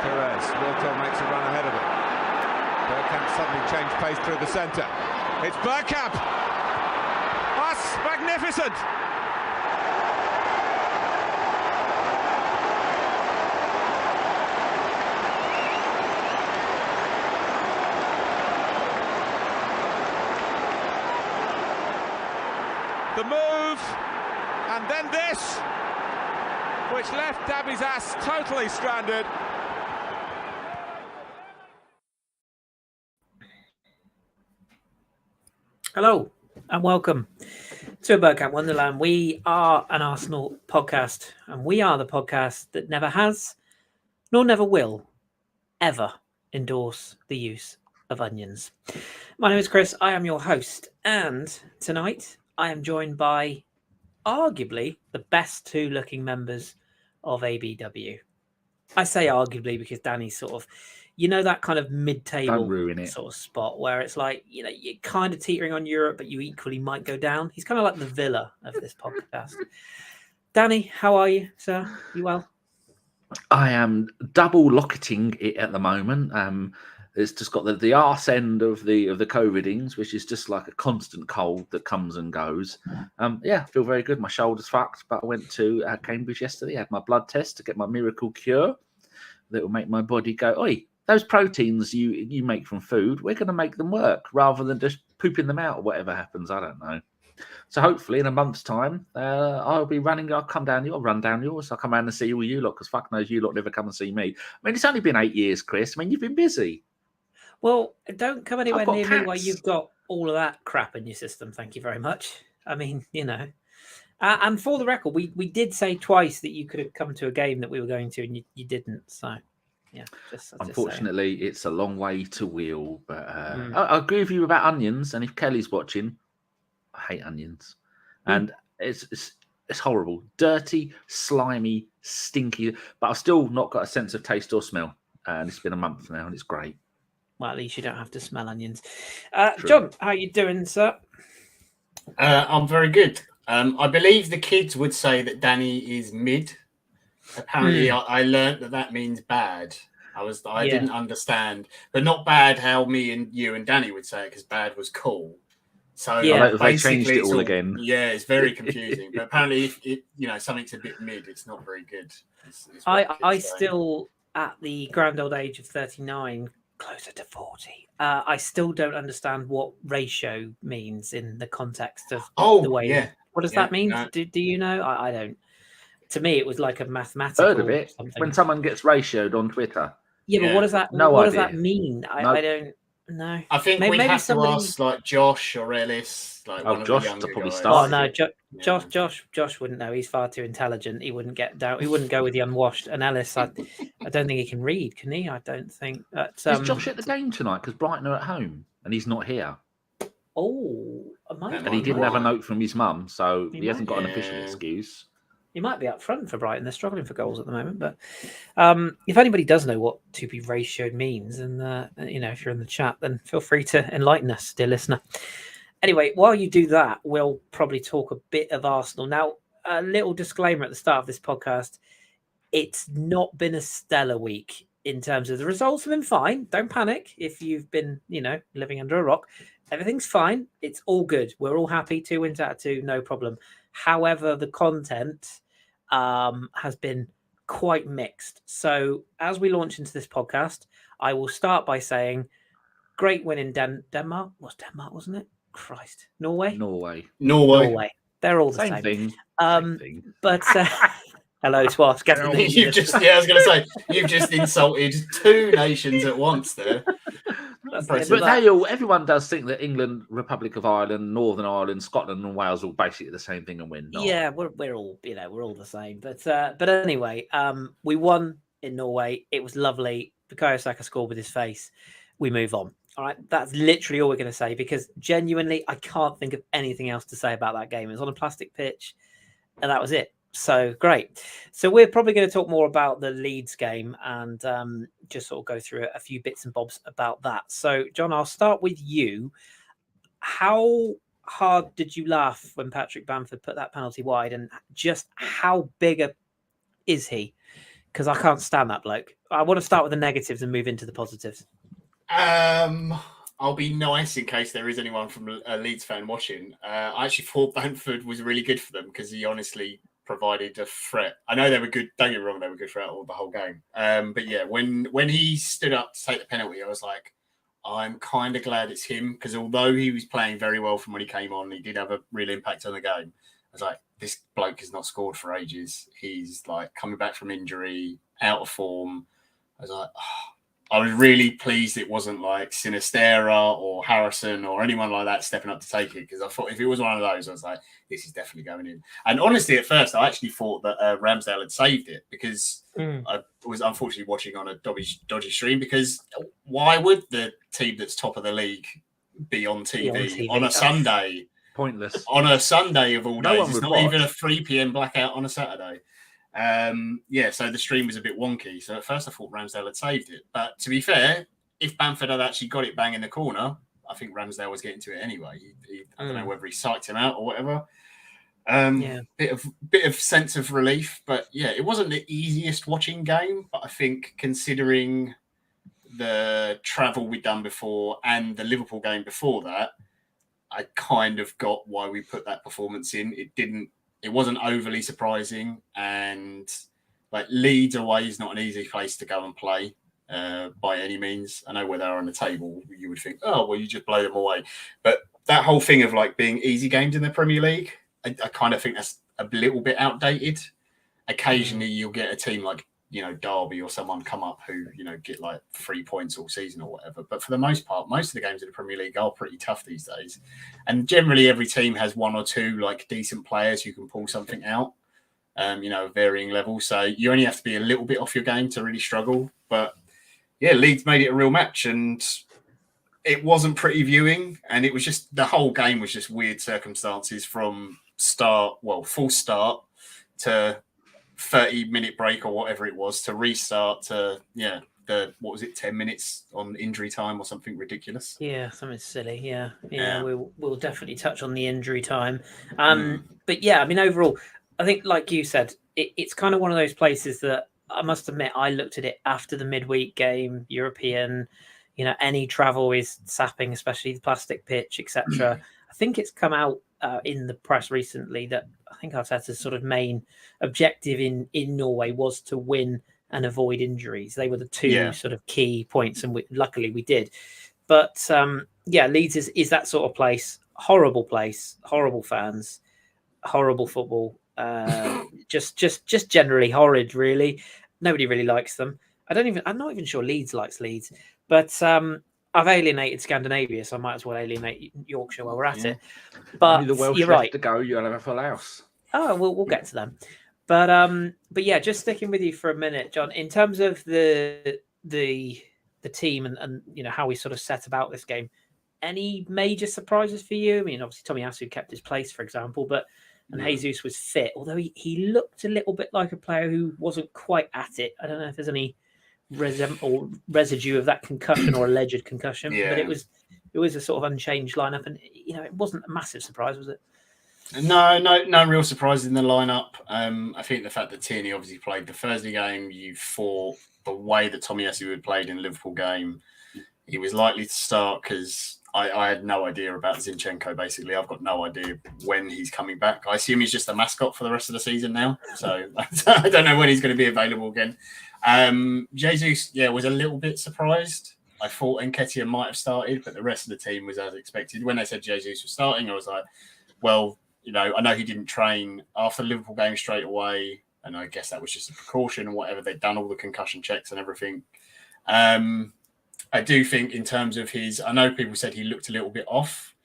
Perez. Wilco makes a run ahead of him. Bergkamp suddenly changed pace through the centre. It's Bergkamp! That's magnificent! The move, and then this, which left Dabby's ass totally stranded. Hello and welcome to Bergkamp Wonderland. We are an Arsenal podcast, and we are the podcast that never has, nor never will, ever endorse the use of onions. My name is Kris. I am your host, and tonight I am joined by arguably the best two looking members of ABW. I say arguably because Danny's sort of, that kind of mid-table sort of spot where it's like, you're kind of teetering on Europe, but you equally might go down. He's kind of like the Villa of this podcast. Danny, how are you, sir? You well? I am double locketing it at the moment. It's just got the arse end of the COVIDings, which is just like a constant cold that comes and goes. I feel very good. My shoulder's fucked, but I went to Cambridge yesterday, had my blood test to get my miracle cure that will make my body go, oi, those proteins you make from food, we're going to make them work rather than just pooping them out or whatever happens. I don't know. So hopefully in a month's time, I'll be running. I'll come down here. I'll run down yours. I'll come down and see all you lot because fuck knows you lot never come and see me. I mean, it's only been 8 years, Kris. I mean, you've been busy. Well, don't come anywhere near cats. me while you've got all of that crap in your system. Thank you very much. I mean, and for the record, we did say twice that you could have come to a game that we were going to, and you didn't. So, yeah. Unfortunately, it's a long way to wheel. But I agree with you about onions. And if Kelly's watching, I hate onions, and it's horrible, dirty, slimy, stinky. But I've still not got a sense of taste or smell. And it's been a month now, and it's great. Well, at least you don't have to smell onions. John, how you doing, sir? I'm very good. I believe the kids would say that Danny is mid. Apparently, I learned that means bad. I didn't understand, but not bad how me and you and Danny would say it because bad was cool. So they changed it all again. Yeah, it's very confusing. But apparently, if something's a bit mid, it's not very good. I still, at the grand old age of 39. Closer to 40. I still don't understand what ratio means in the context of the way. Yeah. What does that mean? No. Do you know? I don't. To me, it was like a mathematical. Heard of it when someone gets ratioed on Twitter. Yeah, but what does that? What does that mean? I don't know. I think we have to ask like Josh or Ellis. Like one Josh of the to probably guys. start. Oh no, Josh wouldn't know. He's far too intelligent. He wouldn't get down. He wouldn't go with the unwashed. And Ellis, I don't think he can read. Can he? I don't think. Is Josh at the game tonight? Because Brighton are at home and he's not here. Oh, and he didn't have a note from his mum, so he hasn't got an official excuse. He might be up front for Brighton. They're struggling for goals at the moment. But if anybody does know what to be ratioed means, and if you're in the chat, then feel free to enlighten us, dear listener. Anyway, while you do that, we'll probably talk a bit of Arsenal. Now, a little disclaimer at the start of this podcast. It's not been a stellar week in terms of the results have been fine. Don't panic if you've been, living under a rock. Everything's fine. It's all good. We're all happy. 2 wins out of 2, no problem. However, the content has been quite mixed. So as we launch into this podcast, I will start by saying great win in Denmark. Was Denmark, wasn't it? Christ. Norway. They're all the same thing. Same thing. But hello to us. I was going to say you've just insulted 2 nations at once there. But everyone does think that England, Republic of Ireland, Northern Ireland, Scotland, and Wales are all basically the same thing, and we're not. Yeah, we're all we're all the same. But anyway, we won in Norway. It was lovely. Bukayo Saka scored with his face. We move on. All right, that's literally all we're going to say because genuinely, I can't think of anything else to say about that game. It was on a plastic pitch, and that was it. So great. So we're probably going to talk more about the Leeds game and just sort of go through a few bits and bobs about that. So, John, I'll start with you. How hard did you laugh when Patrick Bamford put that penalty wide, and just how big is he Because I can't stand that bloke. I want to start with the negatives and move into the positives. I'll be nice in case there is anyone from a Leeds fan watching. I actually thought Bamford was really good for them because he honestly provided a threat. I know they were good. Don't get me wrong, they were good throughout the whole game. But yeah, when he stood up to take the penalty, I was like, I'm kind of glad it's him because although he was playing very well from when he came on, he did have a real impact on the game. I was like, this bloke has not scored for ages. He's like coming back from injury, out of form. I was like, I was really pleased it wasn't like Sinistera or Harrison or anyone like that stepping up to take it because I thought if it was one of those, I was like, this is definitely going in. And honestly, at first, I actually thought that Ramsdale had saved it because I was unfortunately watching on a dodgy stream because why would the team that's top of the league be on TV, on a Sunday? Pointless. On a Sunday of all days. No it's not even a 3 p.m. blackout on a Saturday. So the stream was a bit wonky. So at first I thought Ramsdale had saved it. But to be fair, if Bamford had actually got it bang in the corner, I think Ramsdale was getting to it anyway. I don't know whether he psyched him out or whatever. Bit of sense of relief. But yeah, it wasn't the easiest watching game. But I think considering the travel we'd done before and the Liverpool game before that, I kind of got why we put that performance in. It wasn't overly surprising, and like Leeds away is not an easy place to go and play by any means. I know where they're on the table, you would think, oh, well, you just blow them away. But that whole thing of like being easy games in the Premier League, I kind of think that's a little bit outdated. Occasionally, you'll get a team like Derby or someone come up who get like 3 points all season or whatever. But for the most part, most of the games in the Premier League are pretty tough these days, and generally every team has one or two like decent players who can pull something out. Varying levels. So you only have to be a little bit off your game to really struggle. But yeah, Leeds made it a real match, and it wasn't pretty viewing, and it was just the whole game was just weird circumstances from full start to 30-minute break or whatever it was to restart to 10 minutes on injury time or something ridiculous. Yeah, something silly. Yeah. We'll definitely touch on the injury time. But yeah, I mean, overall, I think like you said, it's kind of one of those places that I must admit I looked at it after the midweek game, European. Any travel is sapping, especially the plastic pitch, etc. I think it's come out in the press recently that I think Arteta's sort of main objective in Norway was to win and avoid injuries. They were the two sort of key points, and luckily we did. But Leeds is that sort of place, horrible fans, horrible football, just generally horrid. Really, nobody really likes them. I'm not even sure Leeds likes Leeds, but I've alienated Scandinavia, so I might as well alienate Yorkshire while we're at it. But you're right. To go, you'll have a full house. Oh, we'll get to them. But yeah, just sticking with you for a minute, John. In terms of the team and how we sort of set about this game, any major surprises for you? I mean, obviously Tomiyasu kept his place, for example, and Jesus was fit, although he looked a little bit like a player who wasn't quite at it. I don't know if there's any residue of that concussion or alleged concussion, but it was a sort of unchanged lineup, and it wasn't a massive surprise, was it? No real surprise in the lineup. I think the fact that Tierney obviously played the Thursday game, you thought the way that Tomiyasu had played in the Liverpool game, he was likely to start because I had no idea about Zinchenko. Basically, I've got no idea when he's coming back. I assume he's just a mascot for the rest of the season now, so I don't know when he's going to be available again. Jesus, was a little bit surprised. I thought Nketiah might have started, but the rest of the team was as expected. When they said Jesus was starting, I was like, well, I know he didn't train after the Liverpool game straight away, and I guess that was just a precaution and whatever. They'd done all the concussion checks and everything. I do think in terms of I know people said he looked a little bit off.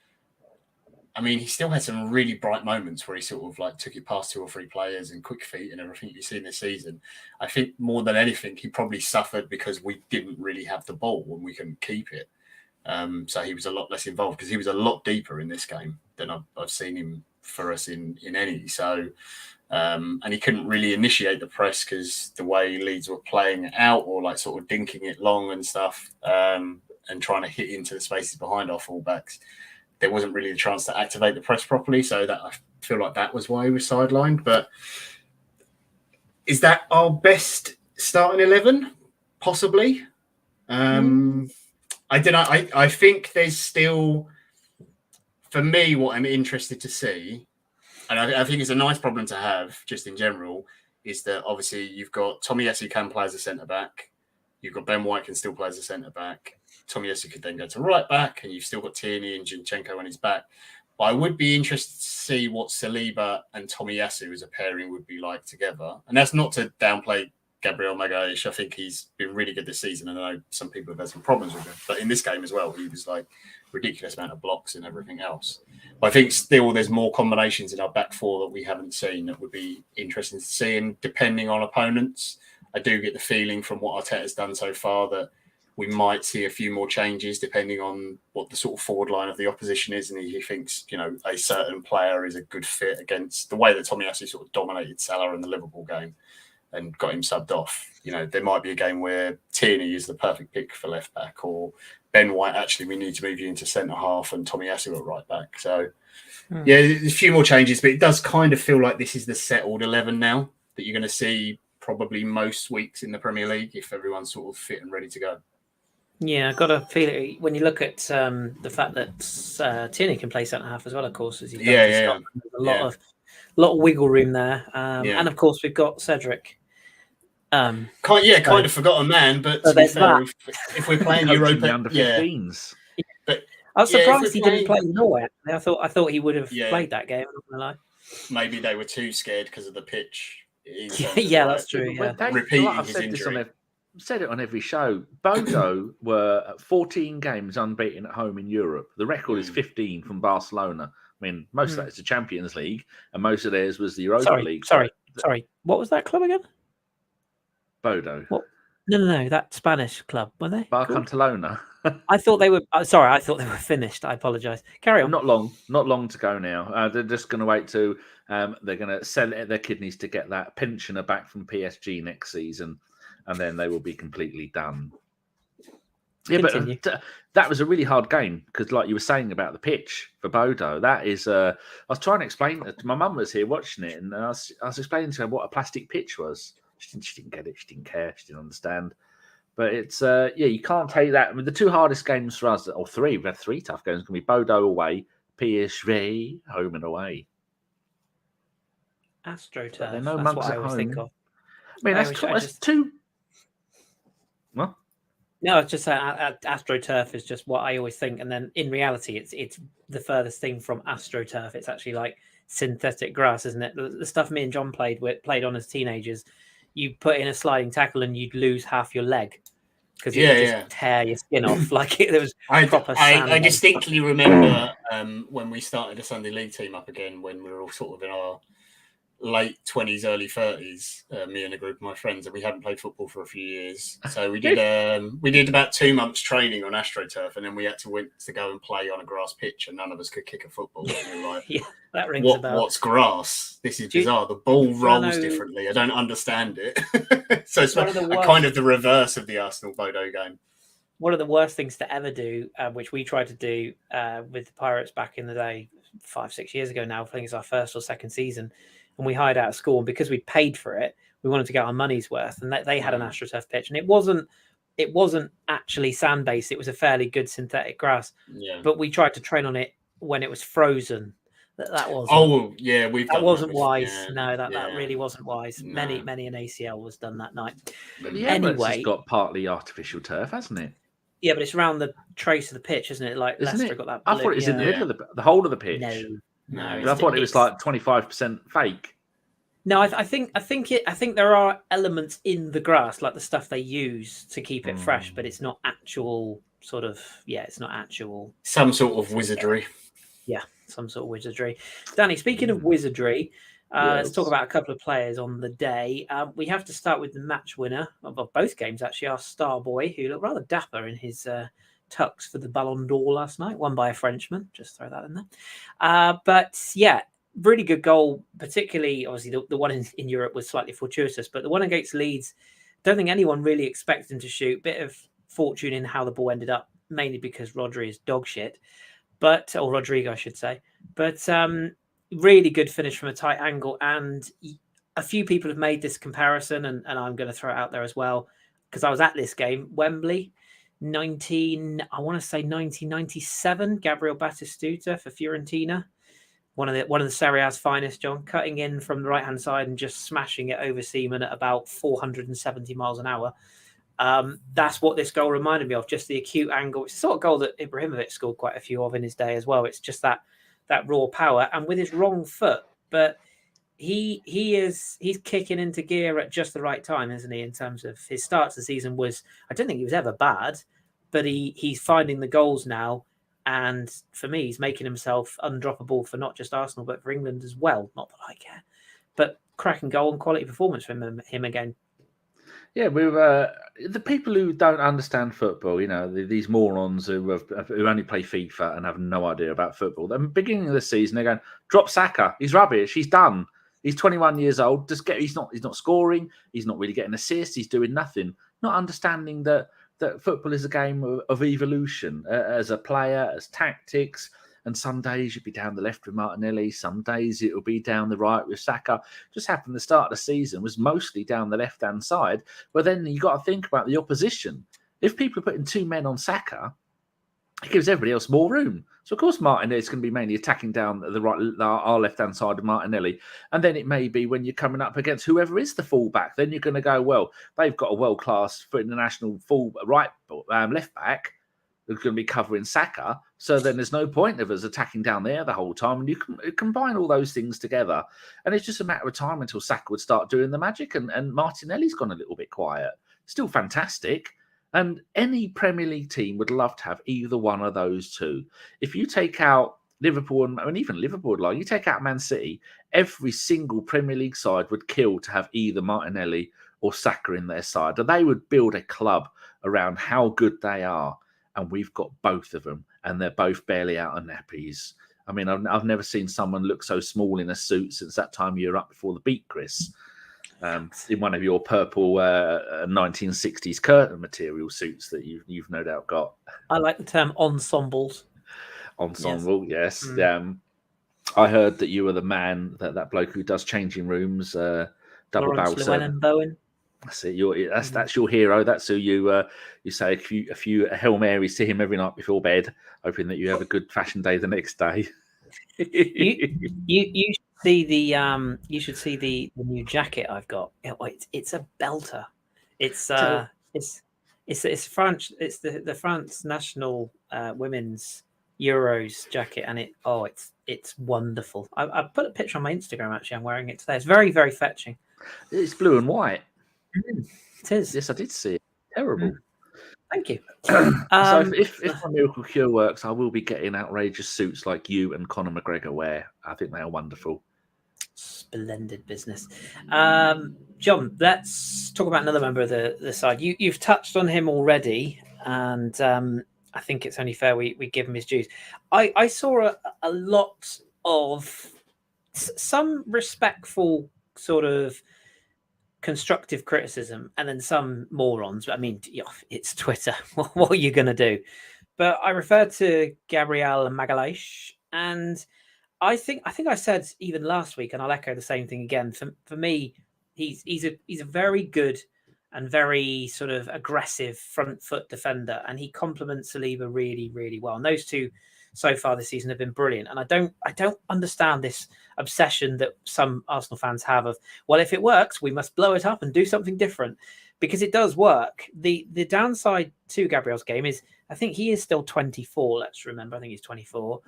I mean, he still had some really bright moments where he sort of like took it past 2 or 3 players and quick feet and everything you've seen this season. I think more than anything, he probably suffered because we didn't really have the ball and we couldn't keep it. So he was a lot less involved because he was a lot deeper in this game than I've seen him for us in any. So, and he couldn't really initiate the press because the way Leeds were playing it out or like sort of dinking it long and stuff and trying to hit into the spaces behind our fullbacks, there wasn't really a chance to activate the press properly. So that I feel like that was why he was sidelined. But is that our best Starting 11, possibly. I don't know. I think there's still, for me, what I'm interested to see, and I think it's a nice problem to have just in general, is that obviously you've got Tomiyasu can play as a centre-back. You've got Ben White can still play as a centre-back. Tomiyasu could then go to right-back, and you've still got Tierney and Zinchenko on his back. But I would be interested to see what Saliba and Tomiyasu as a pairing would be like together. And that's not to downplay Gabriel Magalhaes. I think he's been really good this season. And I know some people have had some problems with him. But in this game as well, he was like ridiculous amount of blocks and everything else. But I think still there's more combinations in our back four that we haven't seen that would be interesting to see. And depending on opponents, I do get the feeling from what Arteta's done so far that we might see a few more changes depending on what the sort of forward line of the opposition is. And he thinks, a certain player is a good fit against the way that Tomiyasu sort of dominated Salah in the Liverpool game and got him subbed off. There might be a game where Tierney is the perfect pick for left back, or Ben White, actually, we need to move you into centre half, and Tomiyasu at right back. So, yeah, there's a few more changes, but it does kind of feel like this is the settled 11 now that you're going to see probably most weeks in the Premier League if everyone's sort of fit and ready to go. Yeah, I got to feel it when you look at the fact that Tierney can play centre half as well. Of course, as he's done for Scotland. There's a lot of wiggle room there, and of course we've got Cedric. Kind of forgotten man, but to be fair, if we're playing Europa, under 15s. But I was surprised he didn't play Norway. I thought he would have played that game. I'm not gonna lie. Maybe they were too scared because of the pitch. That's true. Yeah. Repeating his injury. Said it on every show. Bodo were 14 games unbeaten at home in Europe. The record is 15 from Barcelona. I mean, most of that is the Champions League, and most of theirs was the Europa League. Sorry. What was that club again? Bodo. What? No. That Spanish club, were they? Barcelona. I thought they were. Sorry, I thought they were finished. I apologise. Carry on. Not long to go now. They're just going to wait to. They're going to sell their kidneys to get that pensioner back from PSG next season. And then they will be completely done. Yeah, Continue. But that was a really hard game because, like you were saying about the pitch for Bodo, that is. I was trying to explain it. My mum was here watching it, and I was explaining to her what a plastic pitch was. She didn't get it. She didn't care. She didn't understand. But it's you can't take that. I mean, the two hardest games for us, or three. We've had three tough games. It's going to be Bodo away, PSV home and away. AstroTurf. No That's monks what I at always home. think of. I mean, that's two. What? No, it's just AstroTurf is just what I always think, and then in reality, it's the furthest thing from AstroTurf. It's actually like synthetic grass, isn't it? The stuff me and John played on as teenagers. You put in a sliding tackle and you'd lose half your leg because you just tear your skin off. Like there was proper sand. I distinctly remember when we started a Sunday League team up again when we were all sort of in our late 20s, early 30s, me and a group of my friends, and we hadn't played football for a few years. So we did about 2 months training on AstroTurf, and then we had to go and play on a grass pitch, and none of us could kick a football. And we were like, that rings a bell. What's grass? This is bizarre. The ball rolls differently. I don't understand it. So it's kind of the reverse of the Arsenal Bodo game. One of the worst things to ever do, which we tried to do with the Pirates back in the day, 5-6 years ago now, I think it's our first or second season, and we hired out of school, and because we paid for it, we wanted to get our money's worth, and they had an AstroTurf pitch, and it wasn't actually sand based. It was a fairly good synthetic grass, but we tried to train on it when it was frozen. That wasn't. That wasn't wise. Yeah. No, that really wasn't wise. No. Many an ACL was done that night. But anyway, it's got partly artificial turf, hasn't it? Yeah, but it's around the trace of the pitch, isn't it? Like Leicester got that. I thought it was in the middle of the whole of the pitch. No, I thought it was like 25% fake. No, I think there are elements in the grass, like the stuff they use to keep it fresh, but it's not actual sort of. Yeah, it's not actual. Some sort of wizardry. Yeah, some sort of wizardry. Danny, speaking of wizardry, let's talk about a couple of players on the day. We have to start with the match winner of both games, actually, our star boy, who looked rather dapper in his tux for the Ballon d'Or last night, won by a Frenchman. Just throw that in there. But yeah, really good goal, particularly, obviously, the one in Europe was slightly fortuitous, but the one against Leeds, don't think anyone really expected him to shoot. Bit of fortune in how the ball ended up, mainly because Rodri is dog shit. Or Rodrigo, I should say. But really good finish from a tight angle. And a few people have made this comparison, and I'm going to throw it out there as well, because I was at this game, Wembley, 1997, Gabriel Batistuta for Fiorentina. One of the Serie A's finest, John, cutting in from the right-hand side and just smashing it over Seaman at about 470 miles an hour. That's what this goal reminded me of, just the acute angle. It's the sort of goal that Ibrahimovic scored quite a few of in his day as well. It's just that raw power, and with his wrong foot. But he's kicking into gear at just the right time, isn't he? In terms of his start to the season I don't think he was ever bad, but he's finding the goals now. And for me, he's making himself undroppable for not just Arsenal, but for England as well. Not that I care. But cracking goal and quality performance from him again. Yeah, we're the people who don't understand football, these morons who only play FIFA and have no idea about football. At the beginning of the season, they're going, drop Saka. He's rubbish. He's done. He's 21 years old. He's not scoring. He's not really getting assists. He's doing nothing. Not understanding that football is a game of evolution as a player, as tactics. And some days you'll be down the left with Martinelli. Some days it'll be down the right with Saka. Just happened the start of the season was mostly down the left-hand side. But then you got to think about the opposition. If people are putting two men on Saka, it gives everybody else more room. So, of course, Martinelli is going to be mainly attacking down our left-hand side of Martinelli. And then it may be when you're coming up against whoever is the fullback, then you're going to go, well, they've got a world-class international left back who's going to be covering Saka. So then there's no point of us attacking down there the whole time. And you can combine all those things together. And it's just a matter of time until Saka would start doing the magic. And Martinelli's gone a little bit quiet. Still fantastic. And any Premier League team would love to have either one of those two. If you take out Liverpool, and even Liverpool, you take out Man City, every single Premier League side would kill to have either Martinelli or Saka in their side. And they would build a club around how good they are. And we've got both of them, and they're both barely out of nappies. I mean, I've never seen someone look so small in a suit since that time you were up before the beat, Kris. In one of your purple 1960s curtain material suits that you've no doubt got. I like the term ensembles. Ensemble, yes. I heard that you were the man, that bloke who does changing rooms, double barrel. Bowen. That's it. That's your hero. That's who you say a few Hail Marys to him every night before bed, hoping that you have a good fashion day the next day. You should see the new jacket I've got. It's a belter. It's French. It's the France national women's Euros jacket, and it's wonderful. I put a picture on my Instagram. Actually, I'm wearing it today. It's very, very fetching. It's blue and white. It is. Yes, I did see it. Terrible. Thank you. So if my miracle cure works, I will be getting outrageous suits like you and Conor McGregor wear. I think they are wonderful. Splendid business. John, let's talk about another member of the side. You've touched on him already, and I think it's only fair we give him his dues. I saw a lot of some respectful sort of constructive criticism, and then some morons. But I mean, it's Twitter. What are you going to do? But I referred to Gabriel and Magalhaes, and I think I said even last week, and I'll echo the same thing again. For me, he's a very good and very sort of aggressive front foot defender, and he complements Saliba really, really well. And those two so far this season have been brilliant. And I don't understand this obsession that some Arsenal fans have of, well, if it works, we must blow it up and do something different, because it does work. The downside to Gabriel's game is I think he is still 24. Let's remember, I think he's 24.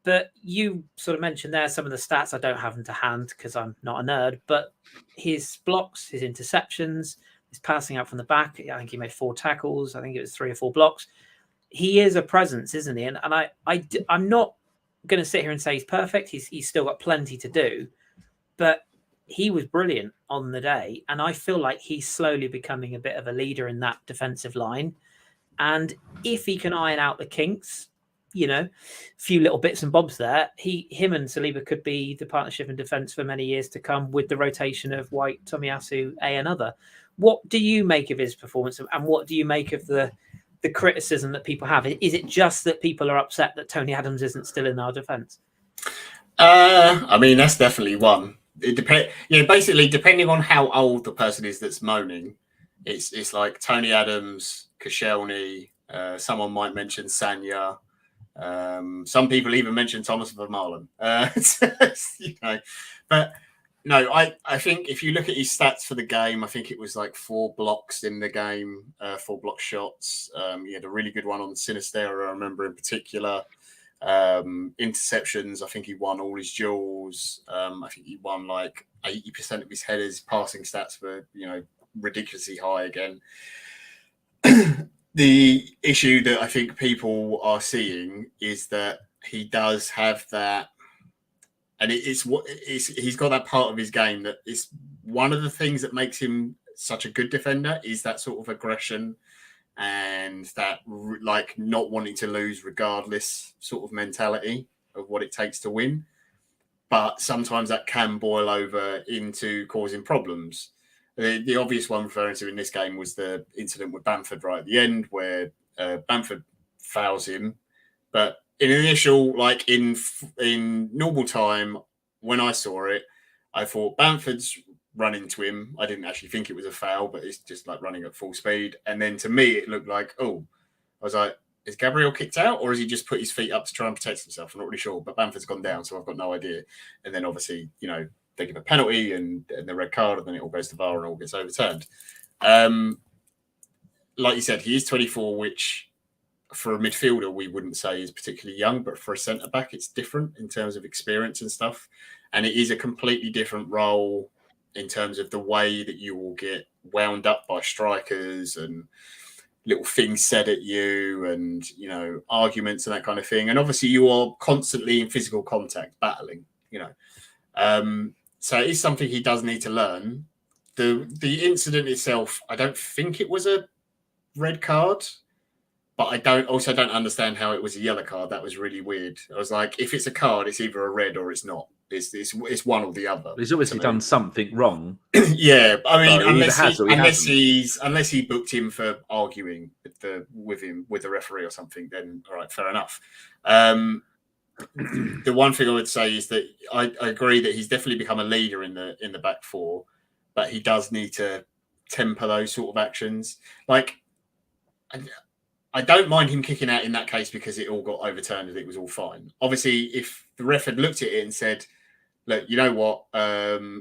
But you sort of mentioned there some of the stats. I don't have them to hand because I'm not a nerd, but his blocks, his interceptions, his passing out from the back. I think he made 4 tackles. I think it was 3 or 4 blocks. He is a presence, isn't he? And I'm not going to sit here and say he's perfect. He's still got plenty to do, but he was brilliant on the day. And I feel like he's slowly becoming a bit of a leader in that defensive line. And if he can iron out the kinks, a few little bits and bobs there, him and Saliba could be the partnership in defence for many years to come, with the rotation of White, Tomiyasu, and other. What do you make of his performance, and what do you make of the criticism that people have? Is it just that people are upset that Tony Adams isn't still in our defence? I mean, that's definitely one. it depends. Yeah, basically, depending on how old the person is that's moaning, it's like Tony Adams, Koscielny. Someone might mention Sanya. Some people even mention Thomas Vermaelen. But no, I think if you look at his stats for the game, I think it was like 4 blocks in the game, 4 block shots. He had a really good one on Sinisterra, I remember in particular. Interceptions, I think he won all his duels. I think he won like 80% of his headers. Passing stats were, ridiculously high again. The issue that I think people are seeing is that he does have that, and he's got that part of his game that is one of the things that makes him such a good defender is that sort of aggression and that like not wanting to lose regardless sort of mentality of what it takes to win. But sometimes that can boil over into causing problems. The obvious one referring to in this game was the incident with Bamford right at the end where Bamford fouls him. But in initial, like in normal time, when I saw it, I thought Bamford's run into him. I didn't actually think it was a foul, but it's just like running at full speed. And then to me, it looked like, I was like, is Gabriel kicked out or has he just put his feet up to try and protect himself? I'm not really sure, but Bamford's gone down, so I've got no idea. And then obviously, they give a penalty and the red card, and then it all goes to VAR and all gets overturned. Like you said, he is 24, which for a midfielder we wouldn't say is particularly young, but for a centre back, it's different in terms of experience and stuff. And it is a completely different role in terms of the way that you will get wound up by strikers and little things said at you and, arguments and that kind of thing. And obviously you are constantly in physical contact battling, so it is something he does need to learn. The incident itself, I don't think it was a red card, but I don't understand how it was a yellow card. That was really weird. I was like, if it's a card, it's either a red or it's not. It's one or the other. He's obviously done something wrong. Yeah, I mean, so unless he booked him for arguing with the referee or something, then all right, fair enough. The one thing I would say is that I agree that he's definitely become a leader in the back four, but he does need to temper those sort of actions. Like, I don't mind him kicking out in that case because it all got overturned and it was all fine. Obviously, if the ref had looked at it and said, look, you know what,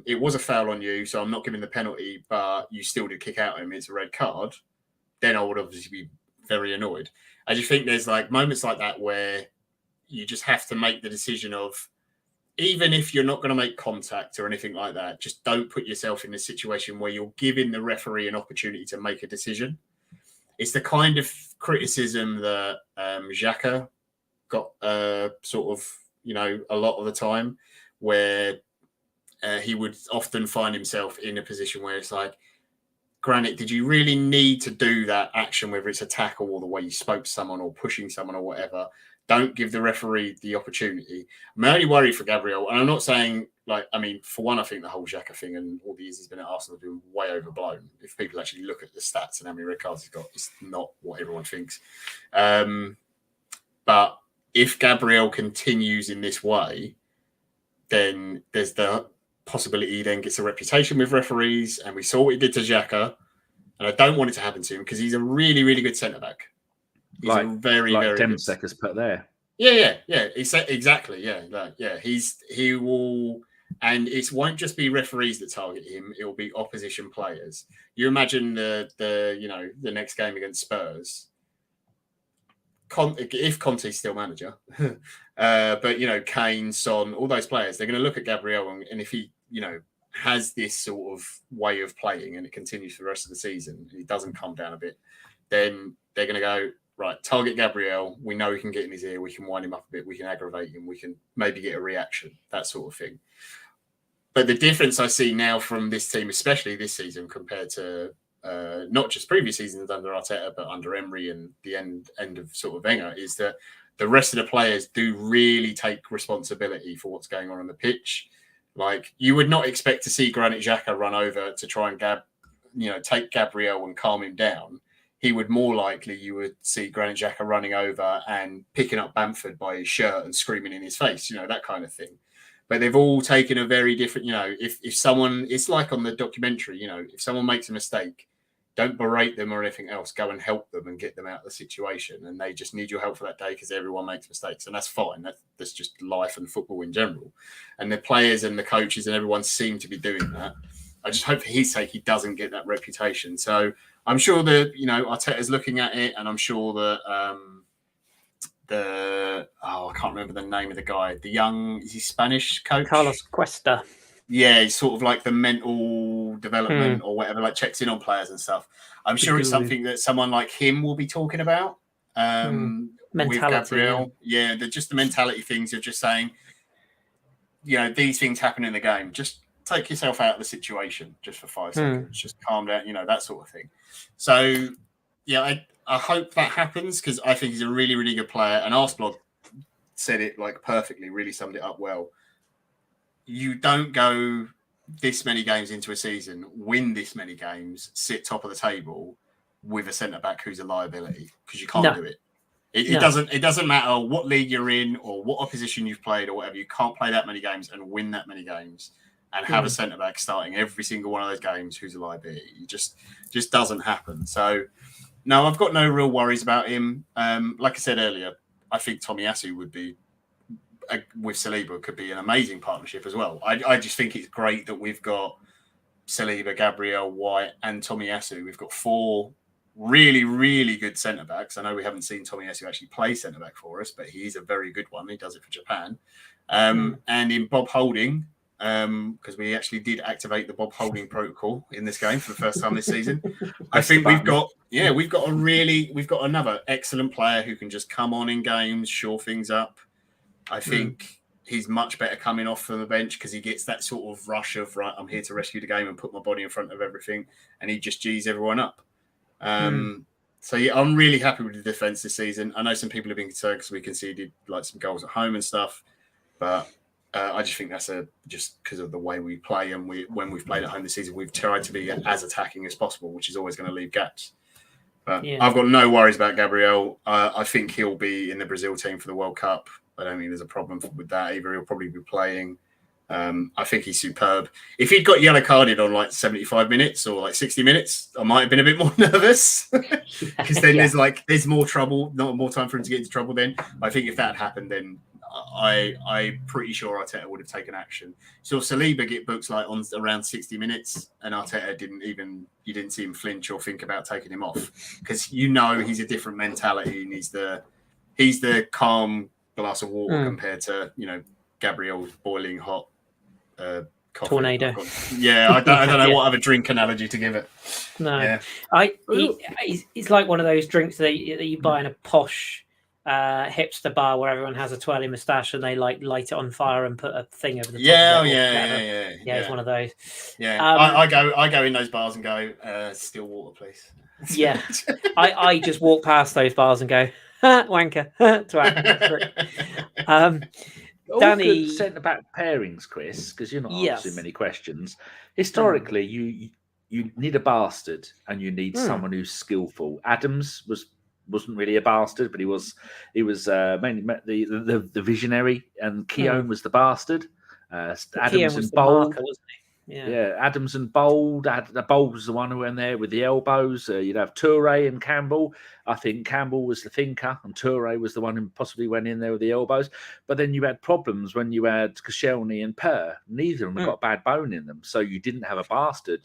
it was a foul on you, so I'm not giving the penalty, but you still did kick out him, it's a red card, then I would obviously be very annoyed. I just think there's like moments like that where you just have to make the decision of, even if you're not going to make contact or anything like that, just don't put yourself in a situation where you're giving the referee an opportunity to make a decision. It's the kind of criticism that Xhaka got sort of, a lot of the time, where he would often find himself in a position where it's like, Granit, did you really need to do that action, whether it's a tackle or the way you spoke to someone or pushing someone or whatever? Don't give the referee the opportunity. I'm only worried for Gabriel, and I'm not saying, for one, I think the whole Xhaka thing and all the years he's been at Arsenal have been way overblown. If people actually look at the stats and how many red cards he's got, it's not what everyone thinks. But if Gabriel continues in this way, then there's the possibility he then gets a reputation with referees, and we saw what he did to Xhaka, and I don't want it to happen to him because he's a really, really good centre-back. He's a very, very Demsek has put there. Yeah. Exactly. Yeah. He will, and it won't just be referees that target him. It will be opposition players. You imagine the next game against Spurs. If Conte's still manager, but Kane, Son, all those players, they're going to look at Gabriel, and if he, has this sort of way of playing and it continues for the rest of the season, and he doesn't calm down a bit, then they're going to go, right, target Gabriel. We know we can get in his ear. We can wind him up a bit. We can aggravate him. We can maybe get a reaction, that sort of thing. But the difference I see now from this team, especially this season, compared to not just previous seasons under Arteta, but under Emery and the end of sort of Wenger, is that the rest of the players do really take responsibility for what's going on the pitch. Like, you would not expect to see Granit Xhaka run over to try and take Gabriel and calm him down. He would more likely, you would see Granit Xhaka running over and picking up Bamford by his shirt and screaming in his face, that kind of thing. but they've all taken a very different, if someone, it's like on the documentary, if someone makes a mistake, don't berate them or anything else. Go and help them and get them out of the situation. And they just need your help for that day because everyone makes mistakes. And that's fine. That's just life and football in general. And the players and the coaches and everyone seem to be doing that. I just hope for his sake he doesn't get that reputation. So I'm sure that, Arteta's looking at it, and I'm sure that I can't remember the name of the guy. The young, is he Spanish coach? Carlos Cuesta. Yeah, he's sort of like the mental development or whatever, like checks in on players and stuff. I'm sure it's something that someone like him will be talking about. With Gabriel. Yeah, just the mentality things of just saying, these things happen in the game. Just take yourself out of the situation just for 5 seconds. Just calm down, that sort of thing. So, yeah, I hope that happens because I think he's a really, really good player. And Arsblog said it like perfectly, really summed it up well. You don't go this many games into a season, win this many games, sit top of the table with a centre-back who's a liability because you can't do it. It doesn't matter what league you're in or what opposition you've played or whatever. You can't play that many games and win that many games and have a centre-back starting every single one of those games who's a liability. It just doesn't happen. So, no, I've got no real worries about him. Like I said earlier, I think Tomiyasu would be, with Saliba, could be an amazing partnership as well. I just think it's great that we've got Saliba, Gabriel, White, and Tomiyasu. We've got 4 really, really good centre-backs. I know we haven't seen Tomiyasu actually play centre-back for us, but he's a very good one. He does it for Japan. And in Bob Holding, because we actually did activate the Bob Holding protocol in this game for the first time this season. I think we've got another excellent player who can just come on in games, shore things up. I think he's much better coming off from the bench because he gets that sort of rush of, right, I'm here to rescue the game and put my body in front of everything. And he just G's everyone up. So, yeah, I'm really happy with the defence this season. I know some people have been concerned because we conceded like some goals at home and stuff. But I just think that's just because of the way we play. And when we've played at home this season, we've tried to be as attacking as possible, which is always going to leave gaps. But I've got no worries about Gabriel. I think he'll be in the Brazil team for the World Cup. I don't think there's a problem with that either. He'll probably be playing. I think he's superb. If he'd got yellow carded on like 75 minutes or like 60 minutes, I might have been a bit more nervous because then there's more trouble, not more time for him to get into trouble. Then I think if that happened, then I'm pretty sure Arteta would have taken action. So Saliba get booked like on around 60 minutes, and Arteta you didn't see him flinch or think about taking him off because he's a different mentality and he's the calm glass of water compared to Gabriel's boiling hot coffee. Tornado. Yeah, I don't know what other drink analogy to give it. No, it's like one of those drinks that you buy in a posh hipster bar where everyone has a twirly moustache and they like light it on fire and put a thing over the top. Yeah. It's one of those. Yeah, I go in those bars and go still water, please. Yeah, I just walk past those bars and go wanker. Danny, good centre-back pairings, Chris, because you're not answering many questions. Historically, you need a bastard and you need someone who's skillful. Adams wasn't really a bastard, but he was mainly the visionary, and Keown was the bastard. Adams and Bold, marker, wasn't he? Yeah, Adams and Bold. Bold was the one who went there with the elbows. You'd have Toure and Campbell. I think Campbell was the thinker, and Toure was the one who possibly went in there with the elbows. But then you had problems when you had Koscielny and Per. Neither of them got bad bone in them, so you didn't have a bastard.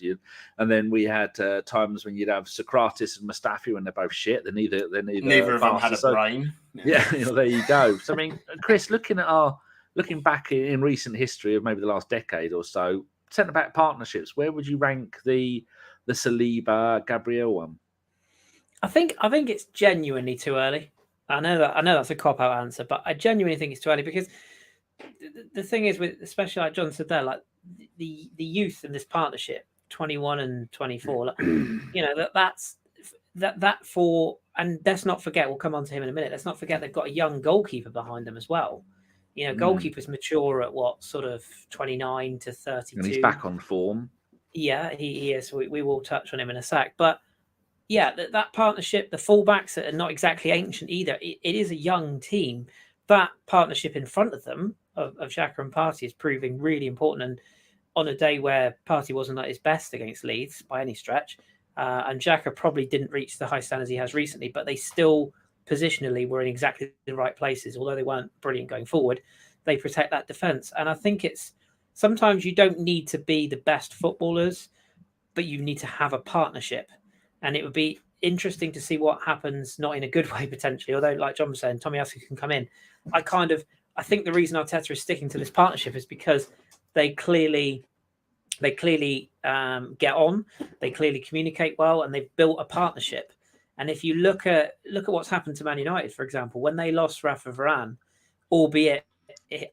And then we had times when you'd have Socrates and Mustafi when they're both shit. Neither of them had a brain. Yeah, there you go. So I mean, Chris, looking back in recent history of maybe the last decade or so, centre-back partnerships, where would you rank the Saliba Gabriel one? I think it's genuinely too early. I know that's a cop-out answer, but I genuinely think it's too early because the thing is, with especially like John said there, like the youth in this partnership, 21 and 24, like, that's for, and let's not forget, we'll come on to him in a minute. Let's not forget they've got a young goalkeeper behind them as well. Goalkeepers mature at what, sort of 29 to 32. And he's back on form. Yeah, he is. We will touch on him in a sec. But yeah, that partnership, the fullbacks are not exactly ancient either. It is a young team. That partnership in front of them, Xhaka and Partey is proving really important. And on a day where Partey wasn't at his best against Leeds by any stretch, and Xhaka probably didn't reach the high standards he has recently, but they still positionally were in exactly the right places. Although they weren't brilliant going forward, they protect that defence. And I think it's sometimes you don't need to be the best footballers, but you need to have a partnership. And it would be interesting to see what happens, not in a good way potentially, although like John was saying, Tomiyasu can come in. I think the reason Arteta is sticking to this partnership is because they clearly get on, they clearly communicate well, and they've built a partnership. And if you look at what's happened to Man United, for example, when they lost Rafa Varane, albeit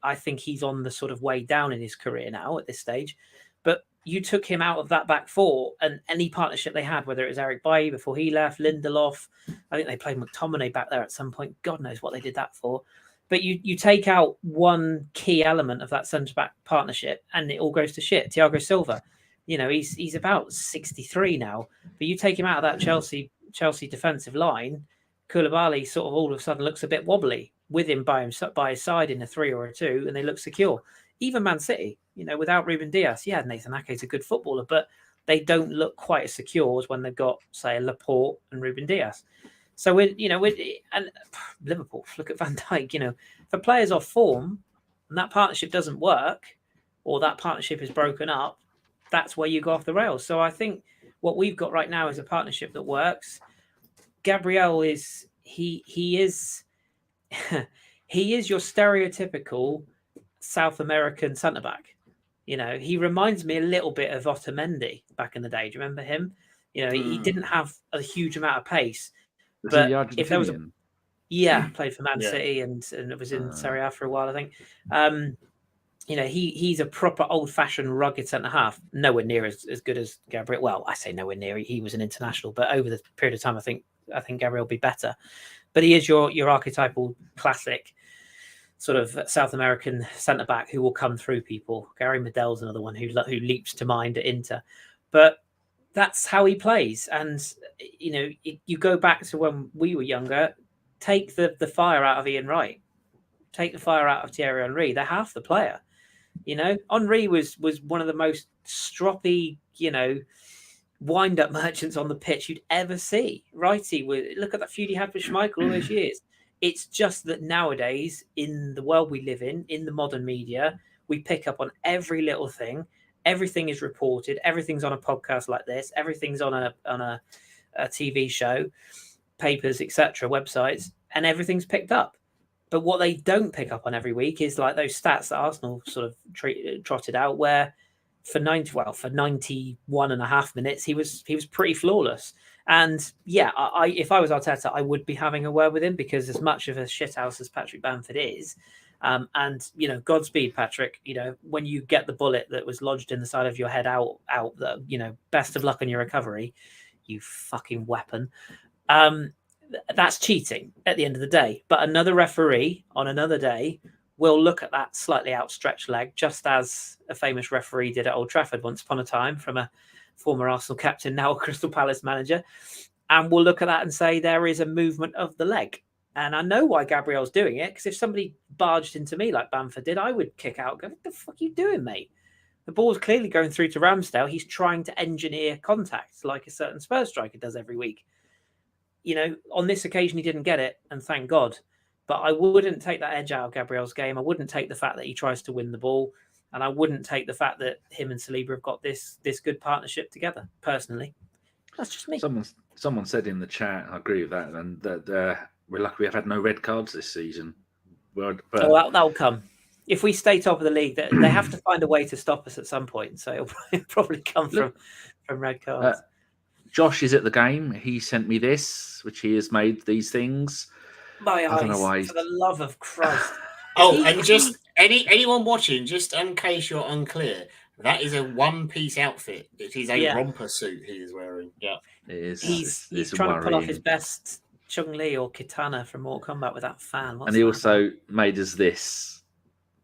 I think he's on the sort of way down in his career now at this stage, but you took him out of that back four, and any partnership they had, whether it was Eric Bailly before he left, Lindelof, I think they played McTominay back there at some point. God knows what they did that for. But you take out one key element of that centre-back partnership and it all goes to shit. Thiago Silva, he's about 63 now, but you take him out of that Chelsea defensive line, Koulibaly sort of all of a sudden looks a bit wobbly with him by his side in a 3 or a 2, and they look secure. Even Man City, without Ruben Dias, Nathan Ake's a good footballer, but they don't look quite as secure as when they've got, say, Laporte and Ruben Dias. So and Liverpool, look at Van Dijk. If a player's off form and that partnership doesn't work, or that partnership is broken up, that's where you go off the rails. So I think what we've got right now is a partnership that works. Gabriel is he is your stereotypical South American centre back. He reminds me a little bit of Otamendi back in the day. Do you remember him? He didn't have a huge amount of pace. But if there was played for Man City and it was in Serie A for a while, I think. He's a proper old-fashioned rugged centre-half, nowhere near as good as Gabriel. Well, I say nowhere near. He was an international, but over the period of time, I think Gabriel will be better. But he is your archetypal classic sort of South American centre-back who will come through people. Gary Medel's another one who leaps to mind at Inter. But that's how he plays. And, you go back to when we were younger, take the fire out of Ian Wright, take the fire out of Thierry Henry. They're half the player. Henry was one of the most stroppy, wind-up merchants on the pitch you'd ever see. Righty, look at that feud he had with Schmeichel all those years. It's just that nowadays, in the world we live in the modern media, we pick up on every little thing. Everything is reported. Everything's on a podcast like this. Everything's on a TV show, papers, etc., websites, and everything's picked up. But what they don't pick up on every week is like those stats that Arsenal sort of trotted out, where for 91 and a half minutes he was pretty flawless. And if I was Arteta, I would be having a word with him, because as much of a shithouse as Patrick Bamford is. And Godspeed, Patrick. When you get the bullet that was lodged in the side of your head out, best of luck on your recovery, you fucking weapon. That's cheating at the end of the day. But another referee on another day will look at that slightly outstretched leg, just as a famous referee did at Old Trafford once upon a time from a former Arsenal captain, now a Crystal Palace manager, and we'll look at that and say there is a movement of the leg. And I know why Gabriel's doing it, because if somebody barged into me like Bamford did, I would kick out, go, what the fuck are you doing, mate? The ball's clearly going through to Ramsdale. He's trying to engineer contact like a certain Spurs striker does every week. On this occasion, he didn't get it, and thank God. But I wouldn't take that edge out of Gabriel's game. I wouldn't take the fact that he tries to win the ball, and I wouldn't take the fact that him and Saliba have got this good partnership together, personally. That's just me. Someone said in the chat, I agree with that, and that we're lucky we have had no red cards this season. But that'll come. If we stay top of the league, they have to find a way to stop us at some point. So it'll probably come from red cards. Josh is at the game. He sent me this, which he has made these things. My eyes, I don't know why. For the love of Christ. And just anyone watching, just in case you're unclear, that is a one-piece outfit. It is a romper suit he is wearing. Yeah, it is. He's trying to pull off his best Chung-Li or Kitana from Mortal Kombat with that fan. And he also made us this,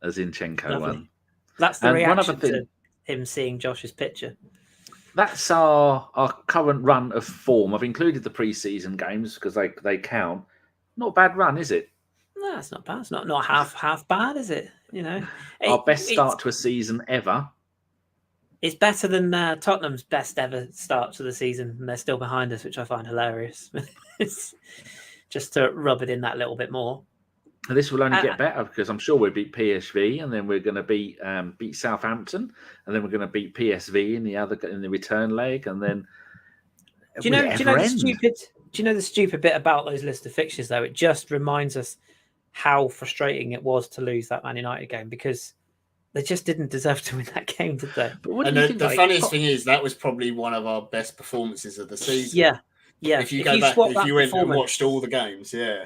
as Zinchenko one. That's the reaction to him seeing Josh's picture. That's our current run of form. I've included the pre-season games because they count. Not a bad run, is it? No, it's not bad. It's not half bad, is it? You know, Our best start to a season ever. It's better than Tottenham's best ever start to the season, and they're still behind us, which I find hilarious. It's just to rub it in that little bit more. And this will only get better because I'm sure we'll beat PSV, and then we're going to beat Southampton, and then we're going to beat PSV in the return leg, and then do you know the stupid bit about those list of fixtures though? It just reminds us how frustrating it was to lose that Man United game because they just didn't deserve to win that game, did they? And the funniest thing is that was probably one of our best performances of the season. Yeah. If you go back, if you went and watched all the games, yeah.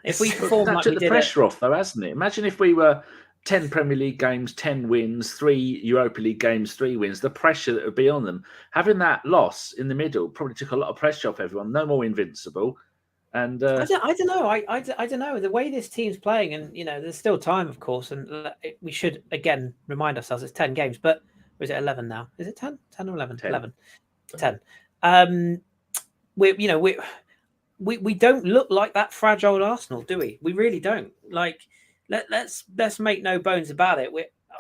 If we performed that like took we the pressure off, though, hasn't it? Imagine if we were 10 Premier League games, 10 wins, 3 Europa League games, 3 wins. The pressure that would be on them. Having that loss in the middle probably took a lot of pressure off everyone. No more invincible. And I don't know. I don't know the way this team's playing, and there's still time, of course, and we should again remind ourselves it's 10 games, but or is it 11 now? Is it 10? 10 or 11? 10. 10. We don't look like that fragile Arsenal, do we? We really don't. Like, let's make no bones about it.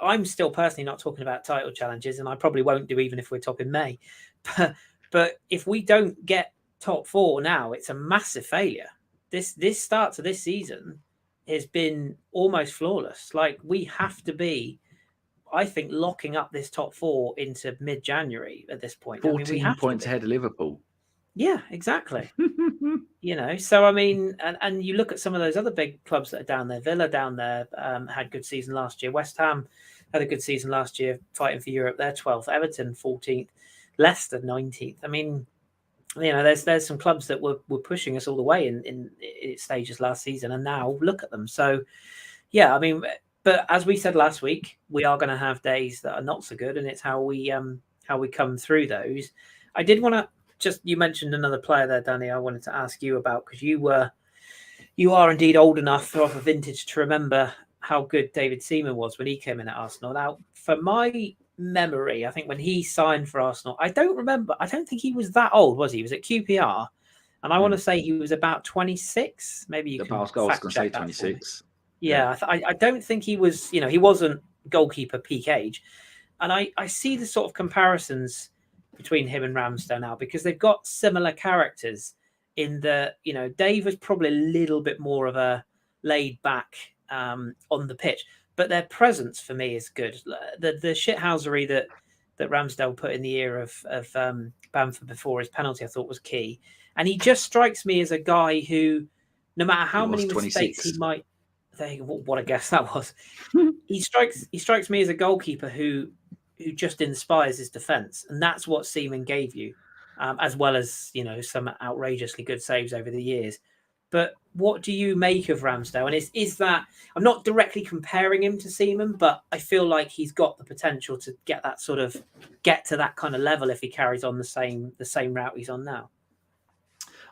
I'm still personally not talking about title challenges, and I probably won't do even if we're top in May. But if we don't get top 4 now, it's a massive failure. This start to this season has been almost flawless. Like, we have to be, I think, locking up this top 4 into mid-January at this point. 14 points ahead of Liverpool. Yeah, exactly. So I mean, and you look at some of those other big clubs that are down there. Villa down there had a good season last year. West Ham had a good season last year, fighting for Europe. They're 12th. Everton 14th. Leicester 19th. I mean, there's some clubs that were pushing us all the way in its stages last season, and now look at them. So, yeah, I mean, but as we said last week, we are going to have days that are not so good, and it's how we come through those. I did want to you mentioned another player there, Danny. I wanted to ask you about because you are indeed old enough off of vintage to remember how good David Seaman was when he came in at Arsenal. Now, for my memory, I think when he signed for Arsenal, I don't think he was that old, was he? He was at QPR, and I want to say he was about 26. Maybe you can fact check that 26. Yeah, I don't think he was. He wasn't goalkeeper peak age, and I see the sort of comparisons between him and Ramsdale now because they've got similar characters in the, Dave was probably a little bit more of a laid back on the pitch, but their presence for me is good. The shithousery that Ramsdale put in the ear of Bamford before his penalty, I thought was key. And he just strikes me as a guy who, no matter how many mistakes he might, what a guess that was. he strikes me as a goalkeeper who just inspires his defence, and that's what Seaman gave you, as well as some outrageously good saves over the years. But what do you make of Ramsdale? And is that, I'm not directly comparing him to Seaman, but I feel like he's got the potential to get to that kind of level if he carries on the same route he's on now.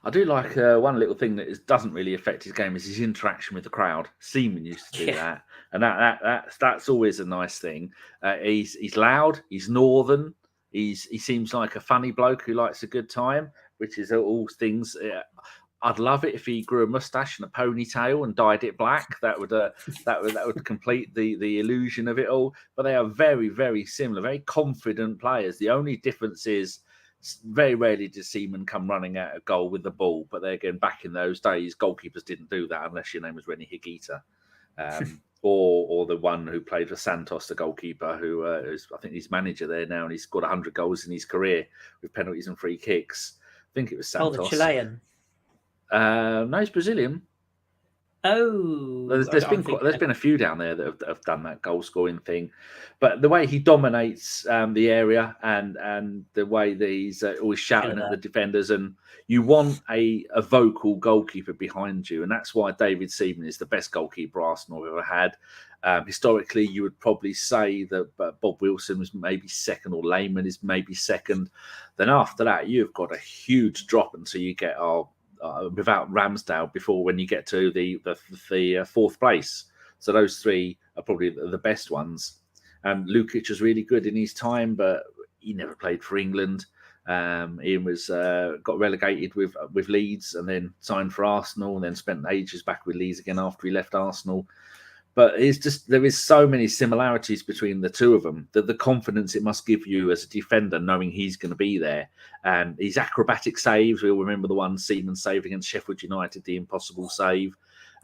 I do like one little thing that doesn't really affect his game is his interaction with the crowd. Seaman used to do that, and that's always a nice thing. He's loud, he's northern, he seems like a funny bloke who likes a good time, which is all things. I'd love it if he grew a mustache and a ponytail and dyed it black. That would complete the illusion of it all. But they are very, very similar, very confident players. The only difference is, very rarely did Seaman come running out a goal with the ball, but then again, back in those days, goalkeepers didn't do that unless your name was Rennie Higuita, or the one who played for Santos, the goalkeeper, who is, I think he's manager there now, and he's scored 100 goals in his career with penalties and free kicks. I think it was Santos. Oh, the Chilean. No, he's Brazilian. Oh, there's been a few down there that have done that goal scoring thing, but the way he dominates the area and the way that he's always shouting at the defenders, and you want a vocal goalkeeper behind you, and that's why David Seaman is the best goalkeeper Arsenal have ever had. Historically, you would probably say that Bob Wilson was maybe second, or Lehmann is maybe second. Then after that, you've got a huge drop until you get without Ramsdale before when you get to the fourth place. So those three are probably the best ones. Lukic was really good in his time, but he never played for England. Ian was got relegated with Leeds and then signed for Arsenal, and then spent ages back with Leeds again after he left Arsenal. But it's just there is so many similarities between the two of them that the confidence it must give you as a defender, knowing he's going to be there, and his acrobatic saves. We all remember the one Seaman saved against Sheffield United, the impossible save,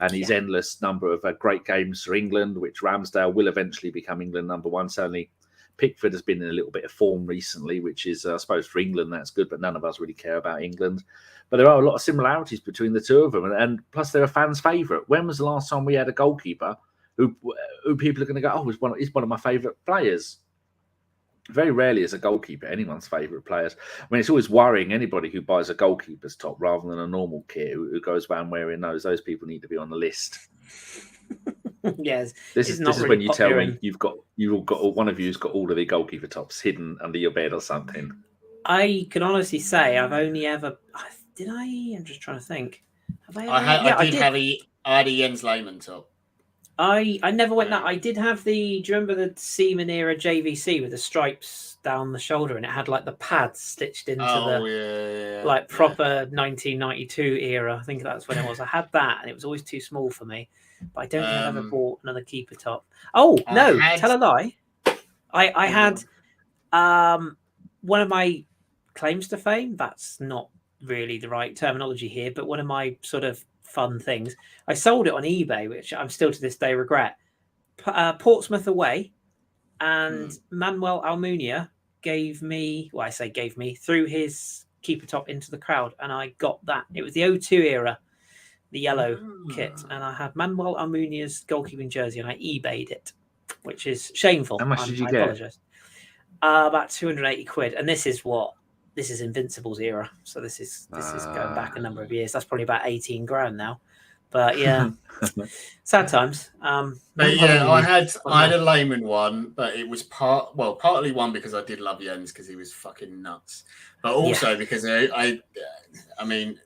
and his endless number of great games for England, which Ramsdale will eventually become England #1. Certainly, Pickford has been in a little bit of form recently, which is, I suppose, for England that's good, but none of us really care about England. But there are a lot of similarities between the two of them, and plus they're a fan's favourite. When was the last time we had a goalkeeper who people are going to go, oh, he's one of my favourite players? Very rarely is a goalkeeper anyone's favourite players. I mean, it's always worrying anybody who buys a goalkeeper's top rather than a normal kit who goes around wearing those. Those people need to be on the list. Yes, this is really when you tell me you've got one of you's got all of the goalkeeper tops hidden under your bed or something. I can honestly say I've only ever I'm just trying to think. Have I had a Jens Lehmann top. I never went that. I did have do you remember the Seaman era JVC with the stripes down the shoulder, and it had like the pads stitched into proper 1992 era. I think that's when it was. I had that, and it was always too small for me. But I don't think I've ever bought another keeper top. Oh no, tell a lie. I had one of my claims to fame. That's not really the right terminology here, but one of my sort of fun things. I sold it on eBay, which I'm still to this day regret. Portsmouth away, and Manuel Almunia gave me, threw his keeper top into the crowd, and I got that. It was the 02 era, the yellow kit, and I had Manuel Almunia's goalkeeping jersey, and I eBayed it, which is shameful. How much did you get? Apologise. About 280 quid, and this is Invincible's era, so this is going back a number of years. That's probably about 18 grand now, but yeah, sad times. But yeah, I had a Lehmann one, but it was partly one because I did love Jens because he was fucking nuts, but also because I mean,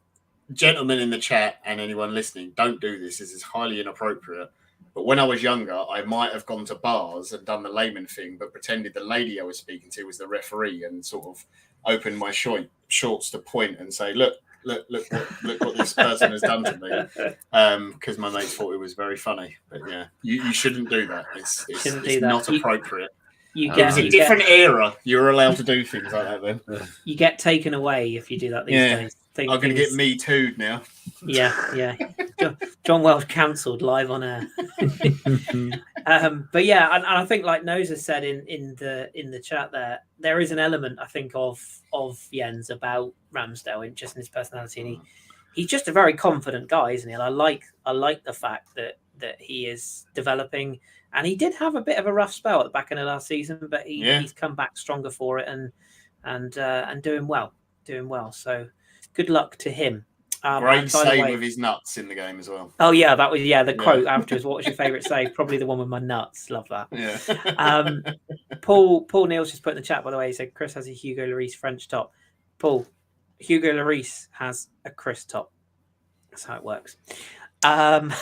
gentlemen in the chat and anyone listening, don't do this. This is highly inappropriate. But when I was younger, I might have gone to bars and done the Lehmann thing, but pretended the lady I was speaking to was the referee and sort of opened my shorts to point and say, look what this person has done to me, because my mates thought it was very funny. But yeah, you shouldn't do that. It's not appropriate. It was a different era. You were allowed to do things like that then. You get taken away if you do that these days. I'm going to get Me Too'd now. Yeah. John Welsh cancelled live on air. But yeah, and I think like Noza said in the chat there is an element I think of Jens about Ramsdale and just in his personality, and he's just a very confident guy, isn't he? And I like the fact that he is developing, and he did have a bit of a rough spell at the back end of last season, but he's come back stronger for it and doing well. So good luck to him. Great save with his nuts in the game as well. Oh yeah, that was the quote afterwards. What was your favourite save? Probably the one with my nuts. Love that. Yeah. Paul Neal's just put in the chat, by the way. He said Kris has a Hugo Lloris French top. Paul, Hugo Lloris has a Kris top. That's how it works. It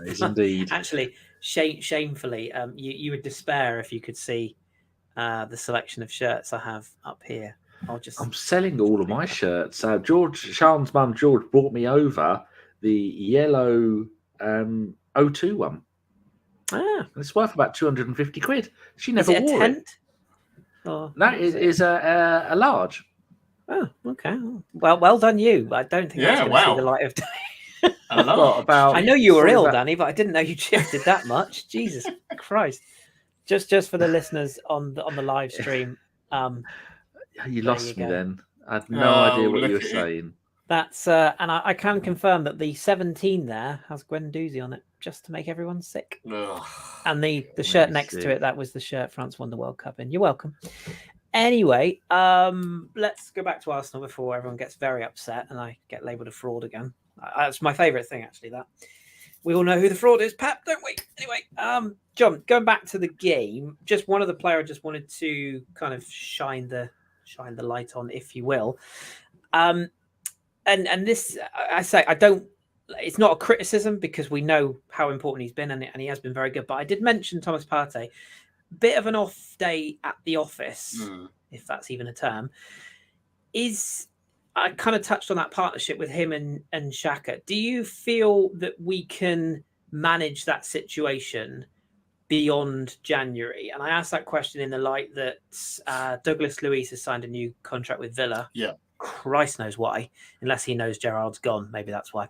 is indeed. Actually, shamefully, you would despair if you could see the selection of shirts I have up here. I'm selling all of my shirts. Sean's mum George brought me over the yellow 02 one. It's worth about 250 quid. She never wore it. No, it is a large. Oh, okay. Well done you. I don't think that's going to see the light of day. I know you were ill, Danny, but I didn't know you shifted that much. Jesus Christ! Just for the listeners on the live stream. You lost me then. I had no idea what you were saying. That's and I can confirm that the 17 there has Guendouzi on it, just to make everyone sick. And the shirt next to it, that was the shirt France won the World Cup in. You're welcome. Anyway, let's go back to Arsenal before everyone gets very upset and I get labelled a fraud again. That's my favourite thing, actually. That we all know who the fraud is, Pep, don't we? Anyway, John, going back to the game, just one other player I just wanted to kind of shine the light on, if you will. And this, I say, I don't, it's not a criticism because we know how important he's been and he has been very good. But I did mention Thomas Partey, bit of an off day at the office, if that's even a term. I kind of touched on that partnership with him and Xhaka. Do you feel that we can manage that situation beyond January? And I asked that question in the light that Douglas Luiz has signed a new contract with Villa. Yeah. Christ knows why, unless he knows Gerrard's gone. Maybe that's why.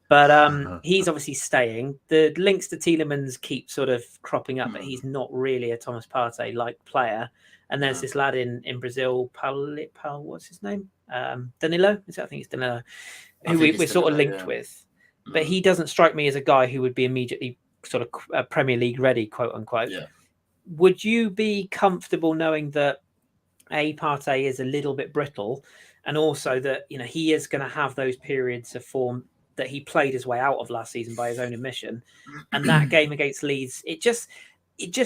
But he's obviously staying. The links to Tielemans keep sort of cropping up, but he's not really a Thomas Partey-like player. And there's this lad in Brazil, what's his name? Danilo? I think it's Danilo, who we're sort of linked with. But he doesn't strike me as a guy who would be immediately sort of Premier League ready, quote unquote. Yeah. Would you be comfortable knowing that Partey is a little bit brittle, and also that he is going to have those periods of form that he played his way out of last season by his own admission, and that game against Leeds, it just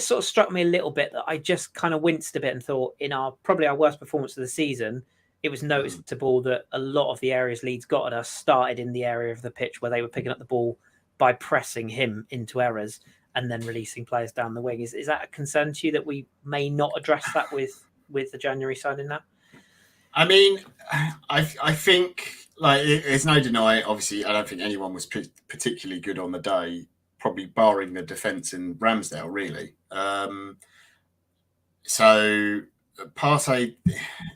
sort of struck me a little bit that I just kind of winced a bit and thought probably our worst performance of the season, it was noticeable that a lot of the areas Leeds got at us started in the area of the pitch where they were picking up the ball by pressing him into errors and then releasing players down the wing. Is that a concern to you that we may not address that with the January signing now? I mean, I think, like, there's no denying, obviously, I don't think anyone was particularly good on the day, probably barring the defence in Ramsdale, really. So Partey,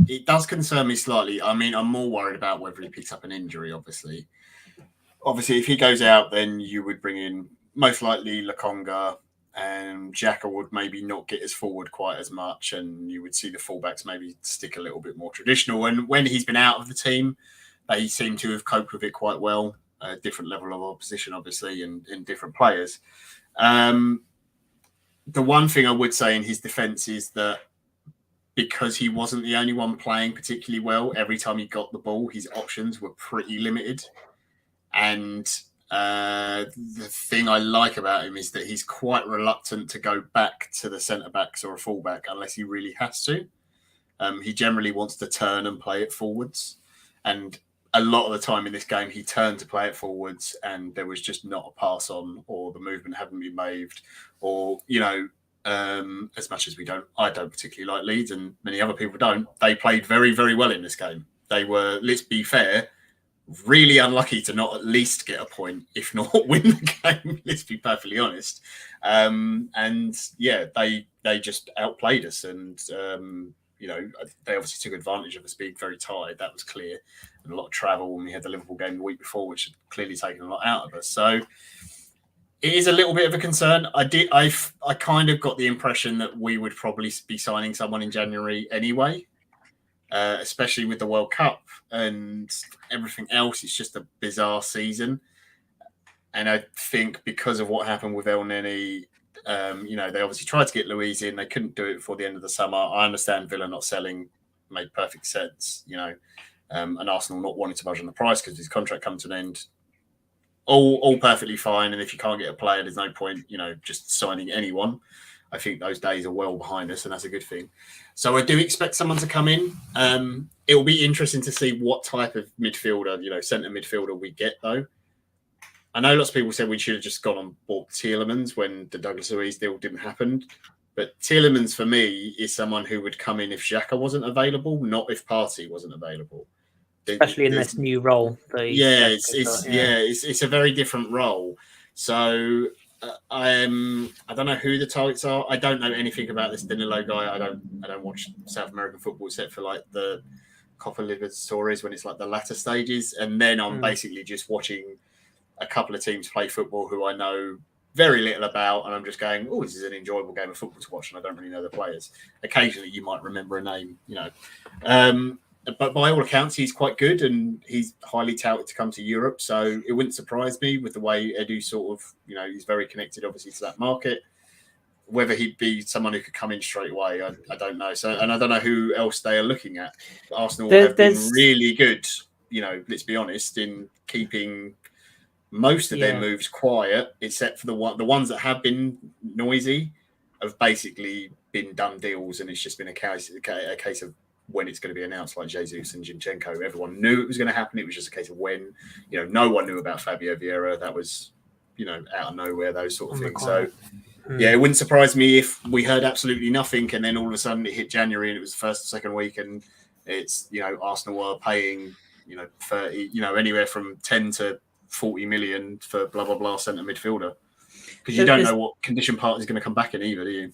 it does concern me slightly. I mean, I'm more worried about whether he picks up an injury, obviously. Obviously, if he goes out, then you would bring in most likely Lokonga, and Xhaka would maybe not get us forward quite as much, and you would see the fullbacks maybe stick a little bit more traditional. And when he's been out of the team, they seem to have coped with it quite well. A different level of opposition, obviously, and different players. The one thing I would say in his defence is that because he wasn't the only one playing particularly well, every time he got the ball, his options were pretty limited. And the thing I like about him is that he's quite reluctant to go back to the centre-backs or a full-back unless he really has to. He generally wants to turn and play it forwards. And a lot of the time in this game, he turned to play it forwards and there was just not a pass on, or the movement hadn't been made, or, as much as I don't particularly like Leeds, and many other people don't, they played very, very well in this game. They were, let's be fair, really unlucky to not at least get a point, if not win the game. Let's be perfectly honest. And yeah, they just outplayed us, and they obviously took advantage of us being very tired. That was clear, and a lot of travel. And we had the Liverpool game the week before, which had clearly taken a lot out of us. So it is a little bit of a concern. I kind of got the impression that we would probably be signing someone in January anyway. Especially with the World Cup and everything else. It's just a bizarre season. And I think because of what happened with El Neni, they obviously tried to get Luiz in. They couldn't do it before the end of the summer. I understand Villa not selling made perfect sense, and Arsenal not wanting to budge on the price because his contract comes to an end. All perfectly fine. And if you can't get a player, there's no point, just signing anyone. I think those days are well behind us, and that's a good thing. So I do expect someone to come in. It will be interesting to see what type of midfielder, centre midfielder we get, though. I know lots of people said we should have just gone on board Tielemans when the Douglas Luiz deal didn't happen. But Tielemans, for me, is someone who would come in if Xhaka wasn't available, not if Partey wasn't available. Especially in this new role. It's a very different role. So I don't know who the targets are. I don't know anything about this Danilo guy. I don't watch South American football except for like the Copa Libertadores when it's like the latter stages, and then I'm basically just watching a couple of teams play football who I know very little about, and I'm just going, oh, this is an enjoyable game of football to watch, and I don't really know the players. Occasionally, you might remember a name, But by all accounts, he's quite good, and he's highly touted to come to Europe. So it wouldn't surprise me with the way Edu sort of, he's very connected, obviously, to that market. Whether he'd be someone who could come in straight away, I don't know. So, and I don't know who else they are looking at. Arsenal have been really good, let's be honest, in keeping most of their moves quiet, except for the ones that have been noisy have basically been done deals, and it's just been a case of when it's going to be announced, like Jesus and Zinchenko. Everyone knew it was going to happen. It was just a case of when. No one knew about Fabio Vieira. That was, out of nowhere, those sort of things. So, it wouldn't surprise me if we heard absolutely nothing, and then all of a sudden it hit January and it was the first or second week, and it's, Arsenal are paying, 30, anywhere from 10 to 40 million for blah, blah, blah centre midfielder. Because you don't know what condition Partey's going to come back in either, do you?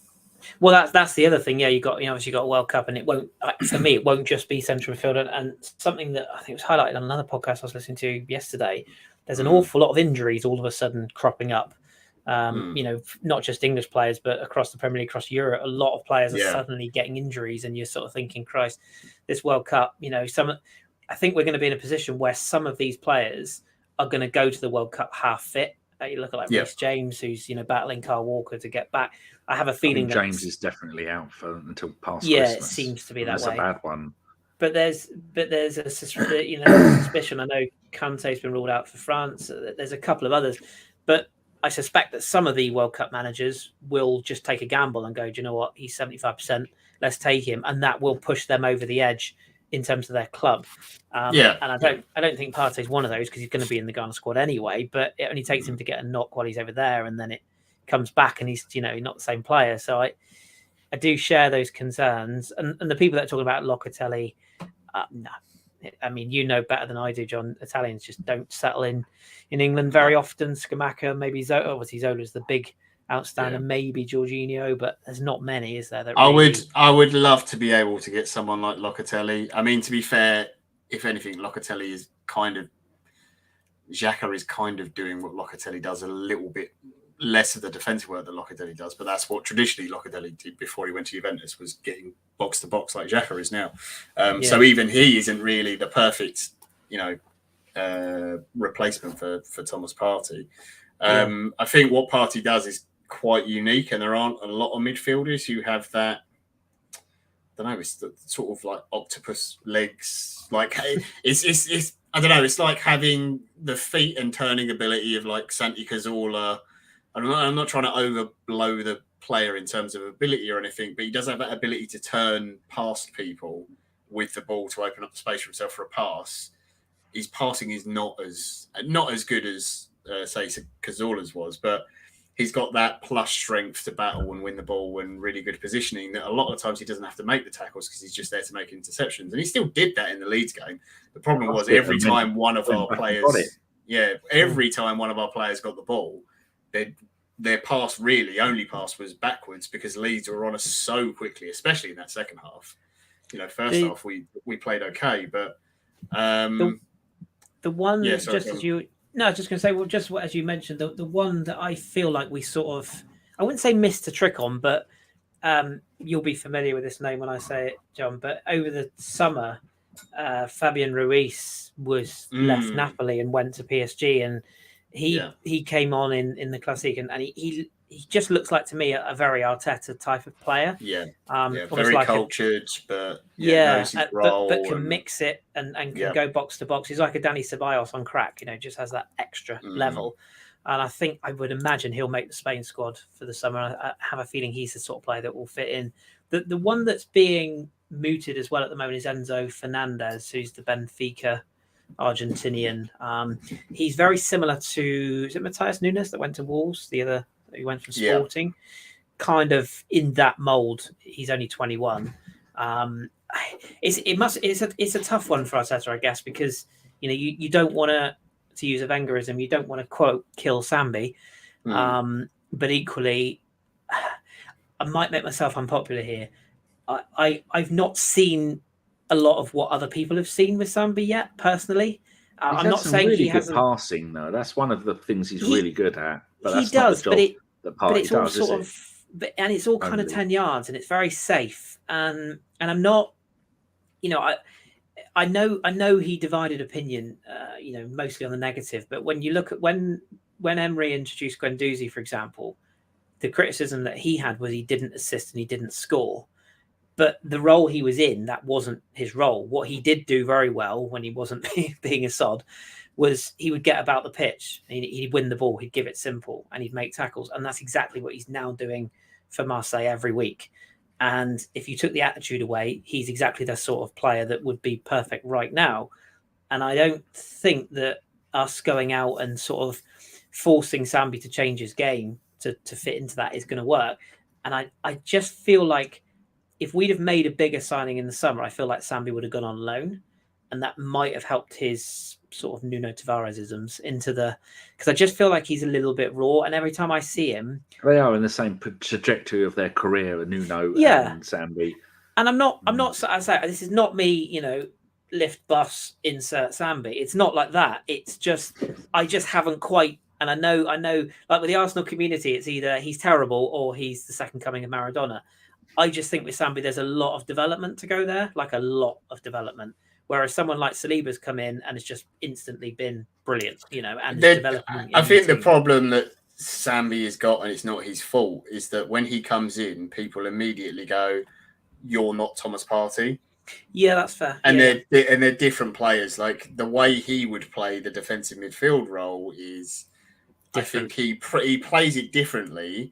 Well, that's the other thing. Yeah, obviously got a World Cup, and it won't, for me, it won't just be central midfield. And something that I think was highlighted on another podcast I was listening to yesterday. There's an awful lot of injuries all of a sudden cropping up. Not just English players, but across the Premier League, across Europe, a lot of players are suddenly getting injuries, and you're sort of thinking, Christ, this World Cup, I think we're going to be in a position where some of these players are going to go to the World Cup half fit. You look at Reiss James, who's battling Kyle Walker to get back. I have a feeling that James is definitely out until past Christmas. Yeah, it seems to be that way. That's a bad one. But there's a suspicion. I know Kante's been ruled out for France. There's a couple of others, but I suspect that some of the World Cup managers will just take a gamble and go, do you know what? He's 75%. Let's take him, and that will push them over the edge in terms of their club. And I don't think Partey's one of those because he's going to be in the Ghana squad anyway. But it only takes him to get a knock while he's over there, and then it comes back, and he's not the same player. So I do share those concerns, and the people that are talking about Locatelli, no. I mean, better than I do, John. Italians just don't settle in England very often. Scamacca, maybe Zola. Obviously, Zola's the big outstanding. Maybe Jorginho, but there's not many, is there? I would love to be able to get someone like Locatelli. I mean, to be fair, if anything, Locatelli is Xhaka is kind of doing what Locatelli does, a little bit less of the defensive work that Locatelli does, but that's what traditionally Locatelli did before he went to Juventus, was getting box to box like Xhaka is now. So even he isn't really the perfect, replacement for Thomas Partey. I think what Partey does is quite unique, and there aren't a lot of midfielders who have that. I don't know. It's the sort of like octopus legs. Like it's I don't know. It's like having the feet and turning ability of like Santi Cazorla. I'm not trying to overblow the player in terms of ability or anything, but he does have that ability to turn past people with the ball to open up the space for himself for a pass. His passing is not as good as say Cazorla's was, but he's got that plus strength to battle and win the ball and really good positioning that a lot of times he doesn't have to make the tackles because he's just there to make interceptions. And he still did that in the Leeds game. The problem was every time one of our players got the ball, their pass only pass was backwards because Leeds were on us so quickly, especially in that second half. First half we played okay, but the one just as you. No, I was just going to say, well, just as you mentioned, the one that I feel like we sort of, I wouldn't say missed a trick on, but you'll be familiar with this name when I say it, John. But over the summer, Fabian Ruiz was left Napoli and went to PSG, and he came on in the Classic, and he just looks like to me a very Arteta type of player. Very like cultured, but can mix it and can go box to box. He's like a Dani Ceballos on crack, just has that extra level. And I would imagine he'll make the Spain squad for the summer. I have a feeling he's the sort of player that will fit in. The one that's being mooted as well at the moment is Enzo Fernandez, who's the Benfica Argentinian. He's very similar to, is it Matheus Nunes that went to Wolves, the other who went from Sporting? Kind of in that mould. He's only 21. It's a tough one for Arteta, I guess, because you don't want to use a Wengerism, you don't want to quote kill Sambi, but equally, I might make myself unpopular here. I've not seen a lot of what other people have seen with Sambi yet, personally. I'm not saying really he hasn't passing though. That's one of the things he's really good at. But he does, but it's all sort of, and it's all kind of 10 yards, and it's very safe. And I'm not, I know he divided opinion, mostly on the negative. But when you look at when Emery introduced Guendouzi, for example, the criticism that he had was he didn't assist and he didn't score. But the role he was in, that wasn't his role. What he did do very well when he wasn't being a sod was he would get about the pitch. He'd win the ball. He'd give it simple and he'd make tackles. And that's exactly what he's now doing for Marseille every week. And if you took the attitude away, he's exactly the sort of player that would be perfect right now. And I don't think that us going out and sort of forcing Sambi to change his game to fit into that is going to work. And I just feel like if we'd have made a bigger signing in the summer, I feel like Sambi would have gone on loan, and that might have helped his sort of Nuno Tavares-isms into because I just feel like he's a little bit raw, and every time I see him, they are in the same trajectory of their career, Nuno and Sambi. And I'm not. I say this is not me. Lift bus insert Sambi. It's not like that. It's just I just haven't quite. And I know. Like with the Arsenal community, it's either he's terrible or he's the second coming of Maradona. I just think with Sambi, there's a lot of development to go there, like a lot of development. Whereas someone like Saliba's come in and has just instantly been brilliant, and developing. I think the problem that Sambi has got, and it's not his fault, is that when he comes in, people immediately go, "You're not Thomas Partey." Yeah, that's fair. And they're different players. Like the way he would play the defensive midfield role is different. I think he plays it differently.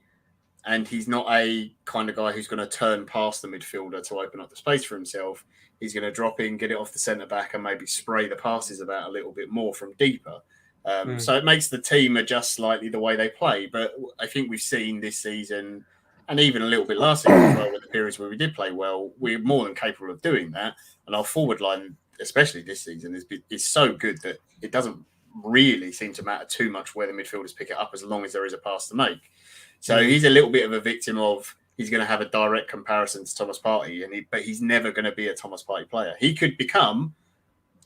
And he's not a kind of guy who's going to turn past the midfielder to open up the space for himself. He's going to drop in, get it off the centre-back and maybe spray the passes about a little bit more from deeper. So it makes the team adjust slightly the way they play. But I think we've seen this season, and even a little bit last season as well, with the periods where we did play well, we're more than capable of doing that. And our forward line, especially this season, is so good that it doesn't really seem to matter too much where the midfielders pick it up as long as there is a pass to make. So he's a little bit of a victim of he's going to have a direct comparison to Thomas Partey, but he's never going to be a Thomas Partey player. He could become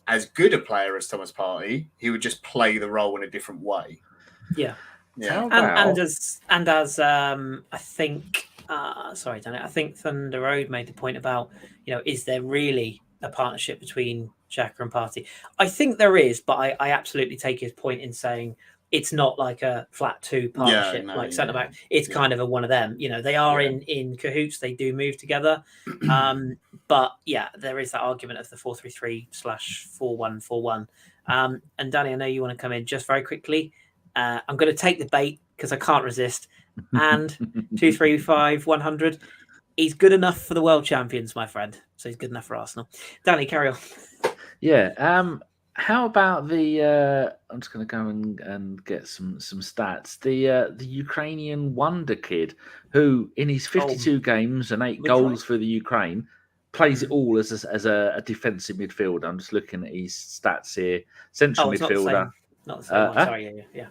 as good a player as Thomas Partey. He would just play the role in a different way. Yeah. Yeah. And as I think, sorry, Danny, I think Thunder Road made the point about, is there really a partnership between Xhaka and Partey? I think there is, but I absolutely take his point in saying it's not like a flat two partnership centre back. It's kind of a one of them. They are in cahoots. They do move together. But there is that argument of the 4-3-3/4-1-4-1. And Danny, I know you want to come in just very quickly. I'm going to take the bait because I can't resist. And 2-3-5-100. He's good enough for the world champions, my friend. So he's good enough for Arsenal. Danny, carry on. Yeah. How about the? I'm just going to go and get some stats. The Ukrainian wonder kid, who in his 52 games and 8 goals for the Ukraine, plays it all as a defensive midfielder. I'm just looking at his stats here. Central midfielder. Not the same one. Sorry, yeah.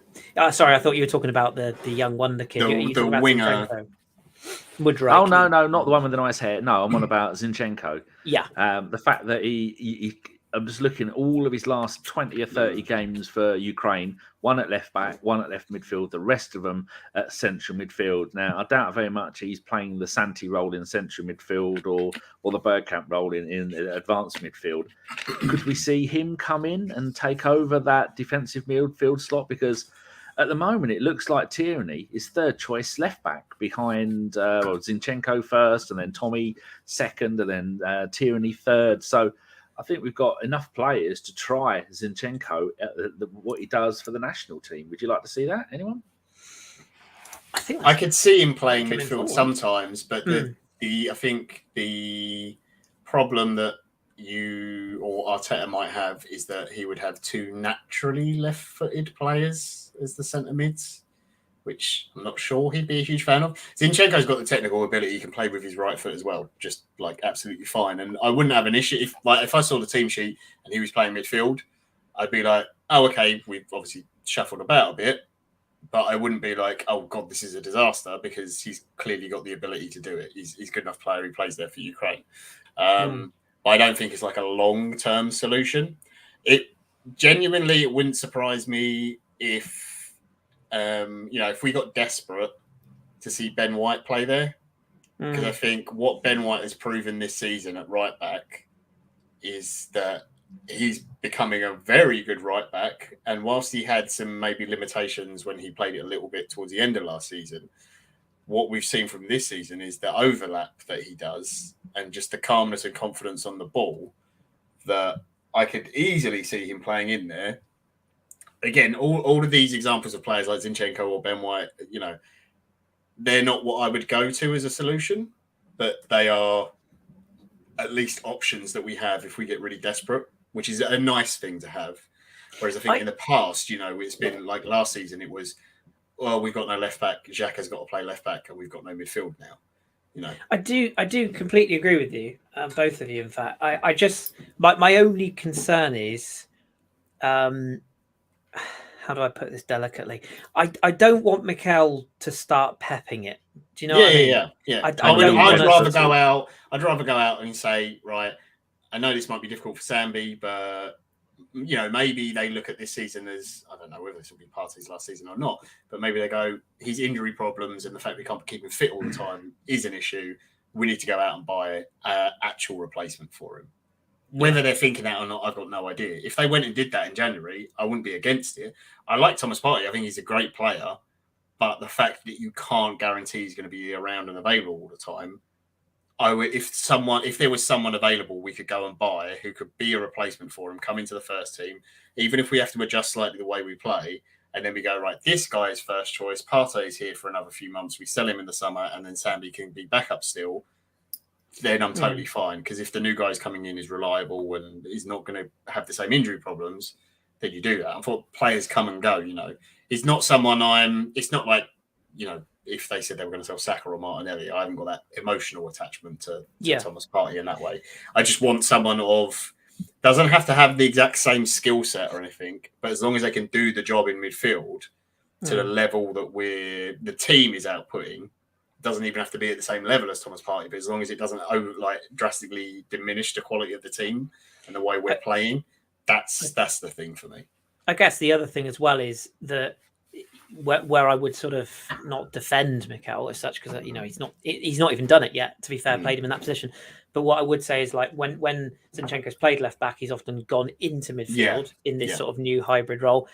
Sorry, I thought you were talking about the young wonder kid. The winger. Woodrow. Oh no, not the one with the nice hair. No, I'm on about Zinchenko. Yeah. The fact that he I'm just looking at all of his last 20 or 30 games for Ukraine, one at left back, one at left midfield, the rest of them at central midfield. Now, I doubt very much he's playing the Santi role in central midfield or the Bergkamp role in advanced midfield. Could we see him come in and take over that defensive midfield slot? Because at the moment, it looks like Tierney is third choice left back behind Zinchenko first, and then Tommy second, and then Tierney third. So I think we've got enough players to try Zinchenko at what he does for the national team. Would you like to see that? Anyone? I could see him playing midfield sometimes, but I think the problem that you or Arteta might have is that he would have 2 naturally left-footed players as the centre mids, which I'm not sure he'd be a huge fan of. Zinchenko's got the technical ability; he can play with his right foot as well, just absolutely fine. And I wouldn't have an issue if I saw the team sheet and he was playing midfield. I'd be like, oh, okay, we've obviously shuffled about a bit, but I wouldn't be like, oh god, this is a disaster, because he's clearly got the ability to do it. He's a good enough player. He plays there for Ukraine. But I don't think it's like a long-term solution. It wouldn't surprise me if. If we got desperate to see Ben White play there, because I think what Ben White has proven this season at right back is that he's becoming a very good right back. And whilst he had some maybe limitations when he played it a little bit towards the end of last season, what we've seen from this season is the overlap that he does and just the calmness and confidence on the ball that I could easily see him playing in there. Again, all of these examples of players like Zinchenko or Ben White, they're not what I would go to as a solution, but they are at least options that we have if we get really desperate, which is a nice thing to have. Whereas I think in the past, it's been like last season, it was, well, we've got no left back. Xhaka's got to play left back, and we've got no midfield now. I do completely agree with you, both of you. In fact, I just my only concern is how do I put this delicately? I don't want Mikel to start pepping it. Do you know what I mean? Yeah. I'd rather go out. I'd rather go out and say, right, I know this might be difficult for Sambi, but maybe they look at this season as, I don't know whether this will be Partey's last season or not, but maybe they go, his injury problems and the fact we can't keep him fit all the time is an issue. We need to go out and buy an actual replacement for him. Whether they're thinking that or not, I've got no idea. If they went and did that in January, I wouldn't be against it. I like Thomas Partey. I think he's a great player. But the fact that you can't guarantee he's going to be around and available all the time, if there was someone available we could go and buy who could be a replacement for him, come into the first team, even if we have to adjust slightly the way we play, and then we go, right, this guy is first choice, Partey's here for another few months, we sell him in the summer, and then Sambi can be back up still, then I'm totally fine. Because if the new guy's coming in is reliable and is not going to have the same injury problems, then you do that. I thought players come and go, It's not someone it's not like, if they said they were going to sell Saka or Martinelli, I haven't got that emotional attachment to Thomas Partey in that way. I just want someone doesn't have to have the exact same skill set or anything, but as long as they can do the job in midfield to the level that the team is outputting, doesn't even have to be at the same level as Thomas Partey, but as long as it doesn't drastically diminish the quality of the team and the way we're playing, that's the thing for me. I guess the other thing as well is that where I would sort of not defend Mikel as such, because he's not even done it yet. To be fair, played him in that position. But what I would say is when Zinchenko's played left back, he's often gone into midfield in this sort of new hybrid role,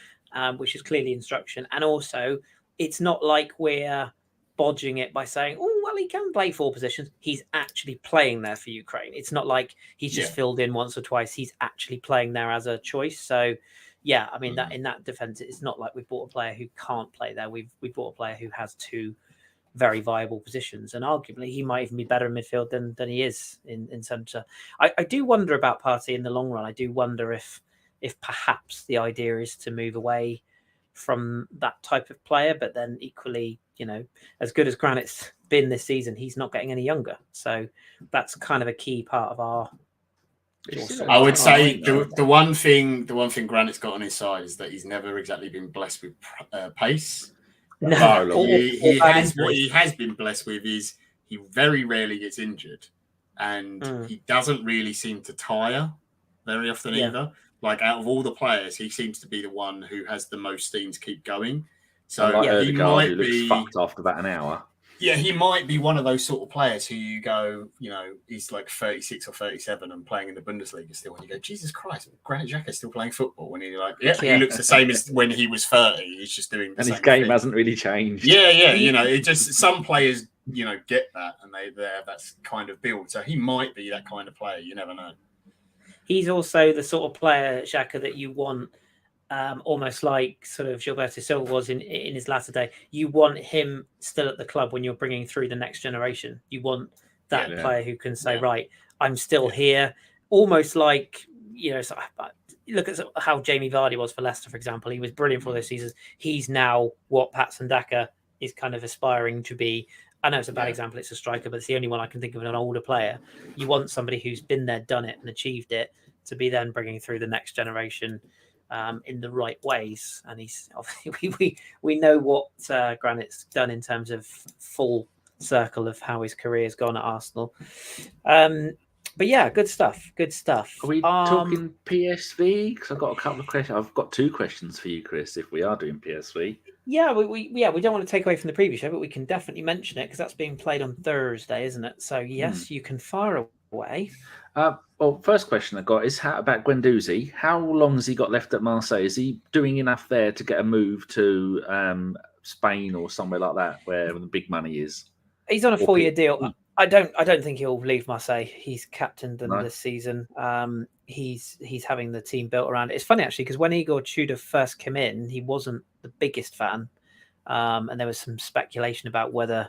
which is clearly instruction. And also, it's not like we're bodging it by saying, oh, well, he can play 4 positions. He's actually playing there for Ukraine. It's not like he's just filled in once or twice. He's actually playing there as a choice. So, yeah, I mean, that in that defense, it's not like we've bought a player who can't play there. We bought a player who has 2 very viable positions, and arguably he might even be better in midfield than he is in centre. I do wonder about Partey in the long run. I do wonder if perhaps the idea is to move away from that type of player, but then equally, as good as Granit's been this season, he's not getting any younger. So that's kind of a key part of our. I would say the one thing Granit's got on his side is that he's never exactly been blessed with pace. No, what he has been blessed with is he very rarely gets injured, and he doesn't really seem to tire very often either. Like, out of all the players, he seems to be the one who has the most steam to keep going. So he might be fucked after about an hour. Yeah, he might be one of those sort of players who you go, he's like 36 or 37 and playing in the Bundesliga still, and you go, Jesus Christ, Granit Xhaka is still playing football. And you're like, he looks the same as when he was 30. He's just doing the same his game thing. Hasn't really changed. Yeah. It just, some players, get that, and they have that kind of build. So he might be that kind of player. You never know. He's also the sort of player, Xhaka, that you want, almost like sort of Gilberto Silva was in his latter day. You want him still at the club when you're bringing through the next generation. You want that player who can say, right, I'm still here. Almost like, look at how Jamie Vardy was for Leicester, for example. He was brilliant for those seasons. He's now what Patson Daka is kind of aspiring to be. I know it's a bad example, it's a striker, but it's the only one I can think of, an older player. You want somebody who's been there, done it, and achieved it to be then bringing through the next generation in the right ways. And he's obviously, we know what Granit's done in terms of full circle of how his career has gone at Arsenal. But yeah, good stuff. Are we talking PSV? Because I've got a couple of questions. I've got 2 questions for you, Chris, if we are doing PSV. Yeah, we don't want to take away from the previous show, but we can definitely mention it because that's being played on Thursday, isn't it? So yes, you can fire away. Well, first question I got is about Guendouzi. How long has he got left at Marseille? Is he doing enough there to get a move to Spain or somewhere like that, where the big money is? He's on a 4-year deal. I don't think he'll leave Marseille. He's captained them this season. He's having the team built around it. It's funny actually because when Igor Tudor first came in, he wasn't the biggest fan, and there was some speculation about whether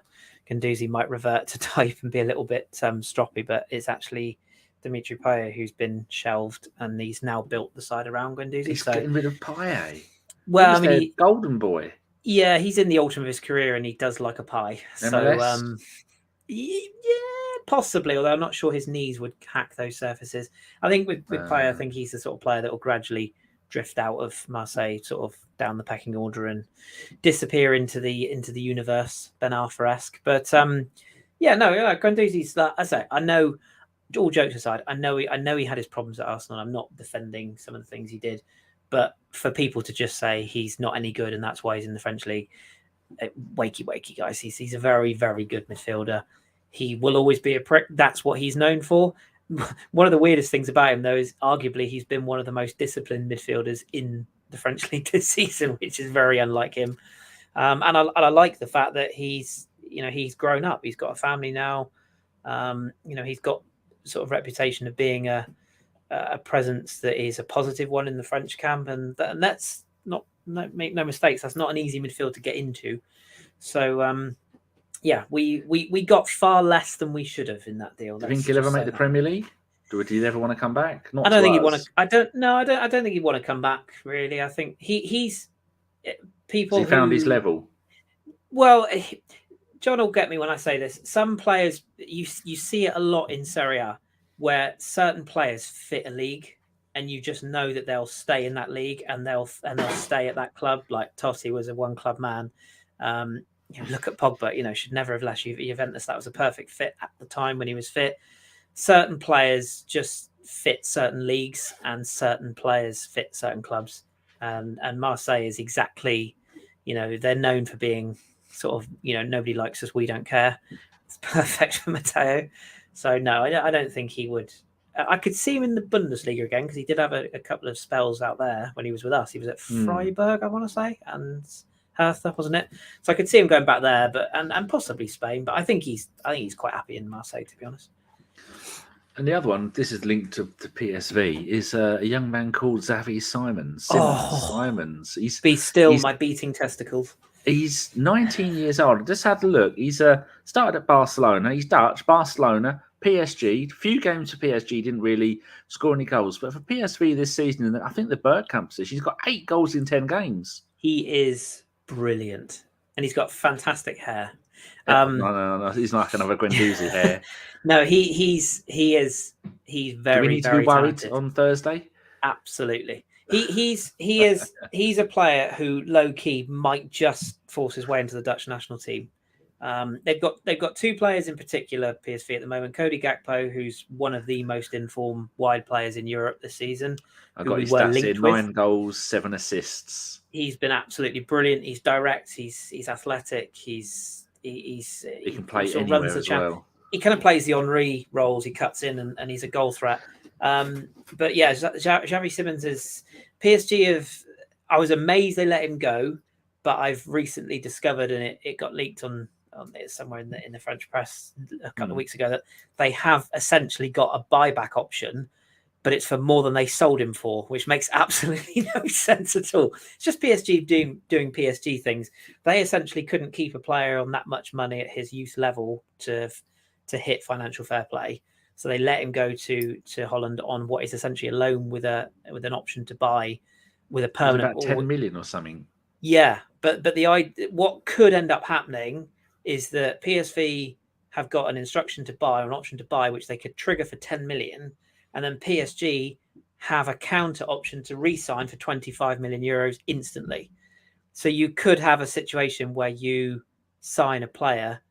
Guendouzi might revert to type and be a little bit stroppy. But it's actually Dimitri Payet who's been shelved, and he's now built the side around Guendouzi. He's getting rid of Payet. Well, I mean, golden boy. Yeah, he's in the autumn of his career, and he does like a pie. MLS? So. Yeah, possibly. Although I'm not sure his knees would hack those surfaces. I think with Payet, I think he's the sort of player that will gradually drift out of Marseille, sort of down the pecking order and disappear into the universe, Ben Arthur-esque. But Guendouzi's that. I say, I know. All jokes aside, I know he had his problems at Arsenal. I'm not defending some of the things he did, but for people to just say he's not any good and that's why he's in the French league, wakey, guys. He's a very, very good midfielder. He will always be a prick. That's what he's known for. One of the weirdest things about him, though, is arguably he's been one of the most disciplined midfielders in the French league this season, which is very unlike him. And I like the fact that he's grown up. He's got a family now. He's got sort of reputation of being a presence that is a positive one in the French camp, and that's not, make no mistakes, that's not an easy midfield to get into. So we got far less than we should have in that deal. Do you think he'll ever make the Premier League? Would he ever want to come back? I don't think he'd want to. I don't think he'd want to come back. Really, I think he's people. Has he found his level? Well, John will get me when I say this. Some players, you see it a lot in Serie A, where certain players fit a league, and you just know that they'll stay in that league and they'll stay at that club. Like Totti was a one club man. Look at Pogba. Should never have left Juventus. That was a perfect fit at the time when he was fit. Certain players just fit certain leagues, and certain players fit certain clubs. And Marseille is exactly, they're known for being sort of, nobody likes us, we don't care. It's perfect for Matteo. So no, I don't think he would. I could see him in the Bundesliga again, because he did have a couple of spells out there when he was with us. He was at Freiburg, I want to say, and Hertha, wasn't it? So I could see him going back there, but and possibly Spain. But I think he's quite happy in Marseille, to be honest. And the other one, this is linked to PSV, is a young man called Xavi Simons. Simons. Be still my beating testicles. He's 19 years old. I just had a look. He's started at Barcelona. He's Dutch, Barcelona, PSG. Few games for PSG, didn't really score any goals. But for PSV this season, I think the Bergkamp position, he's got 8 goals in 10 games. He is brilliant. And he's got fantastic hair. No. He's not another Guendouzi hair. No, he's very, Do we need to very be worried talented. on Thursday? Absolutely. He's a player who low key might just force his way into the Dutch national team. They've got 2 players in particular, PSV at the moment. Cody Gakpo, who's one of the most informed wide players in Europe this season. I got his stats in 9 goals, 7 assists. He's been absolutely brilliant. He's direct. He's athletic. He can play anywhere as well. He kind of plays the Henry roles. He cuts in and he's a goal threat. But yeah, Xavi Simons is PSG. I was amazed they let him go, but I've recently discovered, and it got leaked on it somewhere in the French press a couple of weeks ago, that they have essentially got a buyback option, but it's for more than they sold him for, which makes absolutely no sense at all. It's just PSG doing PSG things. They essentially couldn't keep a player on that much money at his youth level to hit financial fair play. So they let him go to Holland on what is essentially a loan with an option to buy with a permanent. About 10 million or something. Yeah, but what could end up happening is that PSV have got an instruction to buy, or an option to buy, which they could trigger for 10 million, and then PSG have a counter option to re-sign for 25 million euros instantly. So you could have a situation where you sign a player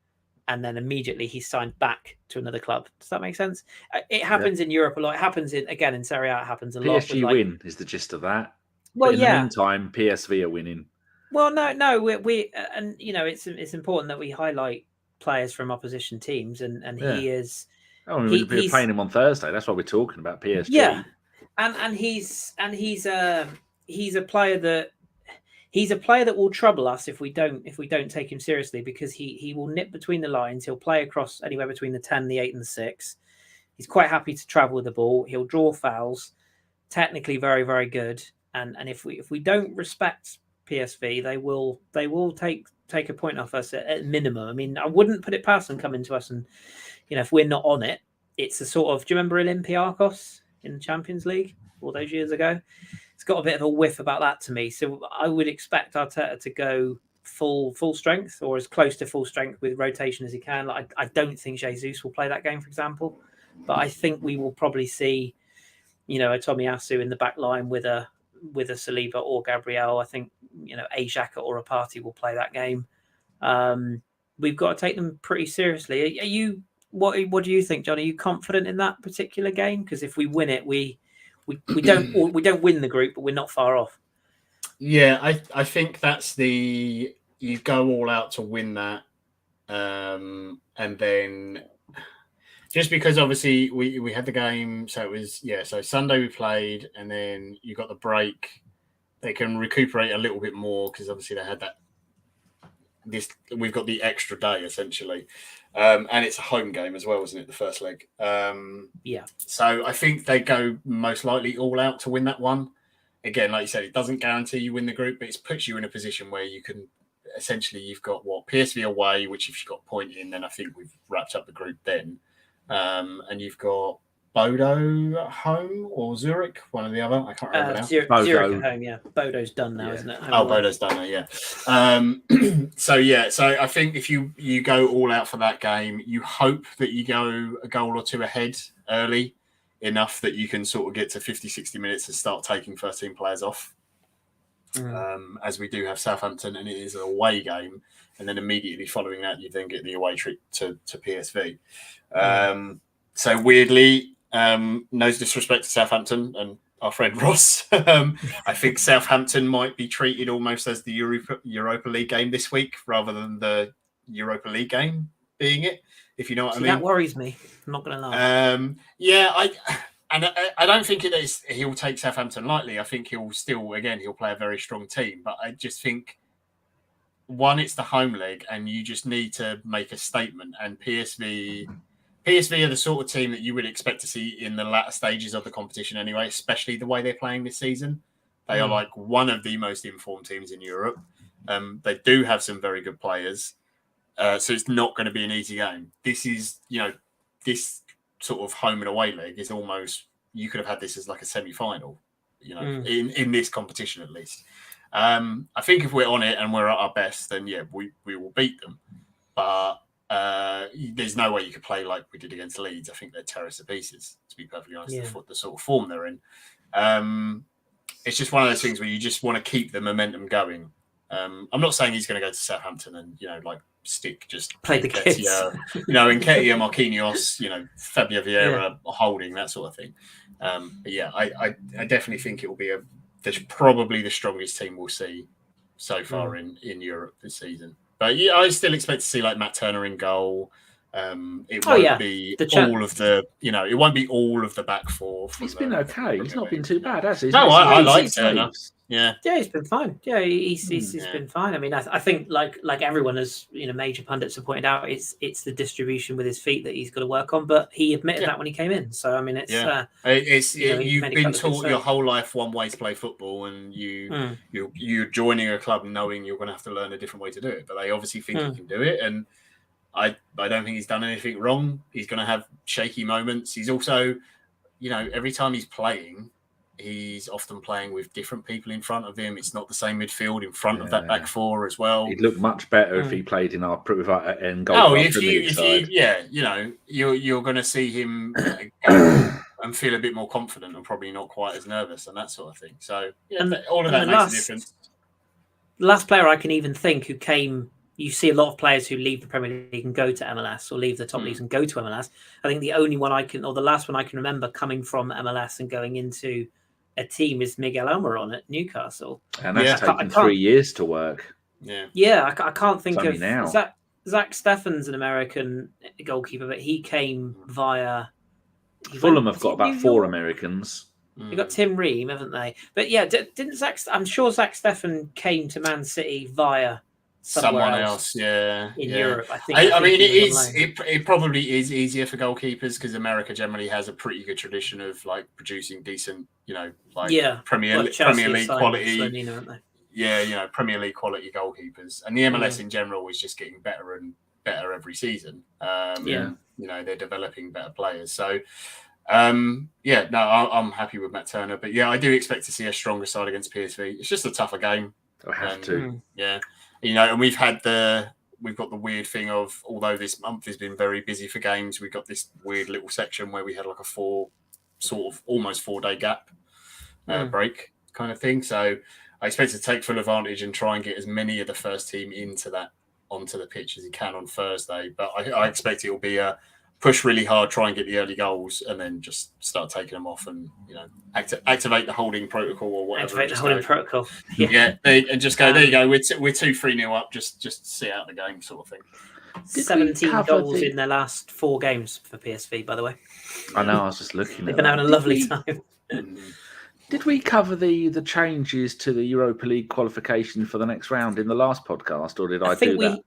and then immediately he's signed back to another club. Does that make sense? It happens in Europe a lot. It happens in Serie A. It happens a lot. PSG win is the gist of that. Well, but in the meantime, PSV are winning. Well, no, we and it's important that we highlight players from opposition teams, and he is. Oh, we're playing him on Thursday. That's why we're talking about PSG. Yeah, and he's a player that. He's a player that will trouble us if we don't take him seriously, because he will nip between the lines. He'll play across anywhere between the 10, the 8, and the 6. He's quite happy to travel with the ball. He'll draw fouls. Technically very, very good. And if we don't respect PSV, they will take a point off us at minimum. I mean, I wouldn't put it past them coming to us, and if we're not on it, it's a sort of. Do you remember Olympiacos in the Champions League all those years ago? It's got a bit of a whiff about that to me. So I would expect Arteta to go full strength, or as close to full strength with rotation as he can. Like, I don't think Jesus will play that game, for example, but I think we will probably see, a Tomiyasu in the back line with a with a Saliba or Gabriel. I think, a Xhaka or a Partey will play that game. We've got to take them pretty seriously. Are you? What do you think, John? Are you confident in that particular game? Because if we win it, we don't win the group, but we're not far off. Yeah, I think that's you go all out to win that, and then just because obviously we had the game, so it was so Sunday we played, and then you got the break. They can recuperate a little bit more because obviously they had that. We've got the extra day essentially, and it's a home game as well, isn't it? The first leg. So I think they go most likely all out to win that one. Again, like you said, it doesn't guarantee you win the group, but it puts you in a position where you can essentially you've got PSV away, which if you've got a point in, then I think we've wrapped up the group then, and you've got Bodo at home or Zurich, one or the other. I can't remember now. Zurich at home, yeah. Bodo's done now, isn't it? Bodo's done now, yeah. So I think if you go all out for that game, you hope that you go a goal or two ahead early enough that you can sort of get to 50, 60 minutes and start taking 13 players off. As we do have Southampton, and it is an away game, and then immediately following that, you then get the away trip to PSV. So weirdly, no disrespect to Southampton and our friend Ross, I think Southampton might be treated almost as the Europa League game this week rather than the Europa League game being it, if you know what I mean. That worries me. I'm not going to lie. I don't think he'll take Southampton lightly. I think he'll play a very strong team. But I just think, one, it's the home leg, and you just need to make a statement. And PSV are the sort of team that you would expect to see in the latter stages of the competition anyway, especially the way they're playing this season. They are like one of the most informed teams in Europe. They do have some very good players. So it's not going to be an easy game. This is, this sort of home and away leg is almost, you could have had this as like a semi-final, in this competition at least. I think if we're on it and we're at our best, then we will beat them. But there's no way you could play like we did against Leeds. I think they're terrace to pieces, to be perfectly honest, the sort of form they're in. It's just one of those things where you just want to keep the momentum going. I'm not saying he's going to go to Southampton and, play the kids. Nketiah, Marquinhos, Fabio Vieira holding, that sort of thing. I definitely think it will be probably the strongest team we'll see so far in Europe this season. But I still expect to see like Matt Turner in goal. It won't be all of it won't be all of the back four. He's been okay. He's not been too bad, has he? No, I like Turner. Yeah, he's been fine. Yeah, he's been fine. I mean, I think like everyone has, major pundits have pointed out, it's the distribution with his feet that he's got to work on. But he admitted that when he came in. So I mean, you've been taught your whole life one way to play football, and you're joining a club knowing you're going to have to learn a different way to do it. But they obviously think he can do it, and I don't think he's done anything wrong. He's going to have shaky moments. He's also, every time he's playing, he's often playing with different people in front of him. It's not the same midfield in front of that back four as well. He'd look much better if he played in our end goal. Oh, you're going to see him go and feel a bit more confident and probably not quite as nervous and that sort of thing. So all of that makes a difference. The last player I can even think who came. You see a lot of players who leave the Premier League and go to MLS, or leave the top leagues and go to MLS. I think the only one the last one I can remember coming from MLS and going into a team is Miguel Almiron at Newcastle. And that's taken 3 years to work. Yeah, I can't think of now. Zach Steffen's an American goalkeeper, but he came via... Fulham have got about 4 Americans. You've got Tim Ream, haven't they? But didn't I'm sure Zach Steffen came to Man City via... someone else, in Europe. I mean, it probably is easier for goalkeepers because America generally has a pretty good tradition of like producing decent, Premier League quality. Premier League quality goalkeepers, and the MLS in general is just getting better and better every season. They're developing better players. So, I'm happy with Matt Turner, but I do expect to see a stronger side against PSV. It's just a tougher game. I have to. And we've got the weird thing of, although this month has been very busy for games, we've got this weird little section where we had like a almost 4 day gap break kind of thing. So I expect to take full advantage and try and get as many of the first team onto the pitch as he can on Thursday. But I expect it will be a push really hard, try and get the early goals, and then just start taking them off and activate the holding protocol or whatever. Activate the holding protocol. And just go. There you go. We're 2-3-0 up. Just see out the game, sort of thing. 17 goals in their last 4 games for PSV, by the way. I know. I was just looking. They've been having a lovely time. Did we cover the changes to the Europa League qualification for the next round in the last podcast, or did I do that?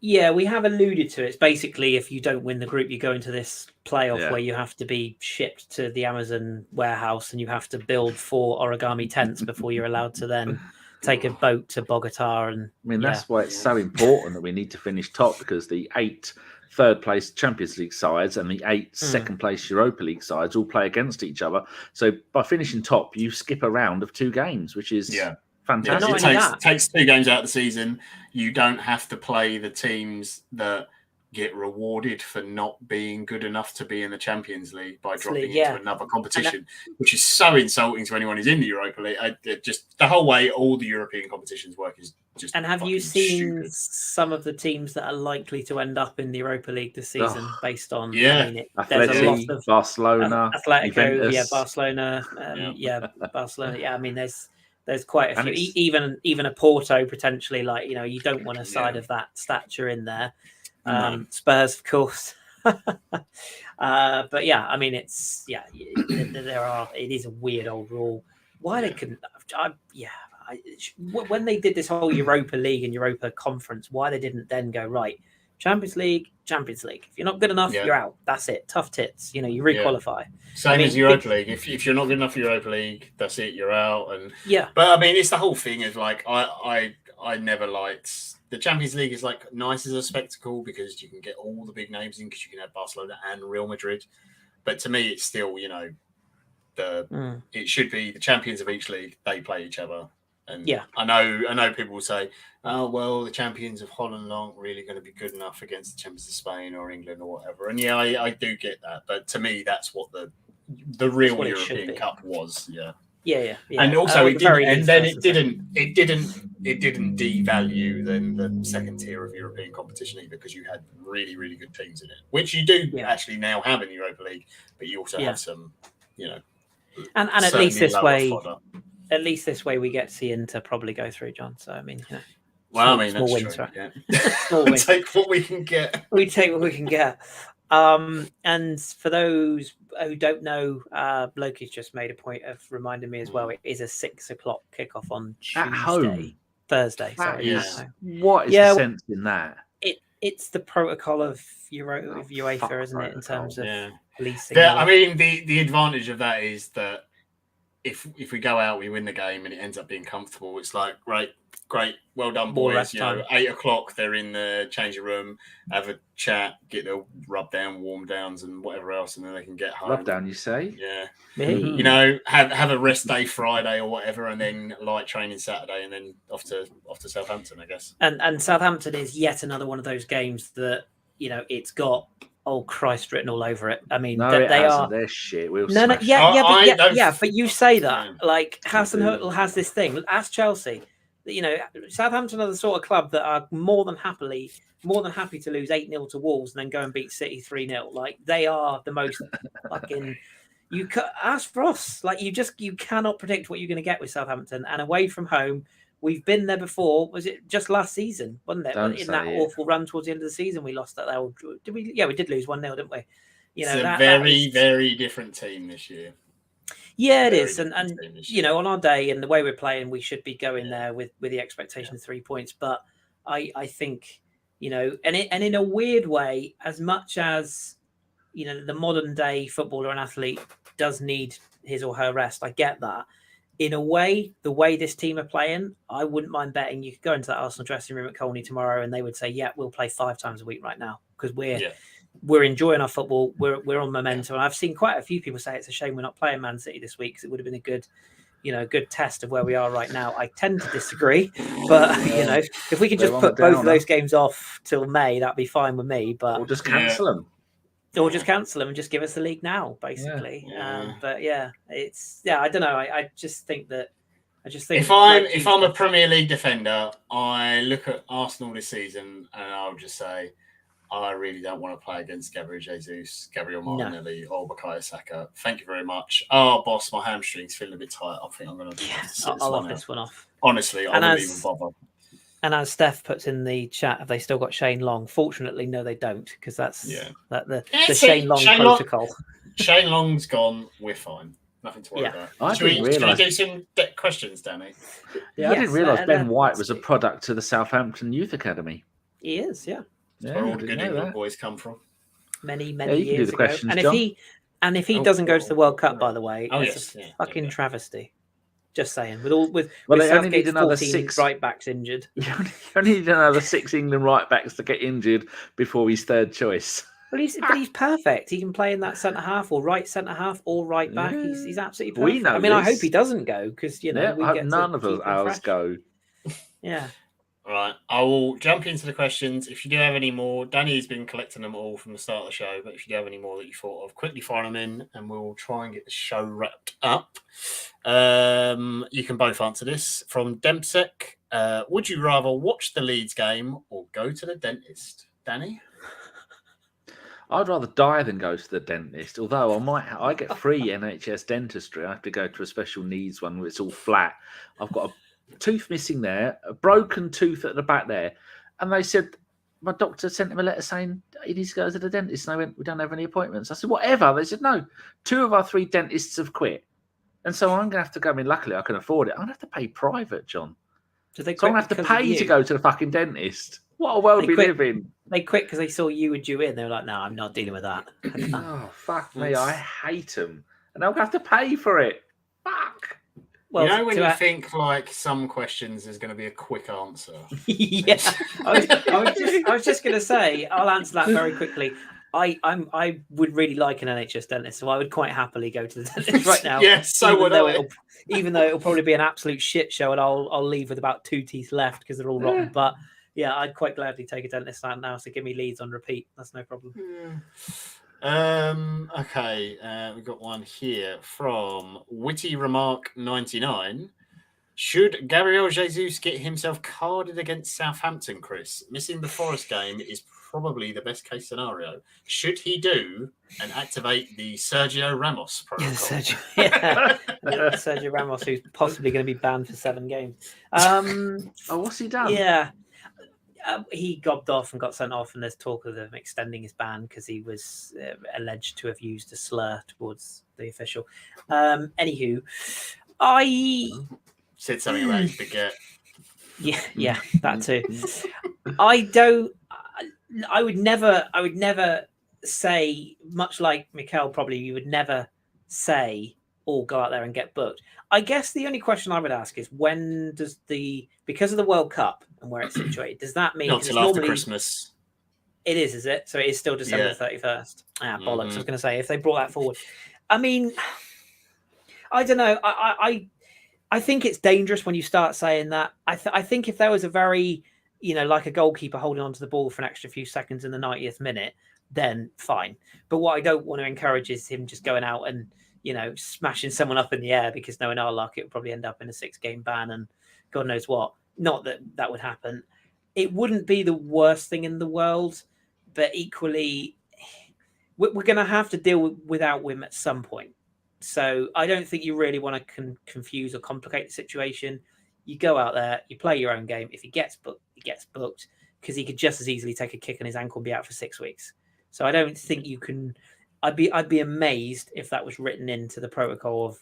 Yeah, we have alluded to it. It's basically if you don't win the group, you go into this playoff where you have to be shipped to the Amazon warehouse and you have to build 4 origami tents before you're allowed to then take a boat to Bogota. And that's why it's so important that we need to finish top, because the 8 third-place Champions League sides and the 8 second-place Europa League sides all play against each other. So by finishing top, you skip a round of 2 games, which is fantastic. It takes 2 games out of the season. You don't have to play the teams that get rewarded for not being good enough to be in the Champions League by dropping into another competition, which is so insulting to anyone who's in the Europa League. Just the whole way all the European competitions work is just. And have you seen some of the teams that are likely to end up in the Europa League this season based on? There's a lot of Barcelona, Atletico, Barcelona, Barcelona. Yeah, I mean, there's quite a few. Even a Porto potentially. Like you don't want a side of that stature in there. Spurs, of course. But yeah, I mean, it is a weird old rule. Why they couldn't? When they did this whole Europa League and Europa Conference, why they didn't then go right? Champions League. If you're not good enough, you're out. That's it. Tough tits. You re-qualify. Same as Europa League. If you're not good enough for Europa League, that's it. You're out. But I mean, it's the whole thing of like I never liked the Champions League. Is like nice as a spectacle because you can get all the big names in because you can have Barcelona and Real Madrid. But to me, it's still it should be the champions of each league. They play each other. And I know people will say, oh, well, the champions of Holland aren't really going to be good enough against the champions of Spain or England or whatever. And I do get that. But to me, that's what the real European Cup was. Yeah. And also it didn't devalue then the second tier of European competition either, because you had really, really good teams in it, which you do actually now have in the Europa League, but you also have some, and at least this way. Fodder. At least this way we get to see Inter probably go through, John. So, I mean, small wins, true, right? Yeah. Small wins. Take what we can get. We take what we can get. And for those who don't know, Loki's just made a point of reminding me as well. It is a 6:00 kickoff on Thursday. What is the sense in that? It's the protocol of UEFA, isn't it, in terms of policing? I mean, the advantage of that is that if we go out, we win the game, and it ends up being comfortable. It's like great, well done, boys. 8:00, they're in the changing room, have a chat, get their rub down, warm downs, and whatever else, and then they can get home. Rub down, you say? Yeah. Mm-hmm. Have a rest day Friday or whatever, and then light training Saturday, and then off to Southampton, I guess. And Southampton is yet another one of those games that it's got. Oh Christ! Written all over it. I mean, they are. They're shit. But you say that like Hassan Hüttl has this thing. Ask Chelsea. Southampton are the sort of club that are more than happy to lose 8-0 to Wolves and then go and beat City 3-0. Like they are the most fucking. Ask Ross. Like you cannot predict what you're going to get with Southampton, and away from home. We've been there before. Was it just last season, wasn't it? Awful run towards the end of the season, we lost that. Did we? Yeah, we did lose 1-0, didn't we? It's a very different team this year. Yeah, it is. And on our day and the way we're playing, we should be going there with the expectation of 3 points. But I think, and in a weird way, as much as, the modern day footballer and athlete does need his or her rest, I get that. In a way, the way this team are playing, I wouldn't mind betting you could go into that Arsenal dressing room at Colney tomorrow and they would say, yeah, we'll play 5 times a week right now because we're enjoying our football. We're on momentum. And I've seen quite a few people say it's a shame we're not playing Man City this week because it would have been a good test of where we are right now. I tend to disagree, but if we could just put both of those games off till May, that'd be fine with me. But we'll just cancel them. Or just cancel them and just give us the league now, basically. But I don't know. I just think that I just think if I'm a Premier League defender, I look at Arsenal this season and I'll just say, I really don't want to play against Gabriel Jesus, Gabriel Martinelli, or Bukayo Saka. Thank you very much. Oh, boss, my hamstring's feeling a bit tight. I think I'm going to I'll lock this one off. Honestly, I wouldn't even bother. And as Steph puts in the chat, have they still got Shane Long? Fortunately, no, they don't, because that's the Shane Long protocol. Shane Long's gone. We're fine. Nothing to worry about. Should we do some questions, Danny? Yeah, I didn't realise Ben White was a product of the Southampton Youth Academy. He is, yeah. That's where all the good England boys come from. Many years ago. And if he doesn't go to the World Cup, by the way, it's a fucking travesty. Just saying. With they only need another 6 right backs injured. You only need another 6 England right backs to get injured before he's third choice. But he's perfect. He can play in that centre half or right centre half or right back. He's absolutely perfect. We know I hope he doesn't go because we get none of ours go. Yeah. All right, I will jump into the questions. If you do have any more, Danny's been collecting them all from the start of the show, but if you do have any more that you thought of, quickly fire them in and we'll try and get the show wrapped up. You can both answer this. From Dempsek, would you rather watch the Leeds game or go to the dentist? Danny? I'd rather die than go to the dentist, although I get free NHS dentistry. I have to go to a special needs one where it's all flat. I've got a tooth missing there, a broken tooth at the back there, and they said my doctor sent him a letter saying he needs to go to the dentist, and I went, we don't have any appointments. I said, whatever. They said, no, 2 of our 3 dentists have quit, and so I'm going to have to go. I mean, luckily I can afford it. I'm going to have to pay private, John. So I'm going to have to pay to go to the fucking dentist. What a world we live in. They quit because they saw you were due in. They were like, no, I'm not dealing with that. Oh, fuck me. I hate them. And I'll have to pay for it. Fuck. Well, when you think like some questions is going to be a quick answer. Yeah, I was just going to say I'll answer that very quickly. I would really like an NHS dentist, so I would quite happily go to the dentist right now. Yes, so would I. Even though it'll probably be an absolute shit show, and I'll leave with about 2 teeth left because they're all rotten. But yeah, I'd quite gladly take a dentist out now. So give me Leeds on repeat. That's no problem. Okay, we've got one here from Witty Remark 99. Should Gabriel Jesus get himself carded against Southampton, Kris? Missing the Forest game is probably the best case scenario. Should he do and activate the Sergio Ramos protocol? Sergio Ramos, who's possibly going to be banned for 7 games. What's he done? Yeah. He gobbed off and got sent off, and there's talk of them extending his ban because he was alleged to have used a slur towards the official. Anywho, I said something about his baguette. Yeah, that too. I would never say, much like Mikel probably, you would never say, "Oh, go out there and get booked." I guess the only question I would ask is, when does because of the World Cup and where it's situated, does that mean not till after Christmas? It is it? So it is still December 31st. Bollocks! I was going to say, if they brought that forward, I mean, I don't know. I think it's dangerous when you start saying that. I think if there was a very, like a goalkeeper holding onto the ball for an extra few seconds in the 90th minute, then fine. But what I don't want to encourage is him just going out and smashing someone up in the air, because knowing our luck, it would probably end up in a 6-game ban and God knows what. Not that would happen. It wouldn't be the worst thing in the world, but equally, we're going to have to deal without him at some point. So I don't think you really want to confuse or complicate the situation. You go out there, you play your own game. If he gets booked, he gets booked, because he could just as easily take a kick on his ankle and be out for 6 weeks. So I don't think you can. I'd be amazed if that was written into the protocol of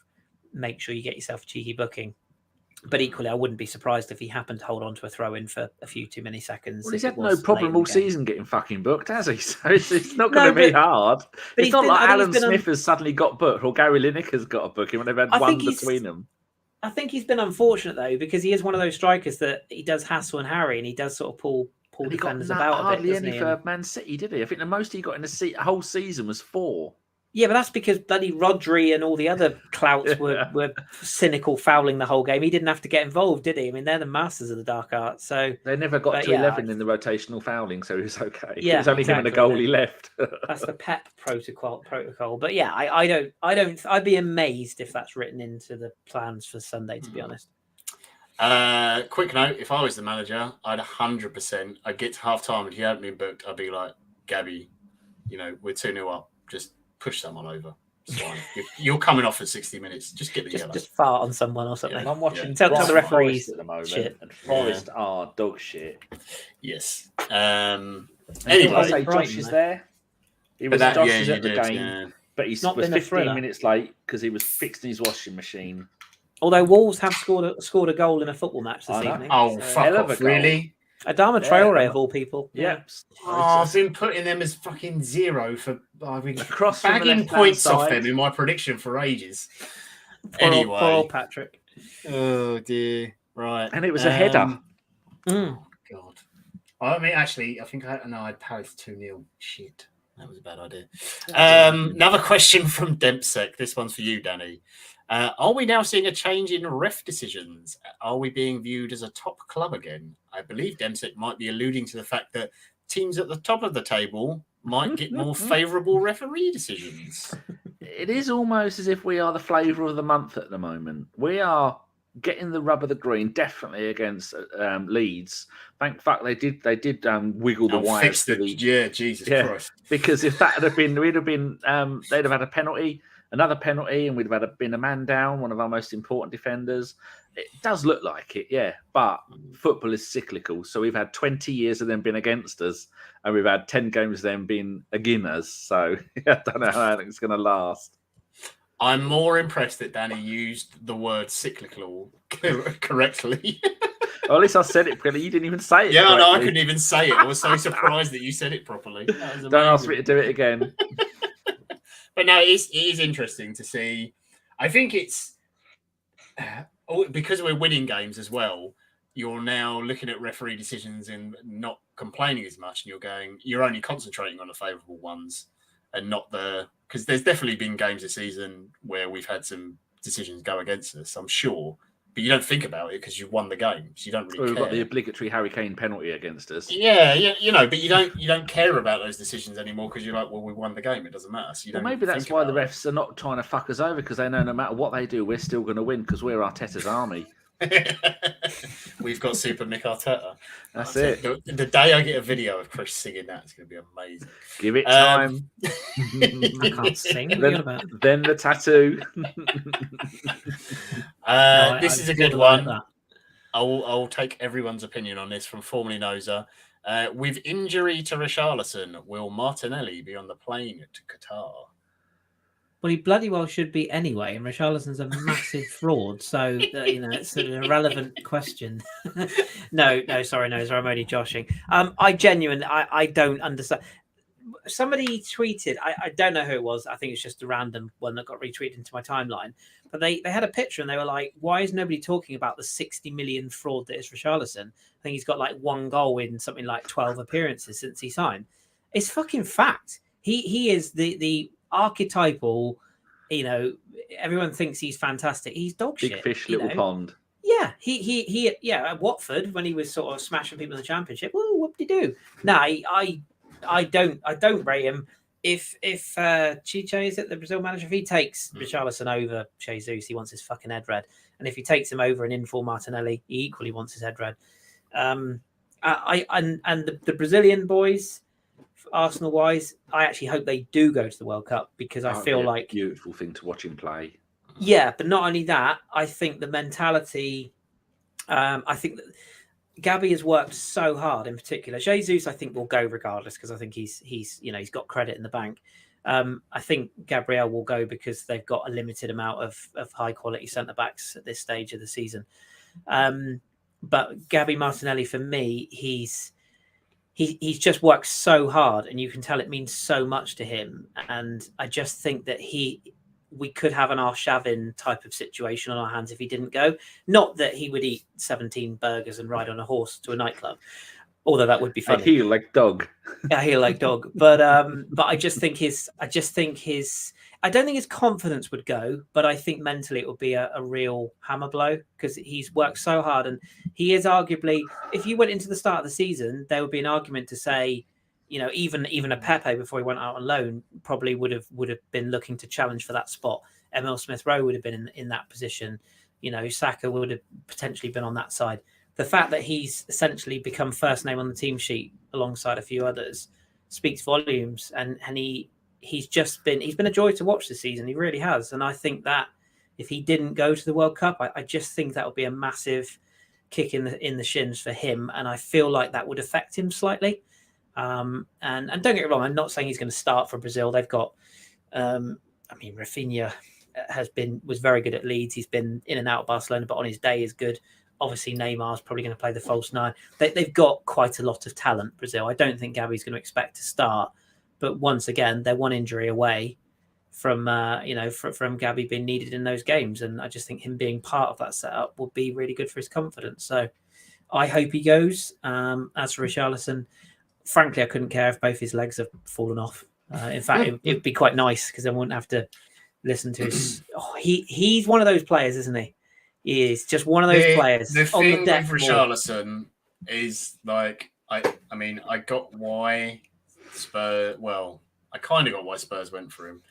make sure you get yourself a cheeky booking. But equally, I wouldn't be surprised if he happened to hold on to a throw-in for a few too many seconds. Well, he's had no problem all season getting fucking booked, has he? So it's not going to be hard. But it's not like Alan Smith has suddenly got booked, or Gary Lineker's got a booking when they've had one between them. I think he's been unfortunate, though, because he is one of those strikers that he does hassle and harry, and he does sort of pull defenders about a bit. Hardly any for Man City, did he? I think the most he got in a whole season was 4. Yeah, but that's because bloody Rodri and all the other clouts were cynical, fouling the whole game. He didn't have to get involved, did he? I mean, they're the masters of the dark art. So they never got to 11 in the rotational fouling, so he was okay. Yeah, it was only him and a goalie left. That's the Pep protocol. But yeah, I don't. I'd be amazed if that's written into the plans for Sunday, to be honest. Quick note: if I was the manager, I'd 100%. I'd get to half time, and if you hadn't been booked, I'd be like, Gabby, we're 2-0 up. Just push someone over. It's fine. You're coming off at 60 minutes. Just get the yellow. Just fart on someone or something. I'm watching Tell the referees at the moment, shit. and Forest are dog shit. Yes. Anyway, Anyway, Josh is there. Josh is at the game, but he's not was been a 15 thriller. minutes late because he was fixing his washing machine. Although Wolves have scored a goal in a football match this evening. Oh, fuck off, really? Adama Traore, of all people. Yep. I've been putting them as fucking 0 for... I've been Across bagging points off them in my prediction for ages. Anyway. Poor Patrick. Oh, dear. Right. And it was a header. Oh, God. I mean, actually, I think I'd Palace 2-0. Shit. That was a bad idea. Another question from Dempsek. This one's for you, Danny. Are we now seeing a change in ref decisions? Are we being viewed as a top club again? I believe Dempsek might be alluding to the fact that teams at the top of the table might get more favourable referee decisions. It is almost as if we are the flavour of the month at the moment. We are getting the rub of the green, definitely against Leeds. Thank fuck they did wiggle the wires. Jesus Christ. Because if that had been, they'd have had a penalty. Another penalty, and we'd have been a man down, one of our most important defenders. It does look like it, yeah. But football is cyclical. So we've had 20 years of them being against us, and we've had 10 games of them being against us. So I don't know how it's going to last. I'm more impressed that Danny used the word cyclical correctly. Well, at least I said it correctly. You didn't even say it. Yeah, correctly. no, I couldn't even say it. I was so surprised that you said it properly. Don't ask me to do it again. But no, it is interesting to see. I think it's because we're winning games as well. You're now looking at referee decisions and not complaining as much, and you're only concentrating on the favourable ones and not because there's definitely been games this season where we've had some decisions go against us, I'm sure. But you don't think about it because you've won the game, so you don't really care. We've got the obligatory Harry Kane penalty against us. Yeah, but you don't care about those decisions anymore because you're like, well, we won the game. It doesn't matter. So you don't maybe that's why the refs are not trying to fuck us over, because they know no matter what they do, we're still going to win because we're Arteta's army. We've got Super Mick Arteta. That's it. The day I get a video of Kris singing that, it's going to be amazing. Give it time. I can't sing. Then the tattoo. This is a good one. I'll take everyone's opinion on this from Formerly Noser. With injury to Richarlison, will Martinelli be on the plane to Qatar? Well, he bloody well should be anyway, and Richarlison's a massive fraud, so it's an irrelevant question. No, sorry, I'm only joshing. I don't understand. Somebody tweeted, I don't know who it was. I think it's just a random one that got retweeted into my timeline. But they had a picture and they were like, "Why is nobody talking about the 60 million fraud that is Richarlison? I think he's got like 1 goal in something like 12 appearances since he signed." It's fucking fact. He is the archetypal, everyone thinks he's fantastic. He's dog shit. Big fish, little pond. Yeah, he at Watford when he was sort of smashing people in the Championship. Woo, whoop-de-doo. No, I don't rate him. If Chiche, is it the Brazil manager, if he takes Richarlison over Jesus, he wants his fucking head read. And if he takes him over an in-full Martinelli, he equally wants his head read. And the Brazilian boys, Arsenal-wise, I actually hope they do go to the World Cup because I feel like beautiful thing to watch him play. Yeah, but not only that, I think the mentality. I think that Gabby has worked so hard. In particular, Jesus, I think will go regardless because I think he's got credit in the bank. I think Gabriel will go because they've got a limited amount of high quality centre backs at this stage of the season. But Gabby Martinelli, for me, he's just worked so hard, and you can tell it means so much to him. And I just think that we could have an Arshavin type of situation on our hands if he didn't go. Not that he would eat 17 burgers and ride on a horse to a nightclub, although that would be funny. A heel like dog. A heel like dog. But I don't think his confidence would go, but I think mentally it would be a real hammer blow because he's worked so hard, and he is arguably, if you went into the start of the season, there would be an argument to say, even a Pepe before he went out on loan probably would have been looking to challenge for that spot. Emile Smith-Rowe would have been in that position. Saka would have potentially been on that side. The fact that he's essentially become first name on the team sheet alongside a few others speaks volumes, and he's been a joy to watch this season. He really has, and I think that if he didn't go to the World Cup, I just think that would be a massive kick in the shins for him, and I feel like that would affect him slightly. And don't get me wrong, I'm not saying he's going to start for Brazil. They've got, Rafinha was very good at Leeds. He's been in and out of Barcelona, but on his day is good. Obviously, Neymar's probably going to play the false nine. They've got quite a lot of talent, Brazil. I don't think Gabi's going to expect to start, but once again, they're one injury away from Gabi being needed in those games, and I just think him being part of that setup would be really good for his confidence. So I hope he goes. As for Richarlison, frankly, I couldn't care if both his legs have fallen off. In fact, it'd be quite nice because I wouldn't have to listen to his. He's one of those players, isn't he? He is just one of those players. The thing with Richarlison is like, I got why Spurs. Well, I kind of got why Spurs went for him.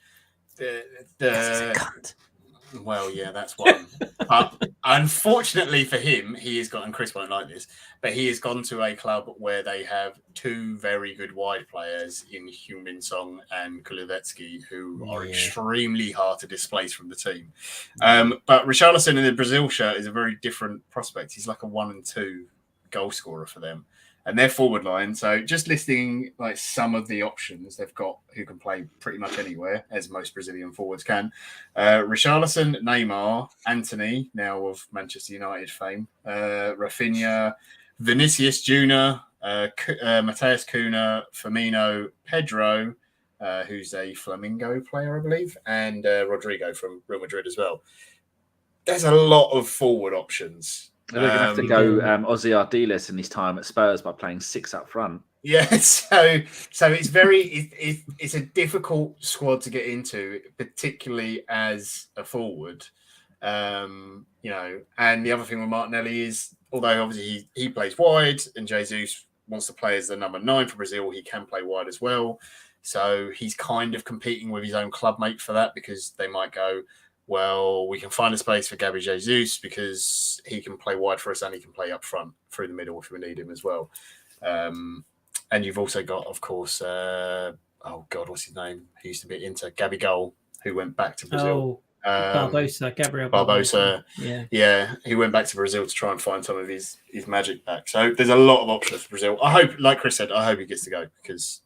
Well, yeah, that's one. But unfortunately for him, he has got, and Kris won't like this, but he has gone to a club where they have two very good wide players in Heung-min Son and Kulevetsky, who are extremely hard to displace from the team. But Richarlison in the Brazil shirt is a very different prospect. He's like a 1 and 2 goal scorer for them. And their forward line, so just listing like some of the options they've got who can play pretty much anywhere, as most Brazilian forwards can. Richarlison, Neymar, Antony, now of Manchester United fame, Rafinha, Vinicius Junior, Matheus Cunha, Firmino, Pedro, who's a Flamengo player, I believe, and Rodrigo from Real Madrid as well. There's a lot of forward options. They're going to have to go Ozzy Ardiles in his time at Spurs by playing 6 up front. Yeah, so it's a difficult squad to get into, particularly as a forward. And the other thing with Martinelli is, although obviously he plays wide and Jesus wants to play as the number 9 for Brazil, he can play wide as well. So he's kind of competing with his own club mate for that, because they might go, well, we can find a space for Gabriel Jesus because he can play wide for us and he can play up front through the middle if we need him as well. And you've also got, of course, what's his name? He used to be at Inter, Gabigol, who went back to Brazil. Gabriel Barbosa. Yeah, he went back to Brazil to try and find some of his magic back. So there's a lot of options for Brazil. I hope, like Kris said, I hope he gets to go, because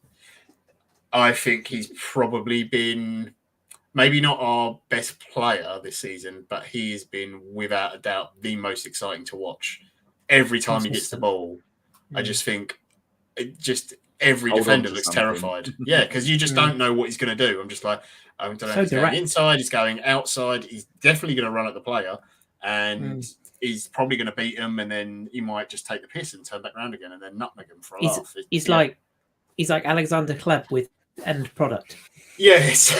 I think he's probably been maybe not our best player this season, but he has been, without a doubt, the most exciting to watch. Every time he gets the ball, I just think every defender looks terrified. Yeah, because you just don't know what he's going to do. I'm just like, I don't know if he's going inside, he's going outside. He's definitely going to run at the player, and he's probably going to beat him, and then he might just take the piss and turn back around again and then nutmeg him for a laugh. He's like Alexander Kleb with end product. Yes.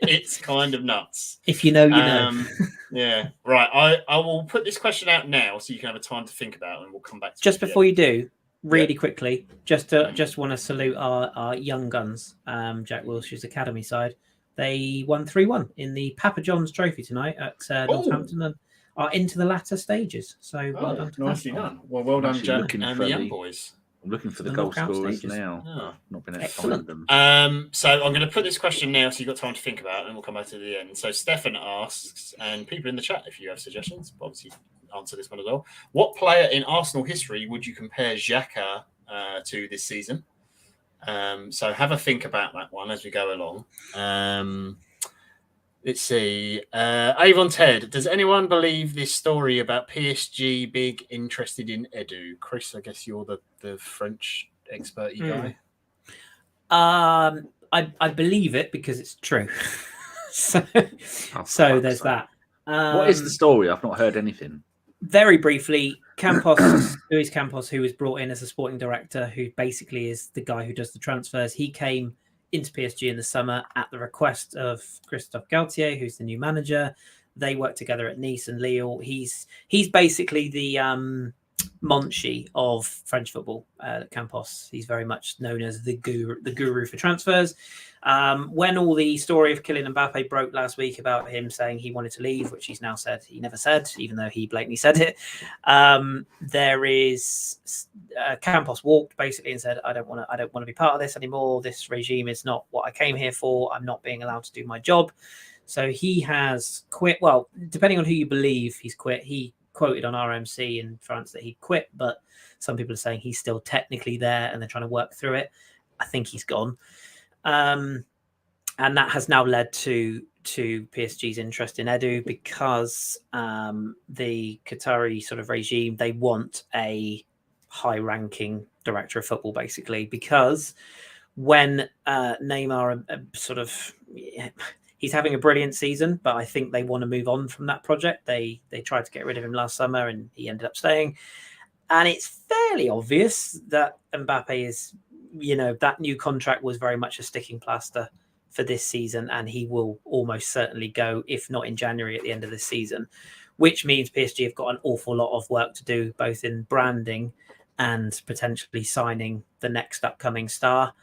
It's kind of nuts. If you know, you know. Yeah. Right. I will put this question out now so you can have a time to think about it, and we'll come back to just before you do, really quickly, just want to salute our young guns, Jack Wilshere's academy side. They won 3-1 in the Papa John's Trophy tonight at Northampton and are into the latter stages. So well done to nicely done. Well done, Jack, and the young boys. I'm looking for the goal scorers now. I've not been able to find them. So I'm going to put this question now so you've got time to think about it, and we'll come back to the end. So Stefan asks, and people in the chat, if you have suggestions, obviously answer this one as well. What player in Arsenal history would you compare Xhaka to this season? So have a think about that one as we go along. Let's see. Avon Ted, does anyone believe this story about PSG big interested in Edu? Kris, I guess you're the French expert-y guy. I believe it because it's true. so there's that. What is the story? I've not heard anything. Very briefly, Luis Campos, who was brought in as a sporting director, who basically is the guy who does the transfers, he came into PSG in the summer at the request of Christophe Galtier, who's the new manager. They work together at Nice and Lille. He's basically the Monchi of French football, Campos. He's very much known as the guru for transfers. When all the story of Kylian Mbappe broke last week about him saying he wanted to leave, which he's now said he never said, even though he blatantly said it, there is Campos walked basically and said, I don't want to be part of this anymore. This regime is not what I came here for. I'm not being allowed to do my job. So he has quit. Well, depending on who you believe, he's quit. He quoted on RMC in France that he'd quit, but some people are saying he's still technically there and they're trying to work through it. I think he's gone. And that has now led to PSG's interest in Edu because the Qatari sort of regime, they want a high-ranking director of football, basically, because when Neymar sort of... He's having a brilliant season, but I think they want to move on from that project. They tried to get rid of him last summer and he ended up staying. And it's fairly obvious that Mbappe is, that new contract was very much a sticking plaster for this season, and he will almost certainly go, if not in January, at the end of this season, which means PSG have got an awful lot of work to do, both in branding and potentially signing the next upcoming star,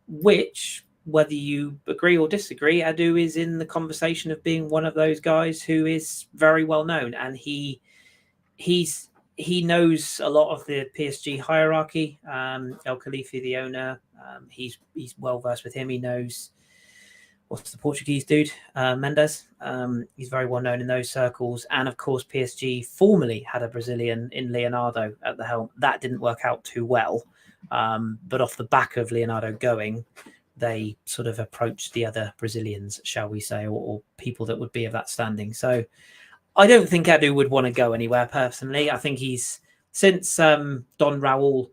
which... Whether you agree or disagree, Edu is in the conversation of being one of those guys who is very well known, and he knows a lot of the PSG hierarchy. El Khalifi, the owner, he's well versed with him. He knows what's the Portuguese dude, Mendes. He's very well known in those circles, and of course, PSG formerly had a Brazilian in Leonardo at the helm. That didn't work out too well, but off the back of Leonardo going, they sort of approached the other Brazilians, shall we say, or people that would be of that standing. So I don't think Edu would want to go anywhere personally. I think he's, since Don Raul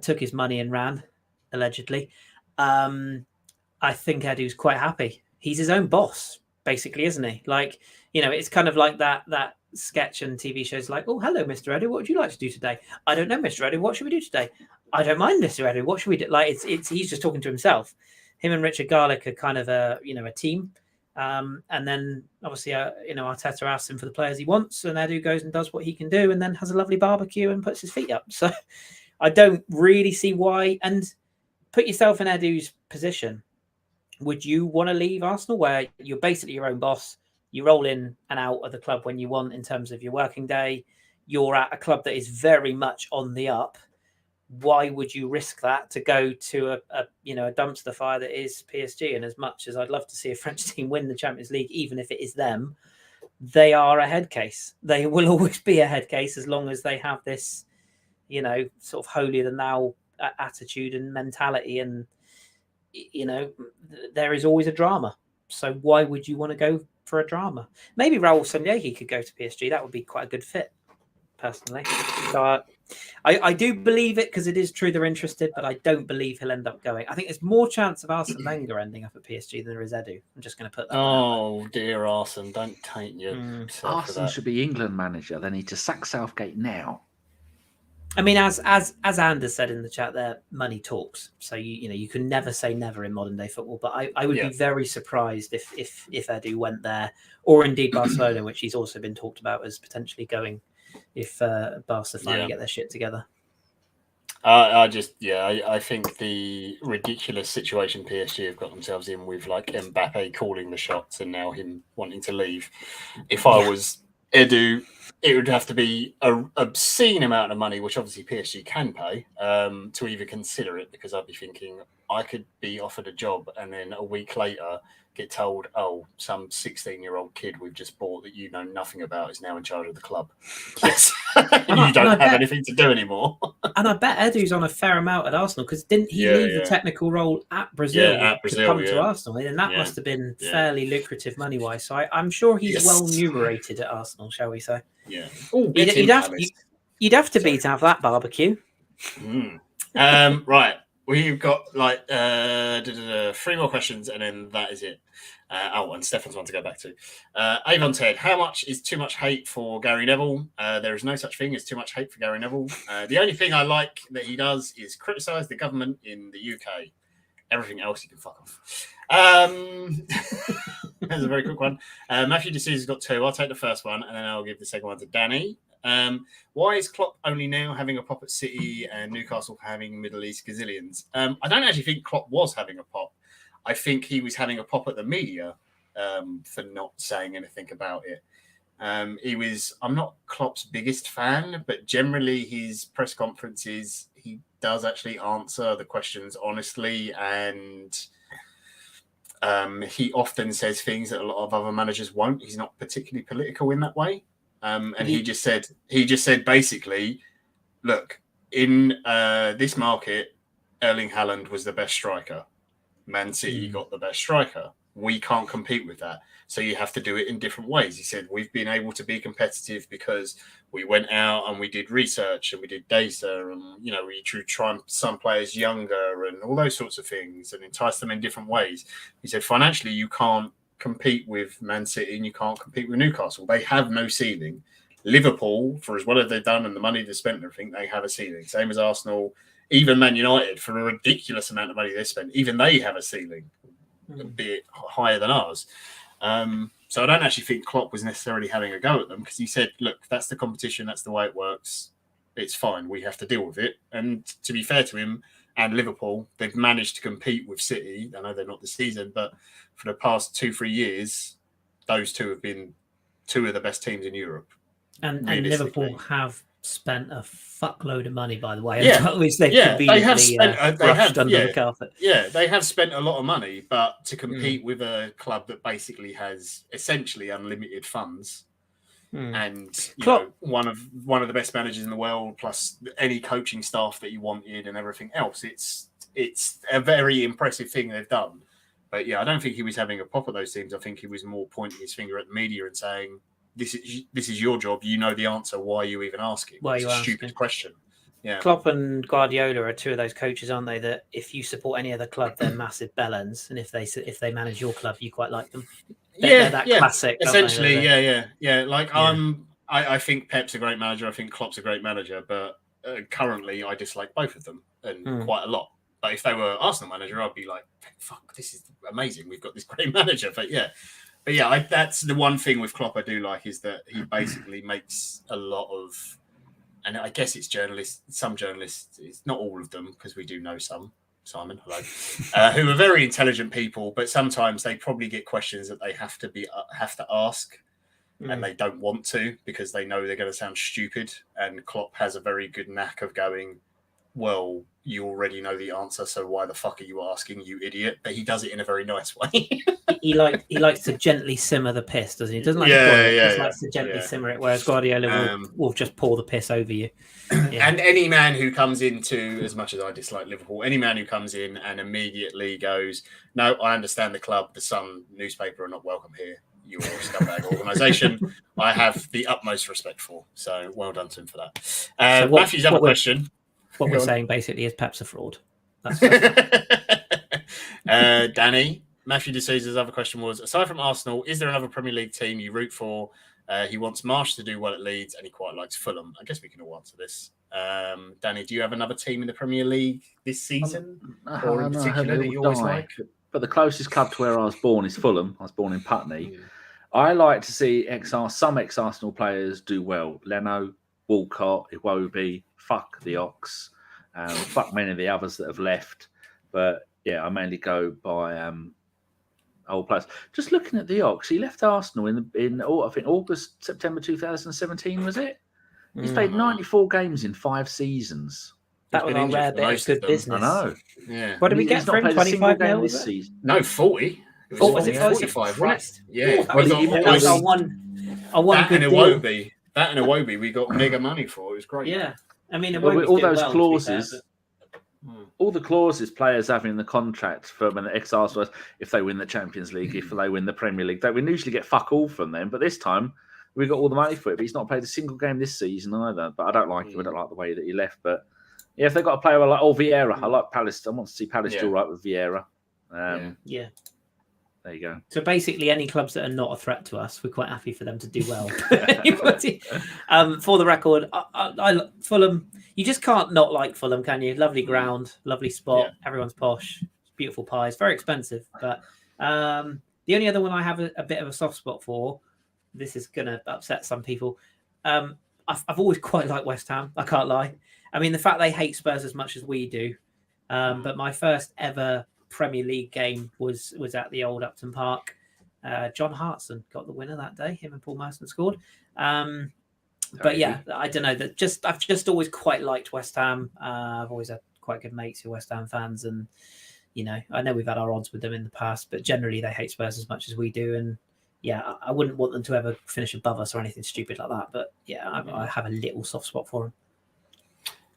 took his money and ran, allegedly, I think Edu's quite happy. He's his own boss, basically, isn't he? Like, it's kind of like that sketch and TV shows like, oh, hello, Mr. Edu, what would you like to do today? I don't know, Mr. Edu, what should we do today? I don't mind, Mr. Edu, what should we do? Like, it's he's just talking to himself. Him and Richard Garlick are kind of a team. And then obviously, Arteta asks him for the players he wants, and Edu goes and does what he can do, and then has a lovely barbecue and puts his feet up. So I don't really see why. And put yourself in Edu's position. Would you want to leave Arsenal, where you're basically your own boss? You roll in and out of the club when you want in terms of your working day. You're at a club that is very much on the up. Why would you risk that to go to a dumpster fire that is PSG? And as much as I'd love to see a French team win the Champions League, even if it is them, they are a head case. They will always be a head case as long as they have this, sort of holier than thou attitude and mentality. And, there is always a drama. So why would you want to go for a drama? Maybe Raul Sanllehi could go to PSG. That would be quite a good fit, personally. So I do believe it because it is true they're interested, but I don't believe he'll end up going. I think there's more chance of Arsene Wenger ending up at PSG than there is Edu. I'm just going to put that. Oh, dear Arsene, don't taint you. Arsene should be England manager. They need to sack Southgate now. I mean, as Anders said in the chat there, money talks. So you can never say never in modern day football. But I would be very surprised if Edu went there, or indeed Barcelona, which he's also been talked about as potentially going if Barca finally get their shit together. I think the ridiculous situation PSG have got themselves in with like Mbappe calling the shots and now him wanting to leave. If I was Edu, it would have to be an obscene amount of money, which obviously PSG can pay, to even consider it, because I'd be thinking I could be offered a job and then a week later get told, oh, some 16-year-old kid we've just bought that you know nothing about is now in charge of the club. Yes. You don't have anything to do anymore. And I bet Edu's on a fair amount at Arsenal, because didn't he leave the technical role at Brazil, to come to Arsenal? And that must have been fairly lucrative money-wise. So I'm sure he's well numerated at Arsenal, shall we say. Yeah. You'd have to be to have that barbecue. Right. We've got like 3 more questions, and then that is it. And Stefan's one to go back to. Avon Ted, how much is too much hate for Gary Neville? There is no such thing as too much hate for Gary Neville. The only thing I like that he does is criticise the government in the UK. Everything else he can fuck off. That's a very quick one. Matthew D'Souza's got 2. I'll take the first one, and then I'll give the second one to Danny. Why is Klopp only now having a pop at City and Newcastle having Middle East gazillions? I don't actually think Klopp was having a pop. I think he was having a pop at the media for not saying anything about it. I'm not Klopp's biggest fan, but generally his press conferences, he does actually answer the questions honestly, and he often says things that a lot of other managers won't. He's not particularly political in that way. And he just said basically, look, in this market, Erling Haaland was the best striker. Man City got the best striker. We can't compete with that. So you have to do it in different ways. He said, we've been able to be competitive because we went out and we did research and we did data and, we try some players younger and all those sorts of things and entice them in different ways. He said, financially, you can't compete with Man City and you can't compete with Newcastle. They have no ceiling. Liverpool, for as well as they've done and the money they've spent and everything, they have a ceiling. Same as Arsenal. Even Man United, for a ridiculous amount of money they spent, even they have a ceiling, a bit higher than ours. So I don't actually think Klopp was necessarily having a go at them because he said, look, that's the competition, that's the way it works. It's fine. We have to deal with it. And to be fair to him and Liverpool, they've managed to compete with City. I know they're not this season, but for the past 2-3 years, those two have been two of the best teams in Europe. And Liverpool have spent a fuckload of money, by the way. Yeah, they have spent. They have under the carpet. Yeah, they have spent a lot of money, but to compete with a club that basically has essentially unlimited funds, and one of the best managers in the world, plus any coaching staff that you wanted and everything else, it's a very impressive thing they've done. But yeah, I don't think he was having a pop at those teams. I think he was more pointing his finger at the media and saying, This is your job. You know the answer. Why are you even asking? It's a stupid question. Yeah. Klopp and Guardiola are two of those coaches, aren't they? That if you support any other club, they're massive bellends, and if they manage your club, you quite like them. They're that classic. Essentially, yeah. I think Pep's a great manager. I think Klopp's a great manager, but currently I dislike both of them and quite a lot. But if they were Arsenal manager, I'd be like, fuck, this is amazing. We've got this great manager. But yeah, that's the one thing with Klopp I do like is that he basically makes a lot of, and I guess it's some journalists, it's not all of them because we do know some, Simon, hello, who are very intelligent people, but sometimes they probably get questions that they have to ask and they don't want to because they know they're going to sound stupid. And Klopp has a very good knack of going, well, you already know the answer, so why the fuck are you asking, you idiot? But he does it in a very nice way. he likes to gently simmer the piss, doesn't he? He doesn't like he likes to gently simmer it, whereas Guardiola will just pour the piss over you. Yeah. And any man who comes into, as much as I dislike Liverpool, any man who comes in and immediately goes, no, I understand the club, the Sun newspaper are not welcome here. You're a scumbag organisation. I have the utmost respect for. So well done to him for that. So Matthew's other question. What we're saying basically is Pep's a fraud. That's Danny, Matthew D'Souza's other question was, aside from Arsenal, is there another Premier League team you root for? He wants Marsh to do well at Leeds and he quite likes Fulham. I guess we can all answer this. Danny, do you have another team in the Premier League this season? Or in particular that you always like? But the closest club to where I was born is Fulham. I was born in Putney. I like to see some ex-Arsenal players do well. Leno, Walcott, Iwobi, fuck the Ox, fuck many of the others that have left. But yeah, I mainly go by old players. Just looking at the Ox, he left Arsenal in I think August, September 2017, was it? He's played 94 games in 5 seasons. That was a rare bit of good business. I know. Yeah. What did we get for him? 25 games this season? No, 40. Was it 45? Right? Yeah. That was our one good deal. That and Iwobi, we got mega money for. It was great. Yeah. I mean, all those clauses, all the clauses players have in the contract for when the ex-Arsenal, if they win the Champions League, if they win the Premier League, we usually get fuck all from them. But this time, we got all the money for it. But he's not played a single game this season either. But I don't like him. I don't like the way that he left. But yeah, if they've got a player like Vieira, I like Palace. I want to see Palace do right with Vieira. Yeah. There you go. So basically, any clubs that are not a threat to us, we're quite happy for them to do well. For the record, I Fulham. You just can't not like Fulham, can you? Lovely ground, lovely spot. Everyone's posh, beautiful pies, very expensive. But the only other one I have a bit of a soft spot for, this is going to upset some people. I've always quite liked West Ham. I can't lie. I mean, the fact they hate Spurs as much as we do. But my first ever Premier League game was at the old Upton Park. John Hartson got the winner that day. Him and Paul Merson scored. But yeah, I don't know. I've just always quite liked West Ham. I've always had quite good mates who are West Ham fans, and I know we've had our odds with them in the past, but generally they hate Spurs as much as we do. And yeah, I wouldn't want them to ever finish above us or anything stupid like that. But yeah, I have a little soft spot for them.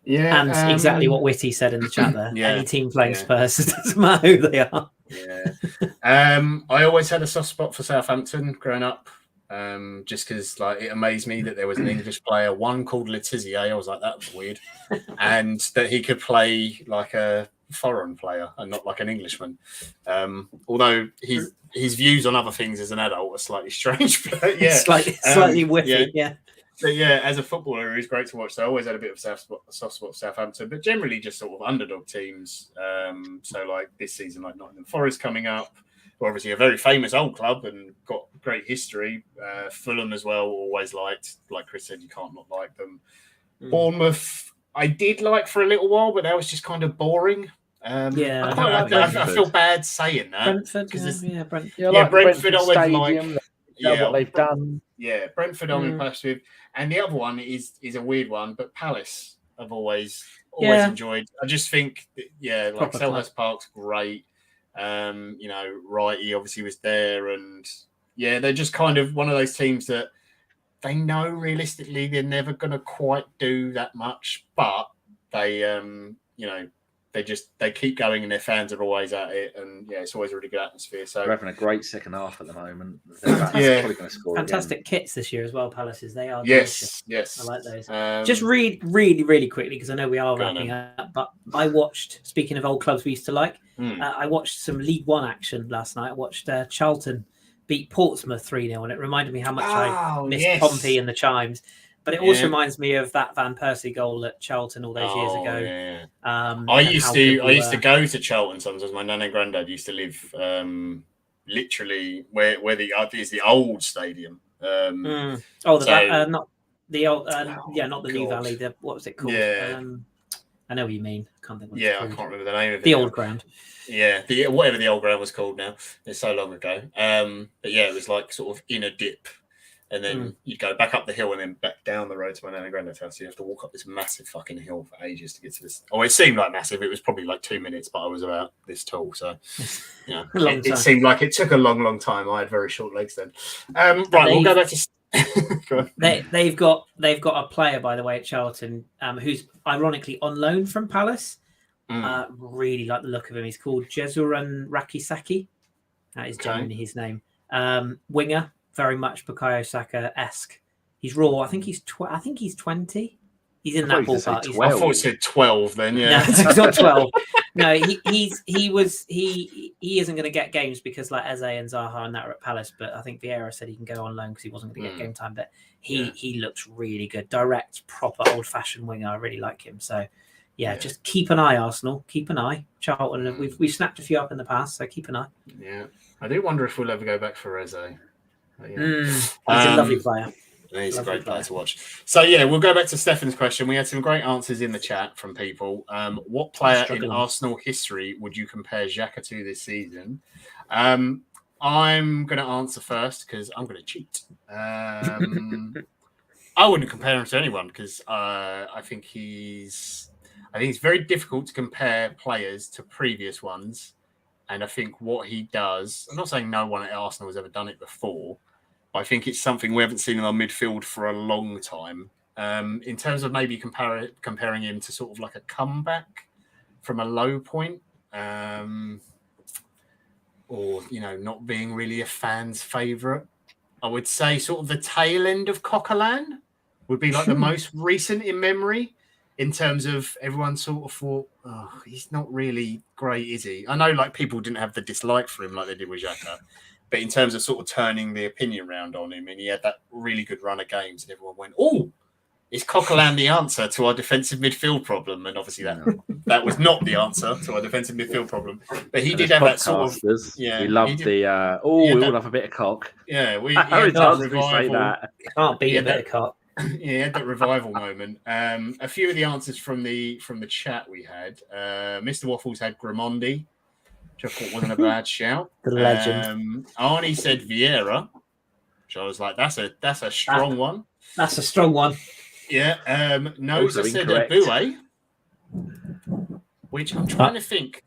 Yeah, and exactly what Whitty said in the chat there. Any team playing Spurs, it doesn't matter who they are. Yeah, I always had a soft spot for Southampton growing up. Just because it amazed me that there was an English player, one called Letizia. I was like, that was weird, and that he could play like a foreign player and not like an Englishman. Although his views on other things as an adult are slightly strange, but yeah, slightly whiffy, yeah. But yeah, as a footballer, he was great to watch. So I always had a bit of a soft spot for Southampton, but generally just sort of underdog teams. So like this season, like Nottingham Forest coming up. Obviously a very famous old club and got great history. Fulham as well, always liked. Like Kris said, you can't not like them. Bournemouth, I did like for a little while, but that was just kind of boring. I feel bad saying that. Brentford, Brentford always like. What they've done. Yeah, Brentford I'm impressed with. And the other one is a weird one, but Palace I've always enjoyed. I just think, like Selhurst Park's great. Wrighty obviously was there, and they're just kind of one of those teams that they know realistically they're never going to quite do that much, but they they keep going and their fans are always at it, and it's always a really good atmosphere. So they're having a great second half at the moment. Probably going to score fantastic kits this year as well. Palaces, they are yes, I like those. Just really quickly, because I know we are wrapping up, but I watched, speaking of old clubs we used to like, I watched some League One action last night. I watched Charlton beat Portsmouth 3-0, and it reminded me how much I missed Pompey and the Chimes. But it also reminds me of that Van Persie goal at Charlton all those years ago. Yeah. I used to go to Charlton sometimes. My nan and granddad used to live literally where is the old stadium. Not the old, not the New Valley. What was it called? Yeah. I know what you mean. I can't think. I can't remember the name of it. The old ground. Yeah, whatever the old ground was called now. It's so long ago. But yeah, it was like sort of in a dip. And then you'd go back up the hill and then back down the road to my nan and granddad's house. So you have to walk up this massive fucking hill for ages to get to this. Oh, it seemed like massive. It was probably like 2 minutes, but I was about this tall. So, it seemed like it took a long, long time. I had very short legs then. Right, we'll go back to... Go on. They've got a player, by the way, at Charlton, who's ironically on loan from Palace. Really like the look of him. He's called Jesuran Rakisaki. That is genuinely his name. Winger. Very much Bukayo Saka-esque. He's raw. I think he's 20. He's in that ballpark. I thought he said 12 then, yeah. No, he's not 12. No, he isn't going to get games because like Eze and Zaha and that are at Palace, but I think Vieira said he can go on loan because he wasn't going to get game time. But he looks really good. Direct, proper old-fashioned winger. I really like him. So just keep an eye, Arsenal. Keep an eye. Charlton, we've snapped a few up in the past, so keep an eye. Yeah. I do wonder if we'll ever go back for Eze. He's a lovely player. He's a great player to watch. So we'll go back to Stefan's question. We had some great answers in the chat from people. What player in Arsenal history would you compare Xhaka to this season? I'm going to answer first because I'm going to cheat. I wouldn't compare him to anyone because I think it's very difficult to compare players to previous ones. And I think what he does, I'm not saying no one at Arsenal has ever done it before, but I think it's something we haven't seen in our midfield for a long time. In terms of maybe comparing him to sort of like a comeback from a low point, or, not being really a fan's favourite, I would say sort of the tail end of Coquelin would be like the most recent in memory. In terms of everyone sort of thought, he's not really great, is he? I know like people didn't have the dislike for him like they did with Xhaka, but in terms of sort of turning the opinion round on him, and he had that really good run of games and everyone went, is Coquelin the answer to our defensive midfield problem? And obviously that was not the answer to our defensive midfield problem. But he did have that sort of... we loved we all love a bit of cock. Yeah, we How many times did we say that? Can't beat a bit of cock. Yeah, he had that revival moment. A few of the answers from the chat we had. Mr. Waffles had Gramondi, which I thought wasn't a bad shout. The legend. Arnie said Vieira, which I was like, that's a strong one. That's a strong one. Yeah. Noza said Abue, which I'm trying to think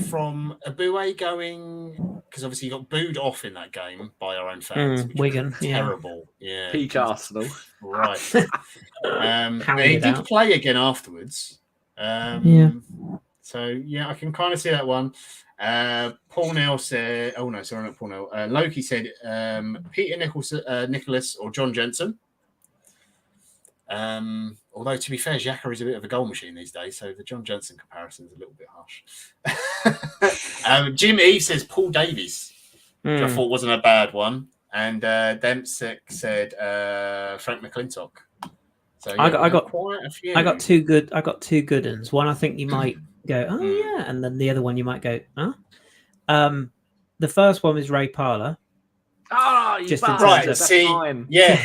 from Abue going, because obviously he got booed off in that game by our own fans. Wigan, terrible. Yeah. Peak Arsenal. Right. He did play again afterwards. So, yeah, I can kind of see that one. Paul Nell said, oh, no, sorry, not Paul Nell. Loki said Peter Nicholas or John Jensen. Although, to be fair, Xhaka is a bit of a goal machine these days, so the John Jensen comparison is a little bit harsh. Jim Eve says Paul Davies, which I thought wasn't a bad one. And Dempsey said Frank McClintock. So yeah, I got quite a few. I got two good ones. One I think you might go, oh yeah, and then the other one you might go, huh? The first one was Ray Parlour. Oh, you Just right. See, yeah,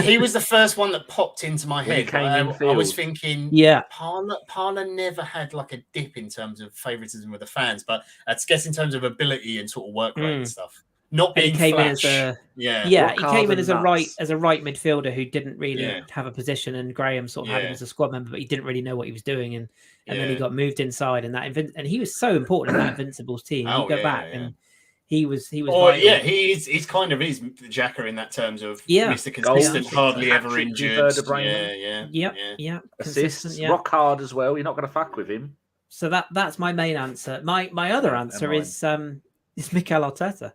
he was the first one that popped into my head. I was thinking, yeah, Parlour never had like a dip in terms of favoritism with the fans, but I guess in terms of ability and sort of work rate and stuff. Not being he came flash. in as he came in as a right midfielder who didn't really have a position, and Graham sort of had him as a squad member, but he didn't really know what he was doing, and then he got moved inside, and and he was so important in that Invincibles team. You go back and he was. Oh yeah, he's kind of is Xhaka in that terms of Mr. Consistent, hardly ever injured. Yeah. Assists, rock hard as well. You're not going to fuck with him. So that's my main answer. My other answer is Mikel Arteta.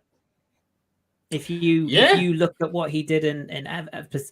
If you look at what he did in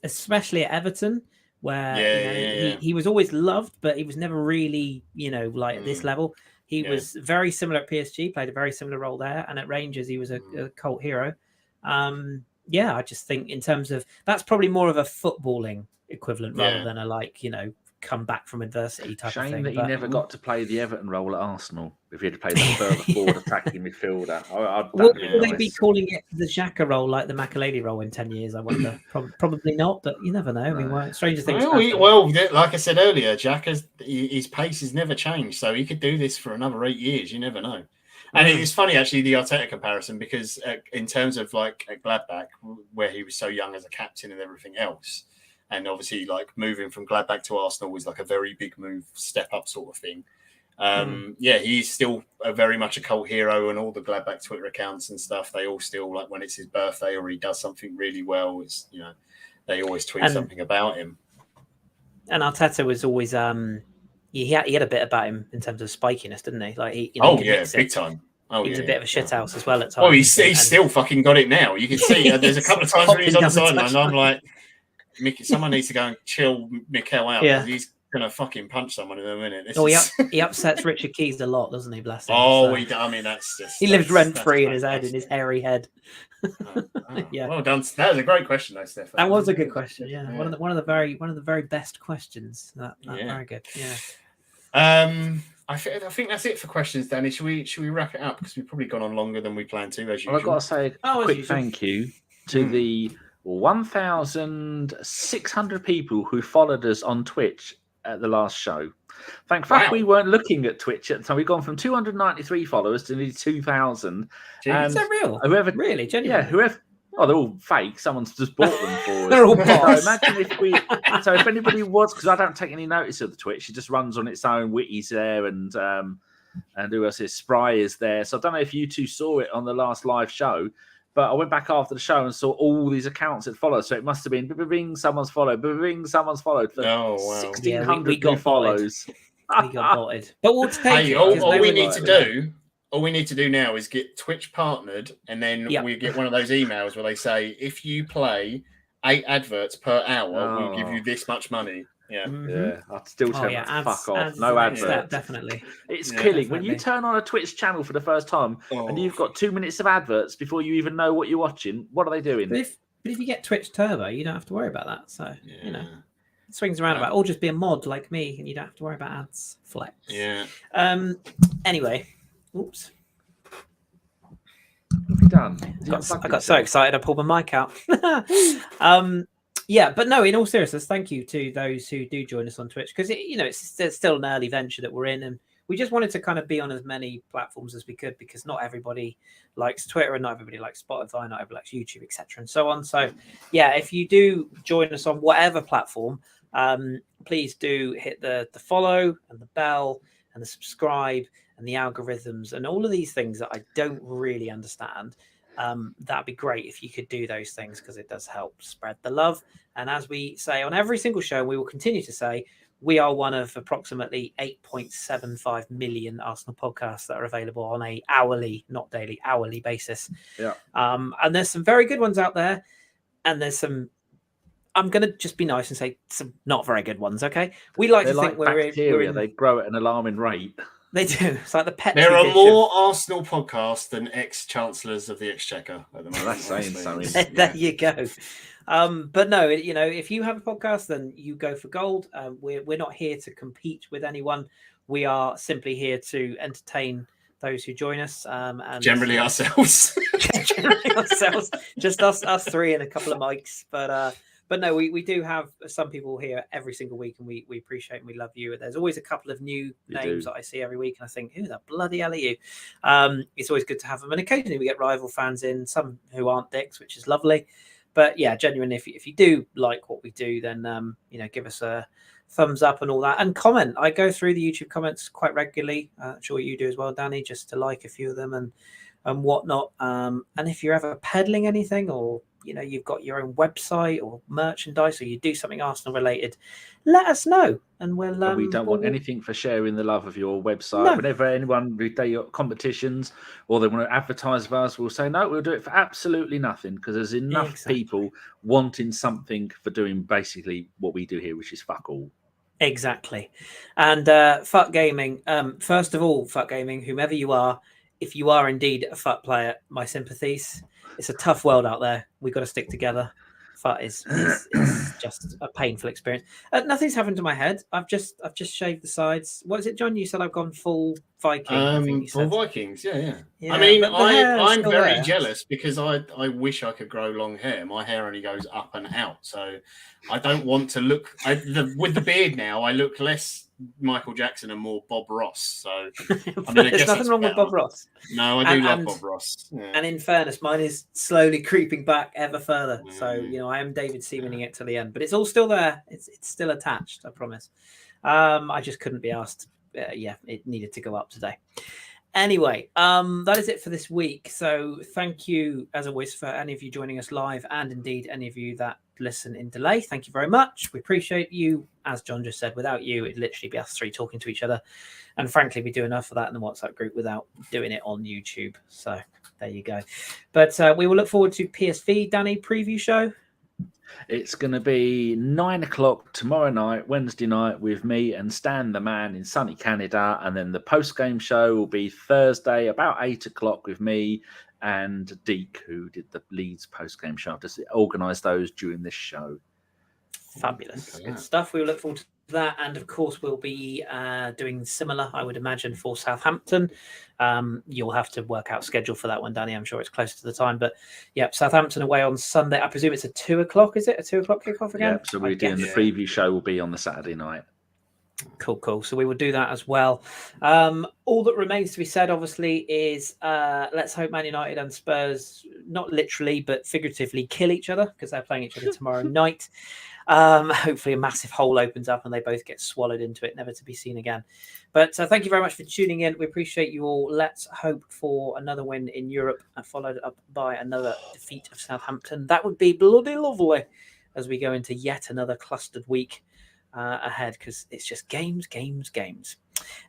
especially at Everton, where he was always loved, but he was never really at this level. He was very similar at PSG, played a very similar role there, and at Rangers he was a cult hero. I just think in terms of that's probably more of a footballing equivalent rather than a come back from adversity type of thing. Shame that he never got to play the Everton role at Arsenal. If he had played that further forward attacking midfielder, will they be calling it the Xhaka role like the Makelele role in 10 years? I wonder. Probably not, but you never know. I mean, stranger things. Well, like I said earlier, Xhaka's his pace has never changed, so he could do this for another 8 years. You never know. And it's funny actually the Arteta comparison because in terms of like at Gladbach, where he was so young as a captain and everything else. And obviously, like moving from Gladbach to Arsenal was like a very big move, step up sort of thing. He's still very much a cult hero, and all the Gladbach Twitter accounts and stuff. They all still like when it's his birthday or he does something really well. It's they always tweet something about him. And Arteta was always he had a bit about him in terms of spikiness, didn't he? Like big time. He was a bit of a shithouse as well at times. Well, he's still fucking got it now. You can see there's a couple of times when he's on the sideline, and I'm like. Someone needs to go and chill Mikel out because he's going to fucking punch someone in a minute. He upsets Richard Keys a lot, doesn't he? Bless him. That's just... He lives rent-free in his head, in his hairy head. Yeah. Well done. That was a great question, though, Steph. That was a good question, yeah. One of the very best questions. Very good, yeah. I think that's it for questions, Danny. Should we wrap it up? Because we've probably gone on longer than we planned to, as usual. I've got to say a quick thank you to the 1,600 people who followed us on Twitch at the last show. Thank fuck we weren't looking at Twitch at the time. We've gone from 293 followers to nearly 2,000. Is that real? Really? Genuinely? Yeah, whoever. Oh, they're all fake. Someone's just bought them for us. They're all bots. So imagine if anybody was, because I don't take any notice of the Twitch. It just runs on its own. Witty's there, and who else is? Spry is there. So I don't know if you two saw it on the last live show. But I went back after the show and saw all these accounts that followed. So it must have been bing, someone's followed for 1,600 follows. We got botted. But we'll take it. All we need to do now is get Twitch partnered, and then we get one of those emails where they say, if you play 8 adverts per hour, we'll give you this much money. Yeah. I'd still tell them to fuck off. No adverts. Definitely. It's killing. When you turn on a Twitch channel for the first time and you've got 2 minutes of adverts before you even know what you're watching, what are they doing? But if you get Twitch Turbo, you don't have to worry about that. So, it swings around about. Or just be a mod like me and you don't have to worry about ads. Flex. Yeah. Anyway. Oops. What have you done? I got so excited I pulled my mic out. Yeah, but no, in all seriousness, thank you to those who do join us on Twitch, because it's still an early venture that we're in, and we just wanted to kind of be on as many platforms as we could, because not everybody likes Twitter and not everybody likes Spotify, not everybody likes YouTube, etc. and so on. So yeah, if you do join us on whatever platform, please do hit the follow and the bell and the subscribe and the algorithms and all of these things that I don't really understand. That'd be great if you could do those things, because it does help spread the love. And as we say on every single show, we will continue to say, we are one of approximately 8.75 million Arsenal podcasts that are available on a hourly, not daily, hourly basis. Yeah. And there's some very good ones out there, and there's some, I'm going to just be nice and say, some not very good ones. Okay, we like They're to think we're in. They grow at an alarming rate. They do. It's like the pet. There are more Arsenal podcasts than ex-chancellors of the Exchequer at the moment. That's saying something. There you go. But no, if you have a podcast, then you go for gold. We're not here to compete with anyone. We are simply here to entertain those who join us. And generally ourselves. Generally ourselves. Just us three and a couple of mics. But no, we do have some people here every single week, and we appreciate and we love you. There's always a couple of new names that I see every week, and I think, who the bloody hell are you? It's always good to have them. And occasionally we get rival fans in, some who aren't dicks, which is lovely. But yeah, genuinely, if you do like what we do, then give us a thumbs up and all that, and comment. I go through the YouTube comments quite regularly. I'm sure you do as well, Danny, just to like a few of them and whatnot. And if you're ever peddling anything, or you've got your own website or merchandise, or you do something Arsenal related, let us know, and we don't want anything for sharing the love of your website. No. Whenever anyone do your competitions or they want to advertise with us, we'll say no, we'll do it for absolutely nothing, because there's enough people wanting something for doing basically what we do here, which is fuck all. Exactly. And fuck gaming. First of all, fuck gaming, whomever you are, if you are indeed a fuck player, my sympathies. It's a tough world out there. We've got to stick together. Fut is just a painful experience. Nothing's happened to my head. I've just shaved the sides. What is it, John? You said I've gone full Viking. Full Vikings, yeah. Yeah, I mean, I'm very jealous, because I wish I could grow long hair. My hair only goes up and out, so I don't want to look. With the beard now, I look less Michael Jackson and more Bob Ross. So I mean, there's nothing wrong with Bob Ross. No, I do love Bob Ross. Yeah. And in fairness, mine is slowly creeping back ever further. So I am David Seamaning it to the end, but it's all still there. It's still attached. I promise. I just couldn't be asked. It needed to go up today. Anyway, that is it for this week. So thank you, as always, for any of you joining us live, and indeed any of you that listen in delay. Thank you very much. We appreciate you. As John just said, without you, it'd literally be us three talking to each other. And frankly, we do enough of that in the WhatsApp group without doing it on YouTube. So there you go. But we will look forward to PSV, Danny, preview show. It's going to be 9 o'clock tomorrow night, Wednesday night, with me and Stan the Man in sunny Canada. And then the post-game show will be Thursday, about 8 o'clock, with me and Deke, who did the Leeds post-game show. Just organise those during this show. Fabulous. Good stuff. We will look forward to that. And of course, we'll be doing similar, I would imagine, for Southampton. You'll have to work out schedule for that one, Danny. I'm sure it's close to the time. But yeah, Southampton away on Sunday. I presume it's a 2 o'clock, is it? A 2 o'clock kickoff again? Yeah, so we're doing the preview show will be on the Saturday night. Cool. So we will do that as well. All that remains to be said, obviously, is let's hope Man United and Spurs, not literally, but figuratively, kill each other, because they're playing each other tomorrow night. Hopefully a massive hole opens up and they both get swallowed into it, never to be seen again. But thank you very much for tuning in. We appreciate you all. Let's hope for another win in Europe, followed up by another defeat of Southampton. That would be bloody lovely as we go into yet another clustered week ahead, because it's just games.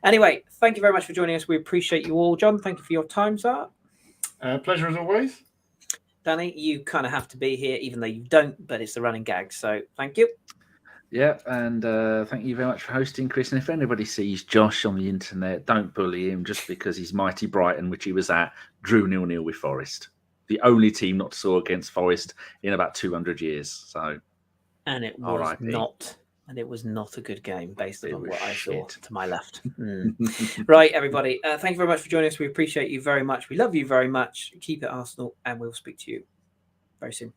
Anyway, thank you very much for joining us. We appreciate you all. John, thank you for your time, sir. Pleasure as always. Danny, you kind of have to be here, even though you don't, but it's the running gag. So thank you. Yeah, and thank you very much for hosting, Chris. And if anybody sees Josh on the internet, don't bully him just because he's mighty Brighton, which he was at, drew 0-0 with Forest. The only team not to score against Forest in about 200 years. So, and it was not. And it was not a good game based on what I saw to my left. Right, everybody. Thank you very much for joining us. We appreciate you very much. We love you very much. Keep it Arsenal, and we'll speak to you very soon.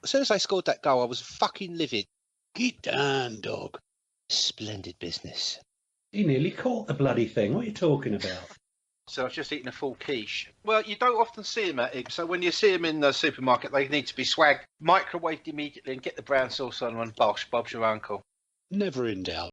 As soon as they scored that goal, I was fucking livid. Get down, dog. Splendid business. He nearly caught the bloody thing. What are you talking about? So I was just eating a full quiche. Well, you don't often see them at Ibs, so when you see them in the supermarket, they need to be swagged, microwaved immediately, and get the brown sauce on and bosh, Bob's your uncle. Never in doubt.